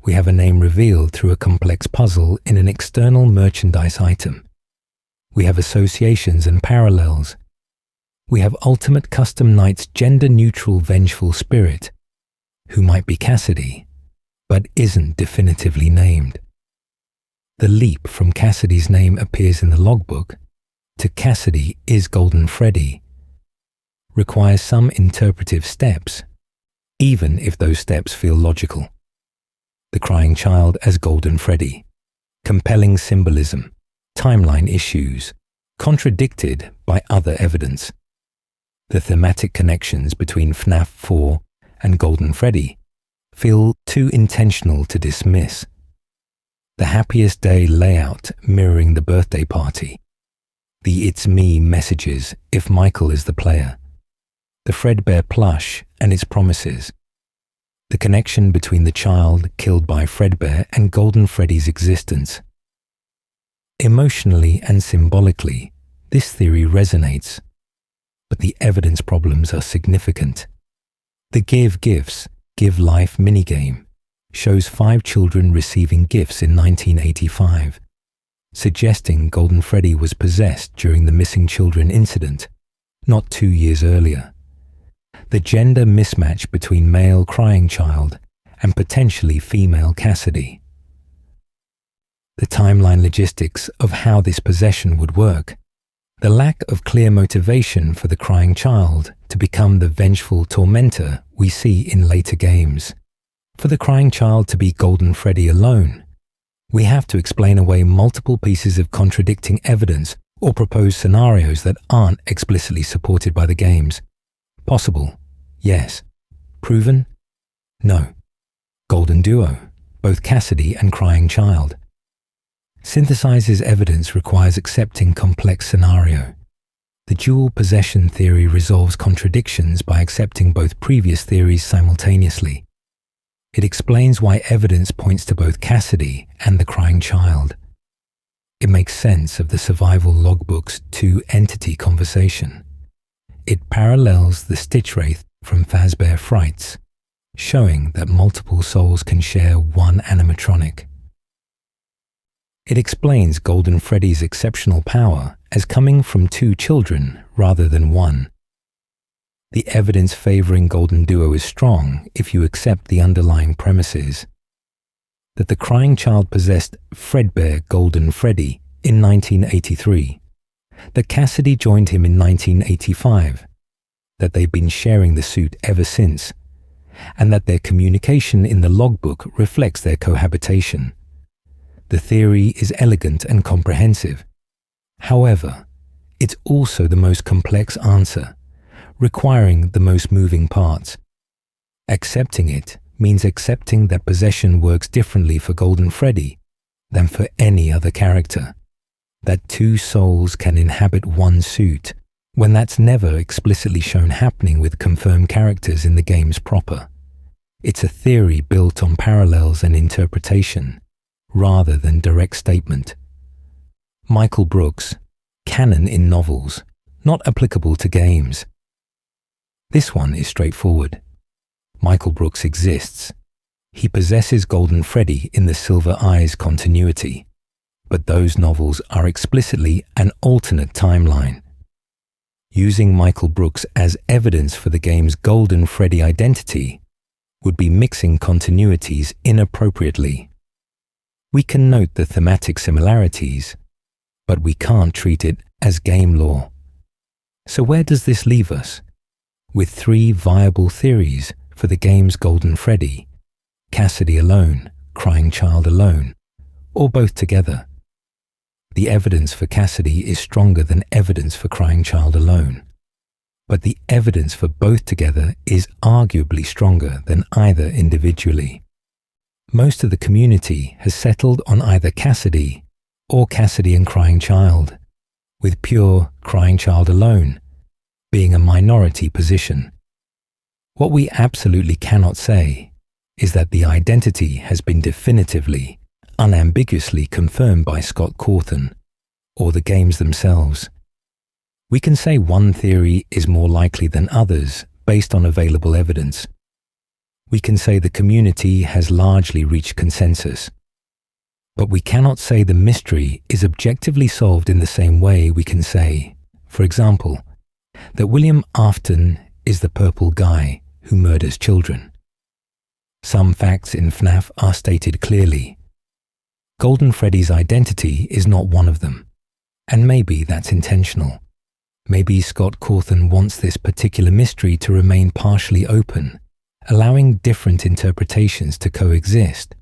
We have a name revealed through a complex puzzle in an external merchandise item. We have associations and parallels. We have Ultimate Custom Night's gender-neutral vengeful spirit, who might be Cassidy, but isn't definitively named. The leap from Cassidy's name appears in the logbook to Cassidy is Golden Freddy requires some interpretive steps, even if those steps feel logical. The crying child as Golden Freddy. Compelling symbolism, timeline issues, contradicted by other evidence. The thematic connections between FNAF 4 and Golden Freddy feel too intentional to dismiss. The happiest day layout mirroring the birthday party. The "It's me" messages if Michael is the player. The Fredbear plush and its promises. The connection between the child killed by Fredbear and Golden Freddy's existence. Emotionally and symbolically, this theory resonates, but the evidence problems are significant. The Give Gifts, Give Life minigame shows 5 children receiving gifts in 1985, suggesting Golden Freddy was possessed during the missing children incident, not 2 years earlier. The gender mismatch between male crying child and potentially female Cassidy. The timeline logistics of how this possession would work. The lack of clear motivation for the crying child to become the vengeful tormentor we see in later games. For the crying child to be Golden Freddy alone, we have to explain away multiple pieces of contradicting evidence or propose scenarios that aren't explicitly supported by the games. Possible, yes. Proven? No. GoldenDuo, both Cassidy and crying child. Synthesizes evidence requires accepting complex scenario. The dual possession theory resolves contradictions by accepting both previous theories simultaneously. It explains why evidence points to both Cassidy and the crying child. It makes sense of the survival logbook's two-entity conversation. It parallels the Stitchwraith from Fazbear Frights showing that multiple souls can share one animatronic. It explains Golden Freddy's exceptional power as coming from two children rather than one. The evidence favoring GoldenDuo is strong if you accept the underlying premises. That the crying child possessed Fredbear Golden Freddy in 1983, that Cassidy joined him in 1985, that they've been sharing the suit ever since, and that their communication in the logbook reflects their cohabitation. The theory is elegant and comprehensive. However, it's also the most complex answer, requiring the most moving parts. Accepting it means accepting that possession works differently for Golden Freddy than for any other character, that two souls can inhabit one suit when that's never explicitly shown happening with confirmed characters in the games proper. It's a theory built on parallels and interpretation, rather than direct statement. Michael Brooks, canon in novels, not applicable to games. This one is straightforward. Michael Brooks exists. He possesses Golden Freddy in the Silver Eyes continuity, but those novels are explicitly an alternate timeline. Using Michael Brooks as evidence for the game's Golden Freddy identity would be mixing continuities inappropriately. We can note the thematic similarities, but we can't treat it as game lore. So where does this leave us? With three viable theories for the game's Golden Freddy: Cassidy alone, Crying Child alone, or both together. The evidence for Cassidy is stronger than evidence for Crying Child alone, but the evidence for both together is arguably stronger than either individually. Most of the community has settled on either Cassidy or Cassidy and Crying Child, with pure Crying Child alone being a minority position. What we absolutely cannot say is that the identity has been definitively, unambiguously confirmed by Scott Cawthon or the games themselves. We can say one theory is more likely than others based on available evidence. We can say the community has largely reached consensus. But we cannot say the mystery is objectively solved in the same way we can say, for example, that William Afton is the purple guy who murders children. Some facts in FNAF are stated clearly. Golden Freddy's identity is not one of them, and maybe that's intentional. Maybe Scott Cawthon wants this particular mystery to remain partially open, allowing different interpretations to coexist.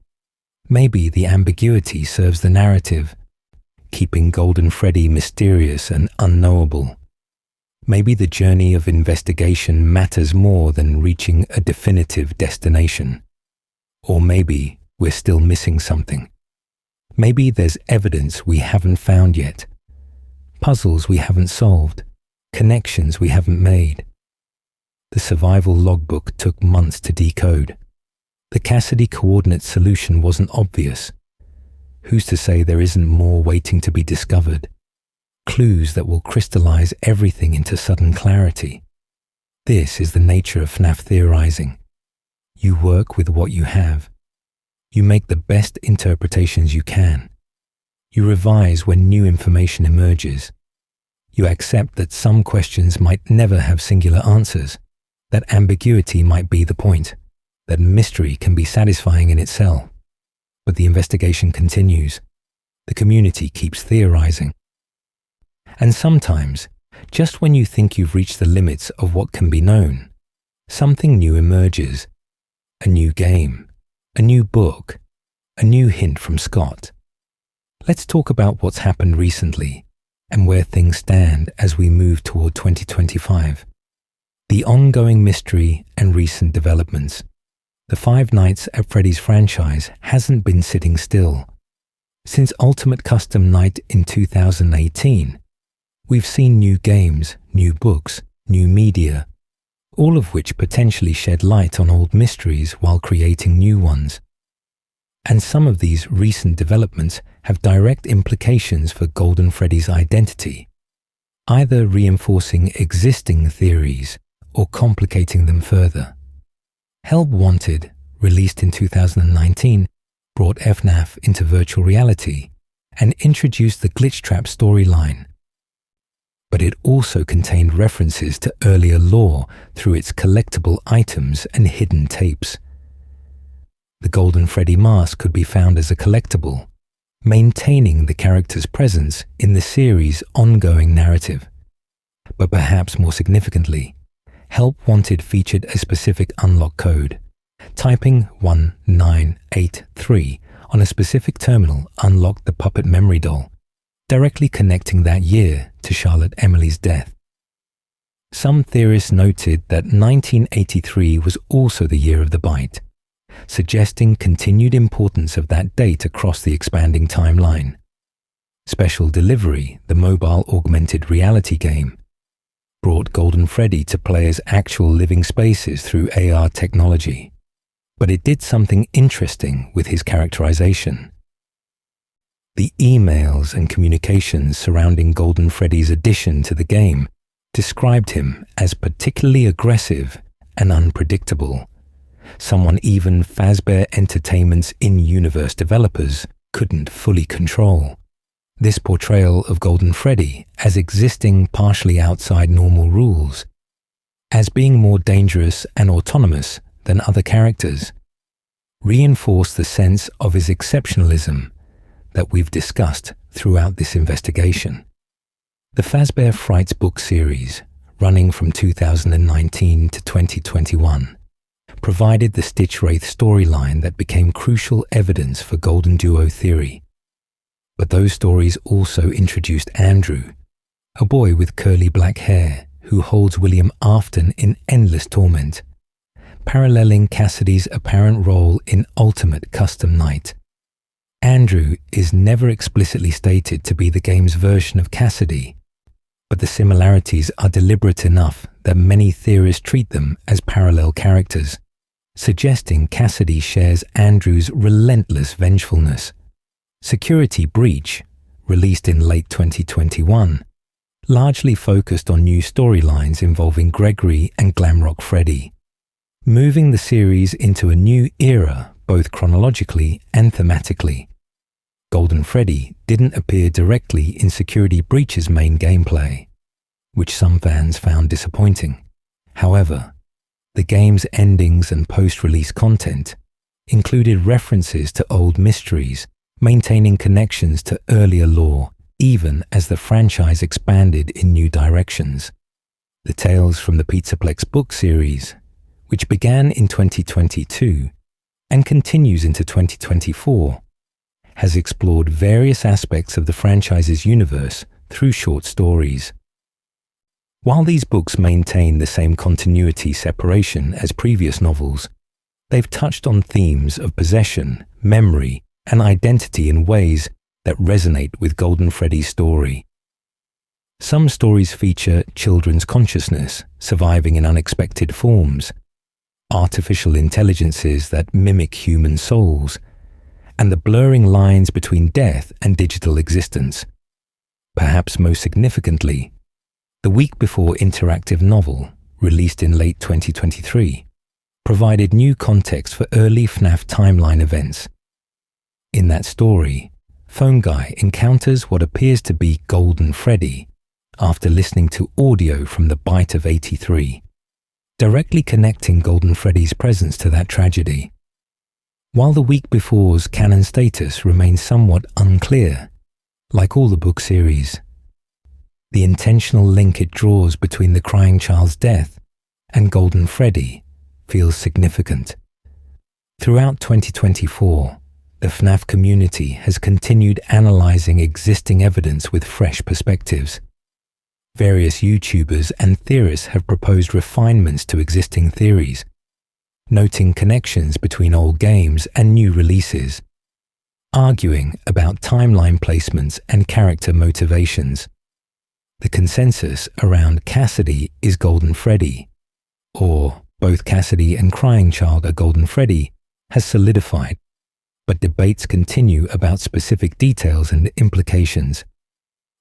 Maybe the ambiguity serves the narrative, keeping Golden Freddy mysterious and unknowable. Maybe the journey of investigation matters more than reaching a definitive destination. Or maybe we're still missing something. Maybe there's evidence we haven't found yet, puzzles we haven't solved, connections we haven't made. The survival logbook took months to decode. The Cassidy coordinate solution wasn't obvious. Who's to say there isn't more waiting to be discovered? Clues that will crystallize everything into sudden clarity. This is the nature of FNAF theorizing. You work with what you have. You make the best interpretations you can. You revise when new information emerges. You accept that some questions might never have singular answers, that ambiguity might be the point, that mystery can be satisfying in itself. But the investigation continues. The community keeps theorizing. And sometimes, just when you think you've reached the limits of what can be known, something new emerges. A new game, a new book, a new hint from Scott. Let's talk about what's happened recently and where things stand as we move toward 2025. The ongoing mystery and recent developments. The Five Nights at Freddy's franchise hasn't been sitting still. Since Ultimate Custom Night in 2018, we've seen new games, new books, new media, all of which potentially shed light on old mysteries while creating new ones. And some of these recent developments have direct implications for Golden Freddy's identity, either reinforcing existing theories or complicating them further. Help Wanted, released in 2019, brought FNAF into virtual reality and introduced the Glitch Trap storyline. But it also contained references to earlier lore through its collectible items and hidden tapes. The Golden Freddy mask could be found as a collectible, maintaining the character's presence in the series' ongoing narrative. But perhaps more significantly, Help Wanted featured a specific unlock code. Typing 1983 on a specific terminal unlocked the puppet memory doll, directly connecting that year to Charlotte Emily's death. Some theorists noted that 1983 was also the year of the bite, suggesting continued importance of that date across the expanding timeline. Special Delivery, the mobile augmented reality game, brought Golden Freddy to players' actual living spaces through AR technology. But it did something interesting with his characterization. The emails and communications surrounding Golden Freddy's addition to the game described him as particularly aggressive and unpredictable, someone even Fazbear Entertainment's in-universe developers couldn't fully control. This portrayal of Golden Freddy as existing partially outside normal rules, as being more dangerous and autonomous than other characters, reinforced the sense of his exceptionalism that we've discussed throughout this investigation. The Fazbear Frights book series, running from 2019 to 2021, provided the Stitchwraith storyline that became crucial evidence for GoldenDuo theory. But those stories also introduced Andrew, a boy with curly black hair who holds William Afton in endless torment, paralleling Cassidy's apparent role in Ultimate Custom Night. Andrew is never explicitly stated to be the game's version of Cassidy, but the similarities are deliberate enough that many theorists treat them as parallel characters, suggesting Cassidy shares Andrew's relentless vengefulness. Security Breach, released in late 2021, largely focused on new storylines involving Gregory and Glamrock Freddy, moving the series into a new era both chronologically and thematically. Golden Freddy didn't appear directly in Security Breach's main gameplay, which some fans found disappointing. However, the game's endings and post-release content included references to old mysteries, maintaining connections to earlier lore even as the franchise expanded in new directions. The Tales from the Pizzaplex book series, which began in 2022 and continues into 2024, has explored various aspects of the franchise's universe through short stories. While these books maintain the same continuity separation as previous novels, they've touched on themes of possession, memory, and identity in ways that resonate with Golden Freddy's story. Some stories feature children's consciousness surviving in unexpected forms, artificial intelligences that mimic human souls, and the blurring lines between death and digital existence. Perhaps most significantly, the Week Before interactive novel, released in late 2023, provided new context for early FNAF timeline events. In that story, Phone Guy encounters what appears to be Golden Freddy after listening to audio from the Bite of 83, directly connecting Golden Freddy's presence to that tragedy. While the Week Before's canon status remains somewhat unclear, like all the book series, the intentional link it draws between the crying child's death and Golden Freddy feels significant. Throughout 2024, the FNAF community has continued analyzing existing evidence with fresh perspectives. Various YouTubers and theorists have proposed refinements to existing theories, noting connections between old games and new releases, arguing about timeline placements and character motivations. The consensus around Cassidy is Golden Freddy, or both Cassidy and Crying Child are Golden Freddy, has solidified, but debates continue about specific details and implications.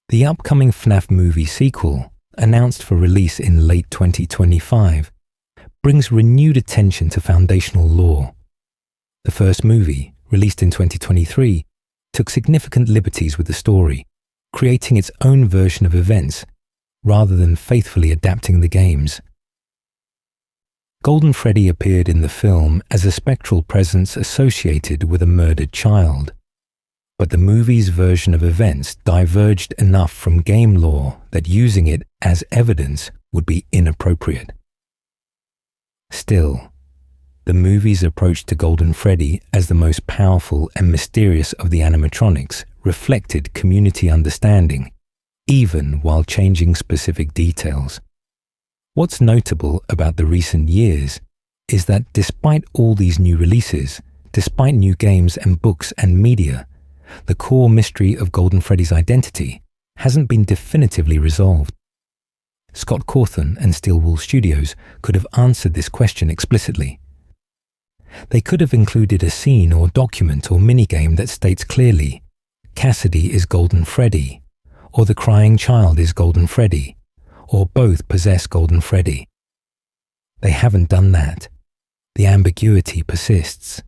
The upcoming FNAF movie sequel, announced for release in late 2025, brings renewed attention to foundational lore. The first movie, released in 2023, took significant liberties with the story, creating its own version of events rather than faithfully adapting the games. Golden Freddy appeared in the film as a spectral presence associated with a murdered child, but the movie's version of events diverged enough from game lore that using it as evidence would be inappropriate. Still, the movie's approach to Golden Freddy as the most powerful and mysterious of the animatronics reflected community understanding, even while changing specific details. What's notable about the recent years is that despite all these new releases, despite new games and books and media, the core mystery of Golden Freddy's identity hasn't been definitively resolved. Scott Cawthon and Steel Wool Studios could have answered this question explicitly. They could have included a scene or document or minigame that states clearly, Cassidy is Golden Freddy, or the crying child is Golden Freddy, or both possess Golden Freddy. They haven't done that. The ambiguity persists.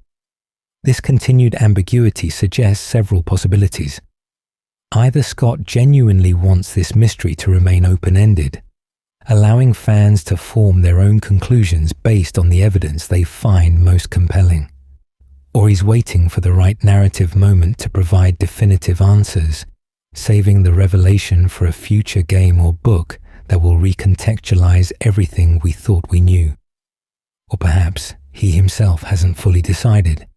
This continued ambiguity suggests several possibilities. Either Scott genuinely wants this mystery to remain open-ended, allowing fans to form their own conclusions based on the evidence they find most compelling, or he's waiting for the right narrative moment to provide definitive answers, saving the revelation for a future game or book that will recontextualize everything we thought we knew. Or perhaps he himself hasn't fully decided,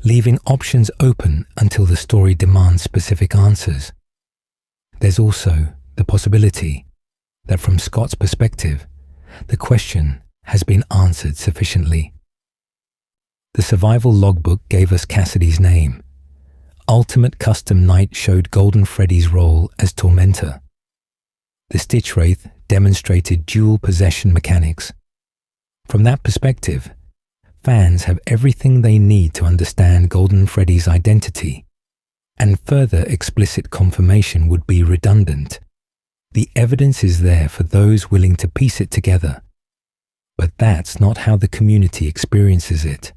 leaving options open until the story demands specific answers. There's also the possibility that from Scott's perspective, the question has been answered sufficiently. The survival logbook gave us Cassidy's name. Ultimate Custom Night showed Golden Freddy's role as tormentor. The Stitchwraith demonstrated dual possession mechanics. From that perspective, fans have everything they need to understand Golden Freddy's identity, and further explicit confirmation would be redundant. The evidence is there for those willing to piece it together, but that's not how the community experiences it.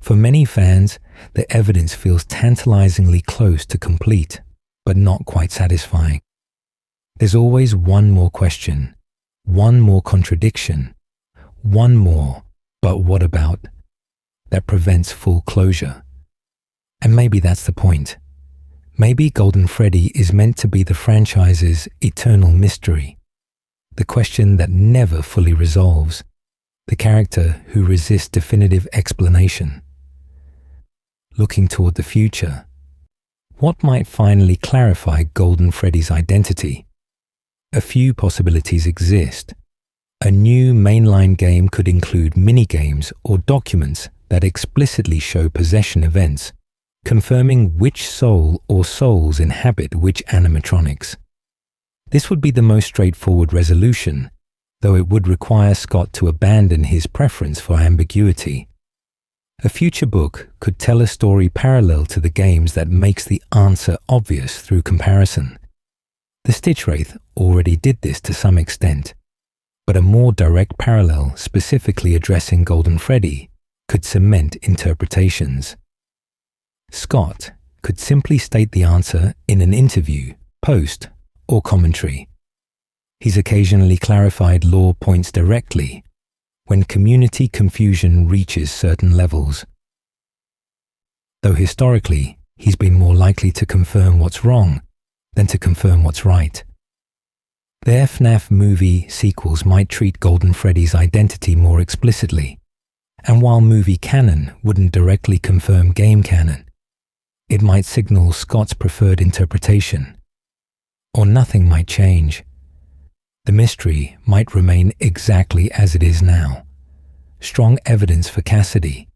For many fans, the evidence feels tantalizingly close to complete, but not quite satisfying. There's always one more question, one more contradiction, one more "but what about?" that prevents full closure. And maybe that's the point. Maybe Golden Freddy is meant to be the franchise's eternal mystery, the question that never fully resolves, the character who resists definitive explanation. Looking toward the future, what might finally clarify Golden Freddy's identity? A few possibilities exist. A new mainline game could include minigames or documents that explicitly show possession events, confirming which soul or souls inhabit which animatronics. This would be the most straightforward resolution, though it would require Scott to abandon his preference for ambiguity. A future book could tell a story parallel to the games that makes the answer obvious through comparison. The Stitchwraith already did this to some extent, but a more direct parallel specifically addressing Golden Freddy could cement interpretations. Scott could simply state the answer in an interview, post, or commentary. He's occasionally clarified lore points directly when community confusion reaches certain levels. Though historically, he's been more likely to confirm what's wrong than to confirm what's right. Their FNAF movie sequels might treat Golden Freddy's identity more explicitly, and while movie canon wouldn't directly confirm game canon, it might signal Scott's preferred interpretation. Or nothing might change. The mystery might remain exactly as it is now. Strong evidence for Cassidy,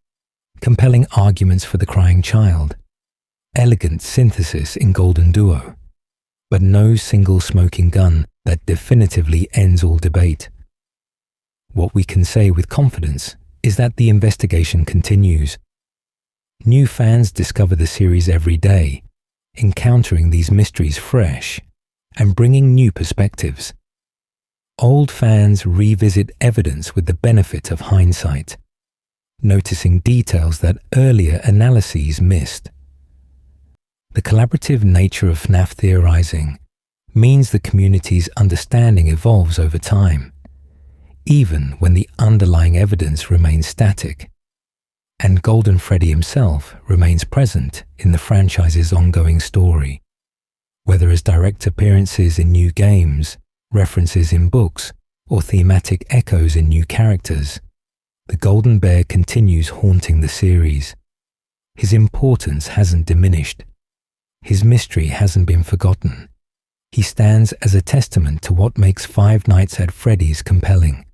compelling arguments for the crying child, elegant synthesis in GoldenDuo, but no single smoking gun that definitively ends all debate. What we can say with confidence is that the investigation continues. New fans discover the series every day, encountering these mysteries fresh and bringing new perspectives. old fans revisit evidence with the benefit of hindsight, noticing details that earlier analyses missed. The collaborative nature of FNAF theorizing means the community's understanding evolves over time, even when the underlying evidence remains static, and Golden Freddy himself remains present in the franchise's ongoing story, whether as direct appearances in new games, references in books, or thematic echoes in new characters. The Golden Bear continues haunting the series. His importance hasn't diminished. His mystery hasn't been forgotten. He stands as a testament to what makes Five Nights at Freddy's compelling.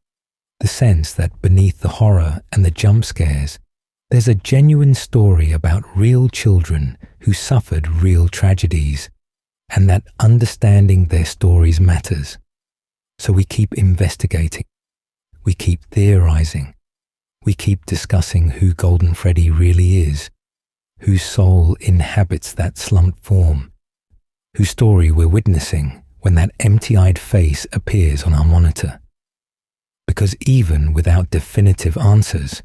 The sense that beneath the horror and the jump scares, there's a genuine story about real children who suffered real tragedies, and that understanding their stories matters. So we keep investigating. We keep theorizing. We keep discussing who Golden Freddy really is, whose soul inhabits that slumped form, whose story we're witnessing when that empty-eyed face appears on our monitor. Because even without definitive answers,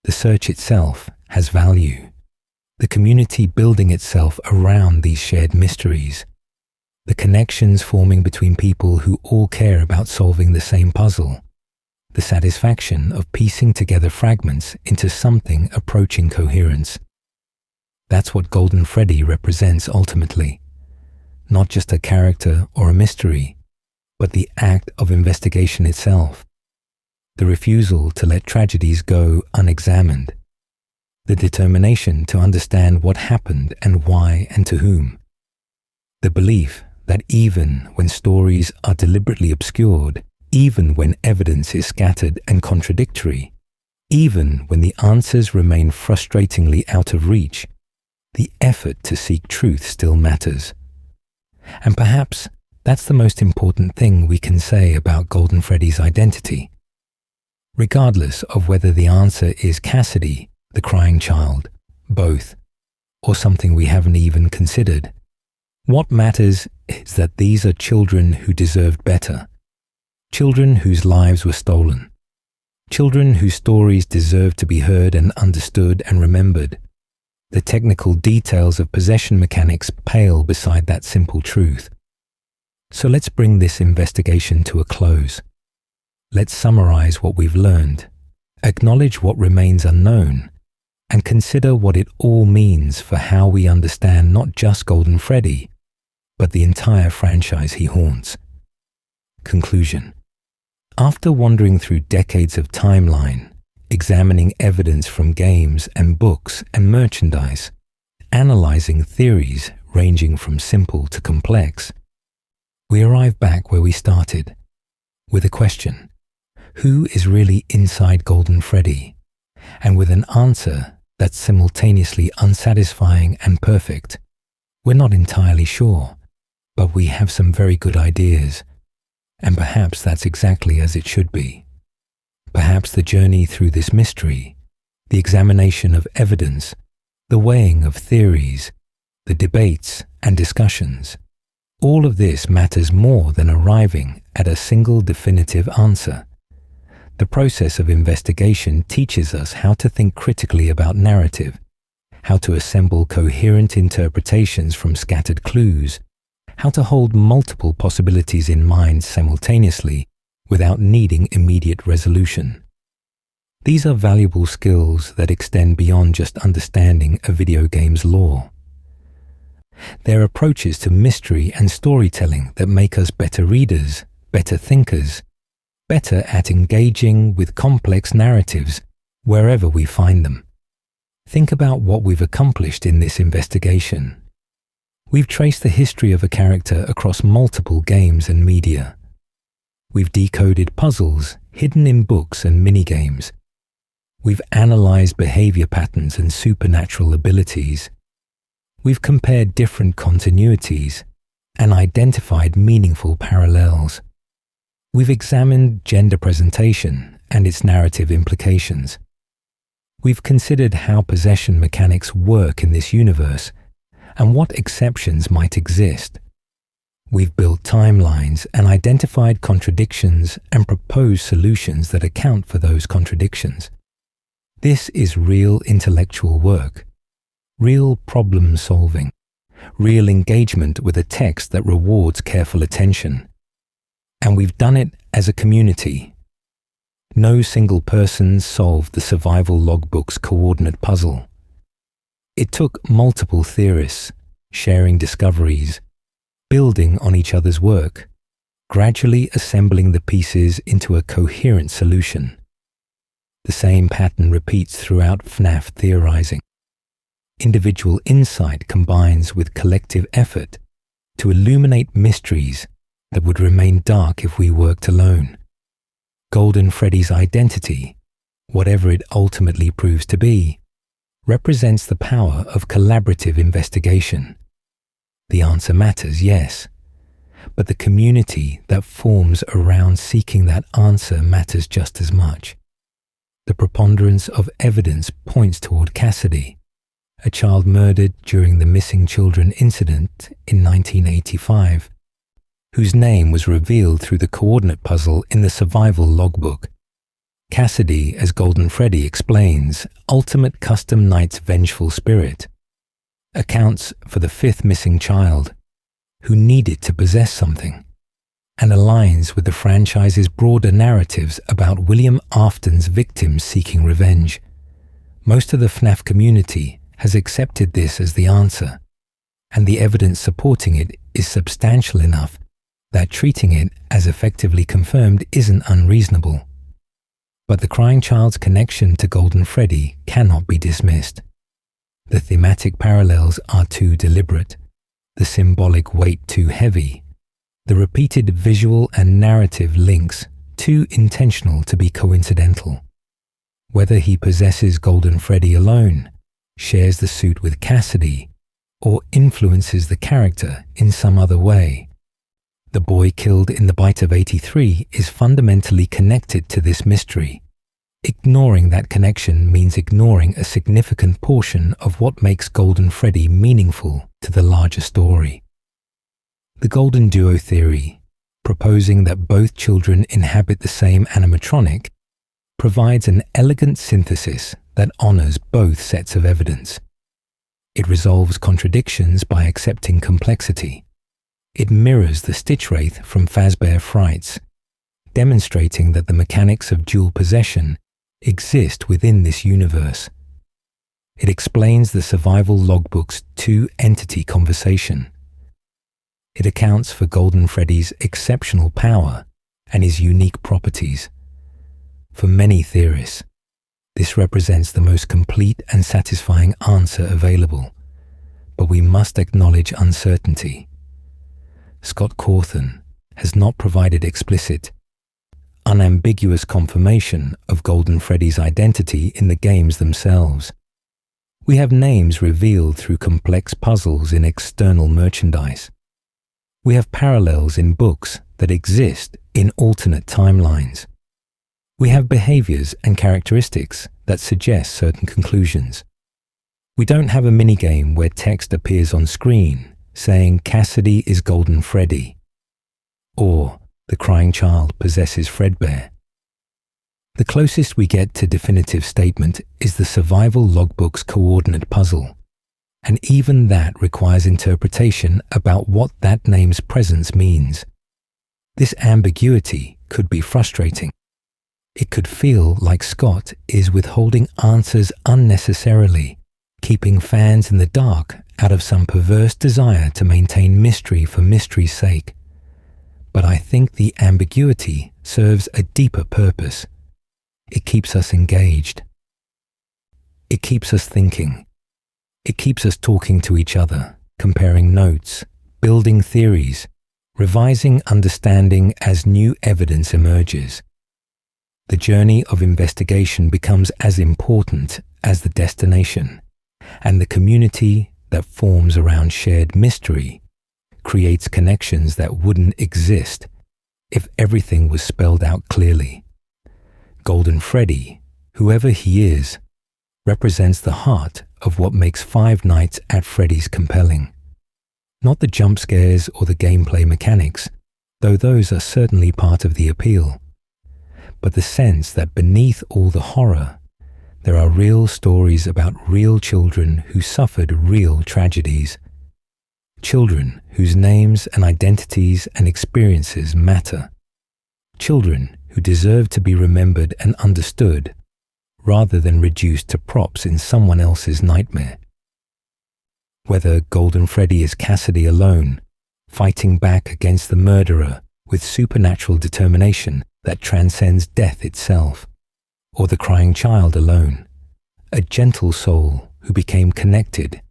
the search itself has value. The community building itself around these shared mysteries, the connections forming between people who all care about solving the same puzzle, the satisfaction of piecing together fragments into something approaching coherence. That's what Golden Freddy represents ultimately. Not just a character or a mystery, but the act of investigation itself. The refusal to let tragedies go unexamined. The determination to understand what happened and why and to whom. The belief that even when stories are deliberately obscured, even when evidence is scattered and contradictory, even when the answers remain frustratingly out of reach, the effort to seek truth still matters. And perhaps that's the most important thing we can say about Golden Freddy's identity. Regardless of whether the answer is Cassidy, the crying child, both, or something we haven't even considered, what matters is that these are children who deserved better. Children whose lives were stolen. Children whose stories deserve to be heard and understood and remembered. The technical details of possession mechanics pale beside that simple truth. So let's bring this investigation to a close. Let's summarize what we've learned, acknowledge what remains unknown, and consider what it all means for how we understand not just Golden Freddy, but the entire franchise he haunts. Conclusion. After wandering through decades of timeline, examining evidence from games and books and merchandise, analyzing theories ranging from simple to complex, we arrive back where we started, with a question: who is really inside Golden Freddy? And with an answer that's simultaneously unsatisfying and perfect. We're not entirely sure, but we have some very good ideas, and perhaps that's exactly as it should be. Perhaps the journey through this mystery, the examination of evidence, the weighing of theories, the debates and discussions, all of this matters more than arriving at a single definitive answer. The process of investigation teaches us how to think critically about narrative, how to assemble coherent interpretations from scattered clues, how to hold multiple possibilities in mind simultaneously without needing immediate resolution. These are valuable skills that extend beyond just understanding a video game's lore. They're approaches to mystery and storytelling that make us better readers, better thinkers, better at engaging with complex narratives wherever we find them. Think about what we've accomplished in this investigation. We've traced the history of a character across multiple games and media. We've decoded puzzles hidden in books and minigames. We've analyzed behavior patterns and supernatural abilities. We've compared different continuities and identified meaningful parallels. We've examined gender presentation and its narrative implications. We've considered how possession mechanics work in this universe and what exceptions might exist. We've built timelines and identified contradictions and proposed solutions that account for those contradictions. This is real intellectual work, real problem solving, real engagement with a text that rewards careful attention. And we've done it as a community. No single person solved the survival logbook's coordinate puzzle. It took multiple theorists, sharing discoveries, building on each other's work, gradually assembling the pieces into a coherent solution. The same pattern repeats throughout FNAF theorizing. Individual insight combines with collective effort to illuminate mysteries that would remain dark if we worked alone. Golden Freddy's identity, whatever it ultimately proves to be, represents the power of collaborative investigation. The answer matters, yes, but the community that forms around seeking that answer matters just as much. The preponderance of evidence points toward Cassidy, a child murdered during the missing children incident in 1985, whose name was revealed through the coordinate puzzle in the survival logbook. Cassidy, as Golden Freddy explains, ultimate Custom Night's vengeful spirit, accounts for the fifth missing child, who needed to possess something, and aligns with the franchise's broader narratives about William Afton's victims seeking revenge. Most of the FNAF community has accepted this as the answer, and the evidence supporting it is substantial enough that treating it as effectively confirmed isn't unreasonable. But the crying child's connection to Golden Freddy cannot be dismissed. The thematic parallels are too deliberate, the symbolic weight too heavy, the repeated visual and narrative links too intentional to be coincidental. Whether he possesses Golden Freddy alone, shares the suit with Cassidy, or influences the character in some other way, the boy killed in the Bite of 83 is fundamentally connected to this mystery. Ignoring that connection means ignoring a significant portion of what makes Golden Freddy meaningful to the larger story. The GoldenDuo theory, proposing that both children inhabit the same animatronic, provides an elegant synthesis that honors both sets of evidence. It resolves contradictions by accepting complexity. It mirrors the Stitchwraith from Fazbear Frights, demonstrating that the mechanics of dual possession exist within this universe. It explains the survival logbook's two-entity conversation. It accounts for Golden Freddy's exceptional power and his unique properties. For many theorists, this represents the most complete and satisfying answer available, but we must acknowledge uncertainty. Scott Cawthon has not provided explicit, unambiguous confirmation of Golden Freddy's identity in the games themselves. We have names revealed through complex puzzles in external merchandise. We have parallels in books that exist in alternate timelines. We have behaviors and characteristics that suggest certain conclusions. We don't have a minigame where text appears on screen saying Cassidy is Golden Freddy, or the crying child possesses Fredbear. The closest we get to definitive statement is the survival logbook's coordinate puzzle, and even that requires interpretation about what that name's presence means. This ambiguity could be frustrating. It could feel like Scott is withholding answers unnecessarily, keeping fans in the dark out of some perverse desire to maintain mystery for mystery's sake. But I think the ambiguity serves a deeper purpose. It keeps us engaged. It keeps us thinking. It keeps us talking to each other, comparing notes, building theories, revising understanding as new evidence emerges. The journey of investigation becomes as important as the destination, and the community that forms around shared mystery creates connections that wouldn't exist if everything was spelled out clearly. Golden Freddy, whoever he is, represents the heart of what makes Five Nights at Freddy's compelling. Not the jump scares or the gameplay mechanics, though those are certainly part of the appeal, but the sense that beneath all the horror, there are real stories about real children who suffered real tragedies. Children whose names and identities and experiences matter. Children who deserve to be remembered and understood, rather than reduced to props in someone else's nightmare. Whether Golden Freddy is Cassidy alone, fighting back against the murderer with supernatural determination that transcends death itself, or the crying child alone, a gentle soul who became connected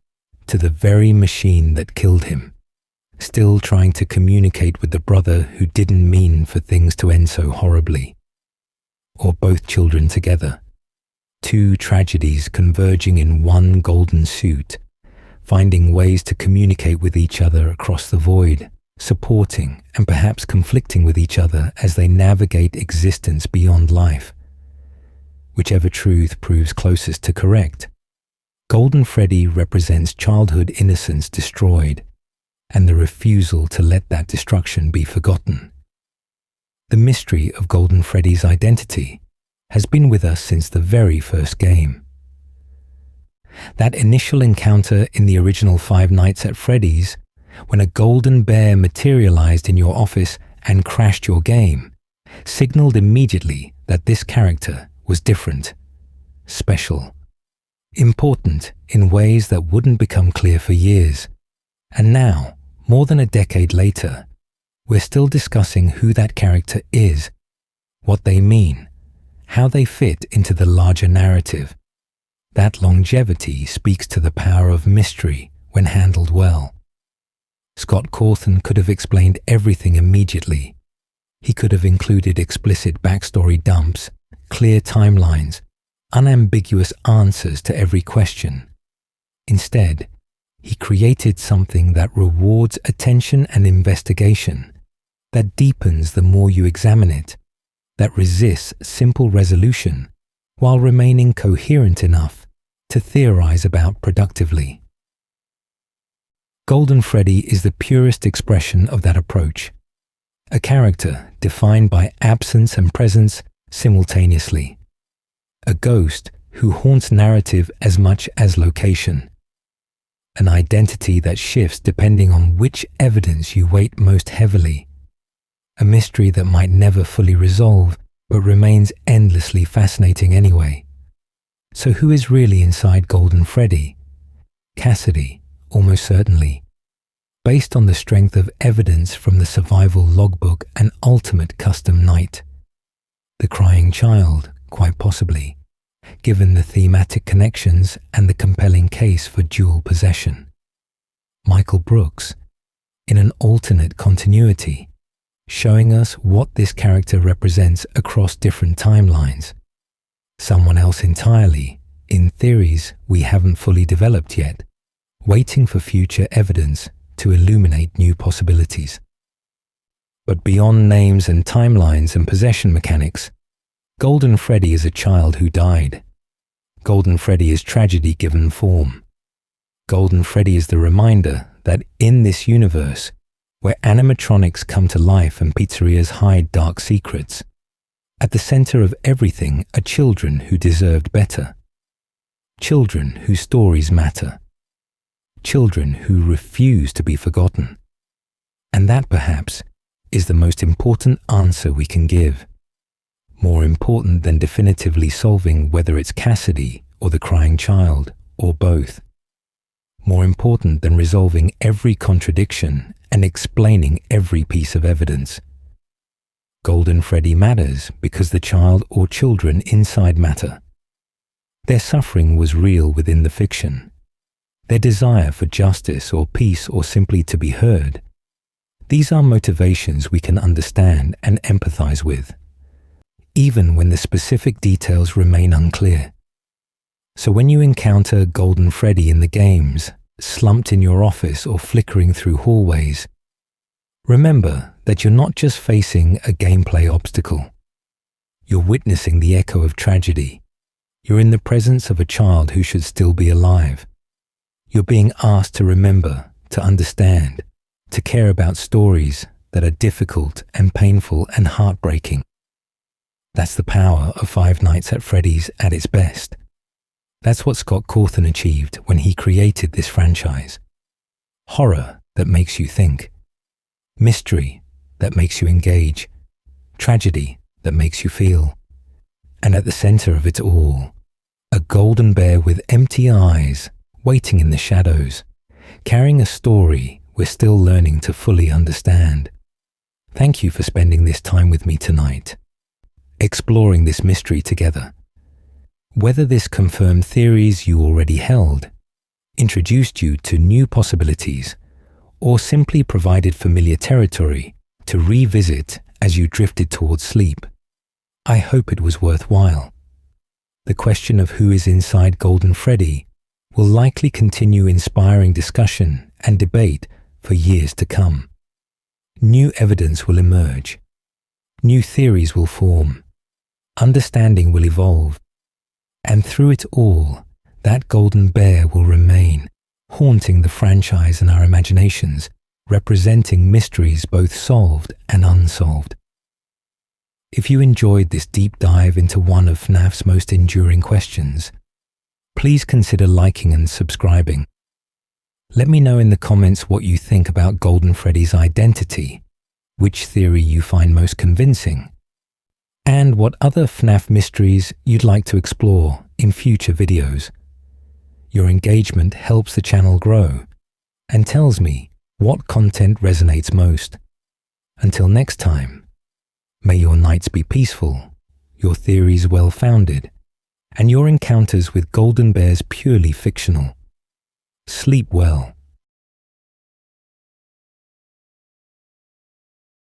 to the very machine that killed him, still trying to communicate with the brother who didn't mean for things to end so horribly. Or both children together, two tragedies converging in one golden suit, finding ways to communicate with each other across the void, supporting and perhaps conflicting with each other as they navigate existence beyond life. Whichever truth proves closest to correct, Golden Freddy represents childhood innocence destroyed and the refusal to let that destruction be forgotten. The mystery of Golden Freddy's identity has been with us since the very first game. That initial encounter in the original Five Nights at Freddy's, when a golden bear materialized in your office and crashed your game, signaled immediately that this character was different, special, important in ways that wouldn't become clear for years. And now, more than a decade later, we're still discussing who that character is, what they mean, how they fit into the larger narrative. That longevity speaks to the power of mystery when handled well. Scott Cawthon could have explained everything immediately. He could have included explicit backstory dumps, clear timelines, unambiguous answers to every question. Instead, he created something that rewards attention and investigation, that deepens the more you examine it, that resists simple resolution while remaining coherent enough to theorize about productively. Golden Freddy is the purest expression of that approach, a character defined by absence and presence simultaneously, a ghost who haunts narrative as much as location, an identity that shifts depending on which evidence you weight most heavily, a mystery that might never fully resolve but remains endlessly fascinating anyway. So who is really inside Golden Freddy? Cassidy, almost certainly, based on the strength of evidence from the survival logbook and ultimate custom night. The crying child, quite possibly, given the thematic connections and the compelling case for dual possession. Michael Brooks, in an alternate continuity, showing us what this character represents across different timelines. Someone else entirely, in theories we haven't fully developed yet, waiting for future evidence to illuminate new possibilities. But beyond names and timelines and possession mechanics, Golden Freddy is a child who died. Golden Freddy is tragedy given form. Golden Freddy is the reminder that in this universe, where animatronics come to life and pizzerias hide dark secrets, at the center of everything are children who deserved better. Children whose stories matter. Children who refuse to be forgotten. And that, perhaps, is the most important answer we can give. More important than definitively solving whether it's Cassidy or the crying child, or both. More important than resolving every contradiction and explaining every piece of evidence. Golden Freddy matters because the child or children inside matter. Their suffering was real within the fiction. Their desire for justice or peace or simply to be heard. These are motivations we can understand and empathize with, even when the specific details remain unclear. So when you encounter Golden Freddy in the games, slumped in your office or flickering through hallways, remember that you're not just facing a gameplay obstacle. You're witnessing the echo of tragedy. You're in the presence of a child who should still be alive. You're being asked to remember, to understand, to care about stories that are difficult and painful and heartbreaking. That's the power of Five Nights at Freddy's at its best. That's what Scott Cawthon achieved when he created this franchise. Horror that makes you think. Mystery that makes you engage. Tragedy that makes you feel. And at the center of it all, a golden bear with empty eyes, waiting in the shadows, carrying a story we're still learning to fully understand. Thank you for spending this time with me tonight, exploring this mystery together. Whether this confirmed theories you already held, introduced you to new possibilities, or simply provided familiar territory to revisit as you drifted towards sleep, I hope it was worthwhile. The question of who is inside Golden Freddy will likely continue inspiring discussion and debate for years to come. New evidence will emerge. New theories will form. Understanding will evolve. And through it all, that golden bear will remain, haunting the franchise and our imaginations, representing mysteries both solved and unsolved. If you enjoyed this deep dive into one of FNAF's most enduring questions, please consider liking and subscribing. Let me know in the comments what you think about Golden Freddy's identity, which theory you find most convincing, and what other FNAF mysteries you'd like to explore in future videos. Your engagement helps the channel grow and tells me what content resonates most. Until next time, may your nights be peaceful, your theories well-founded, and your encounters with golden bears purely fictional. Sleep well.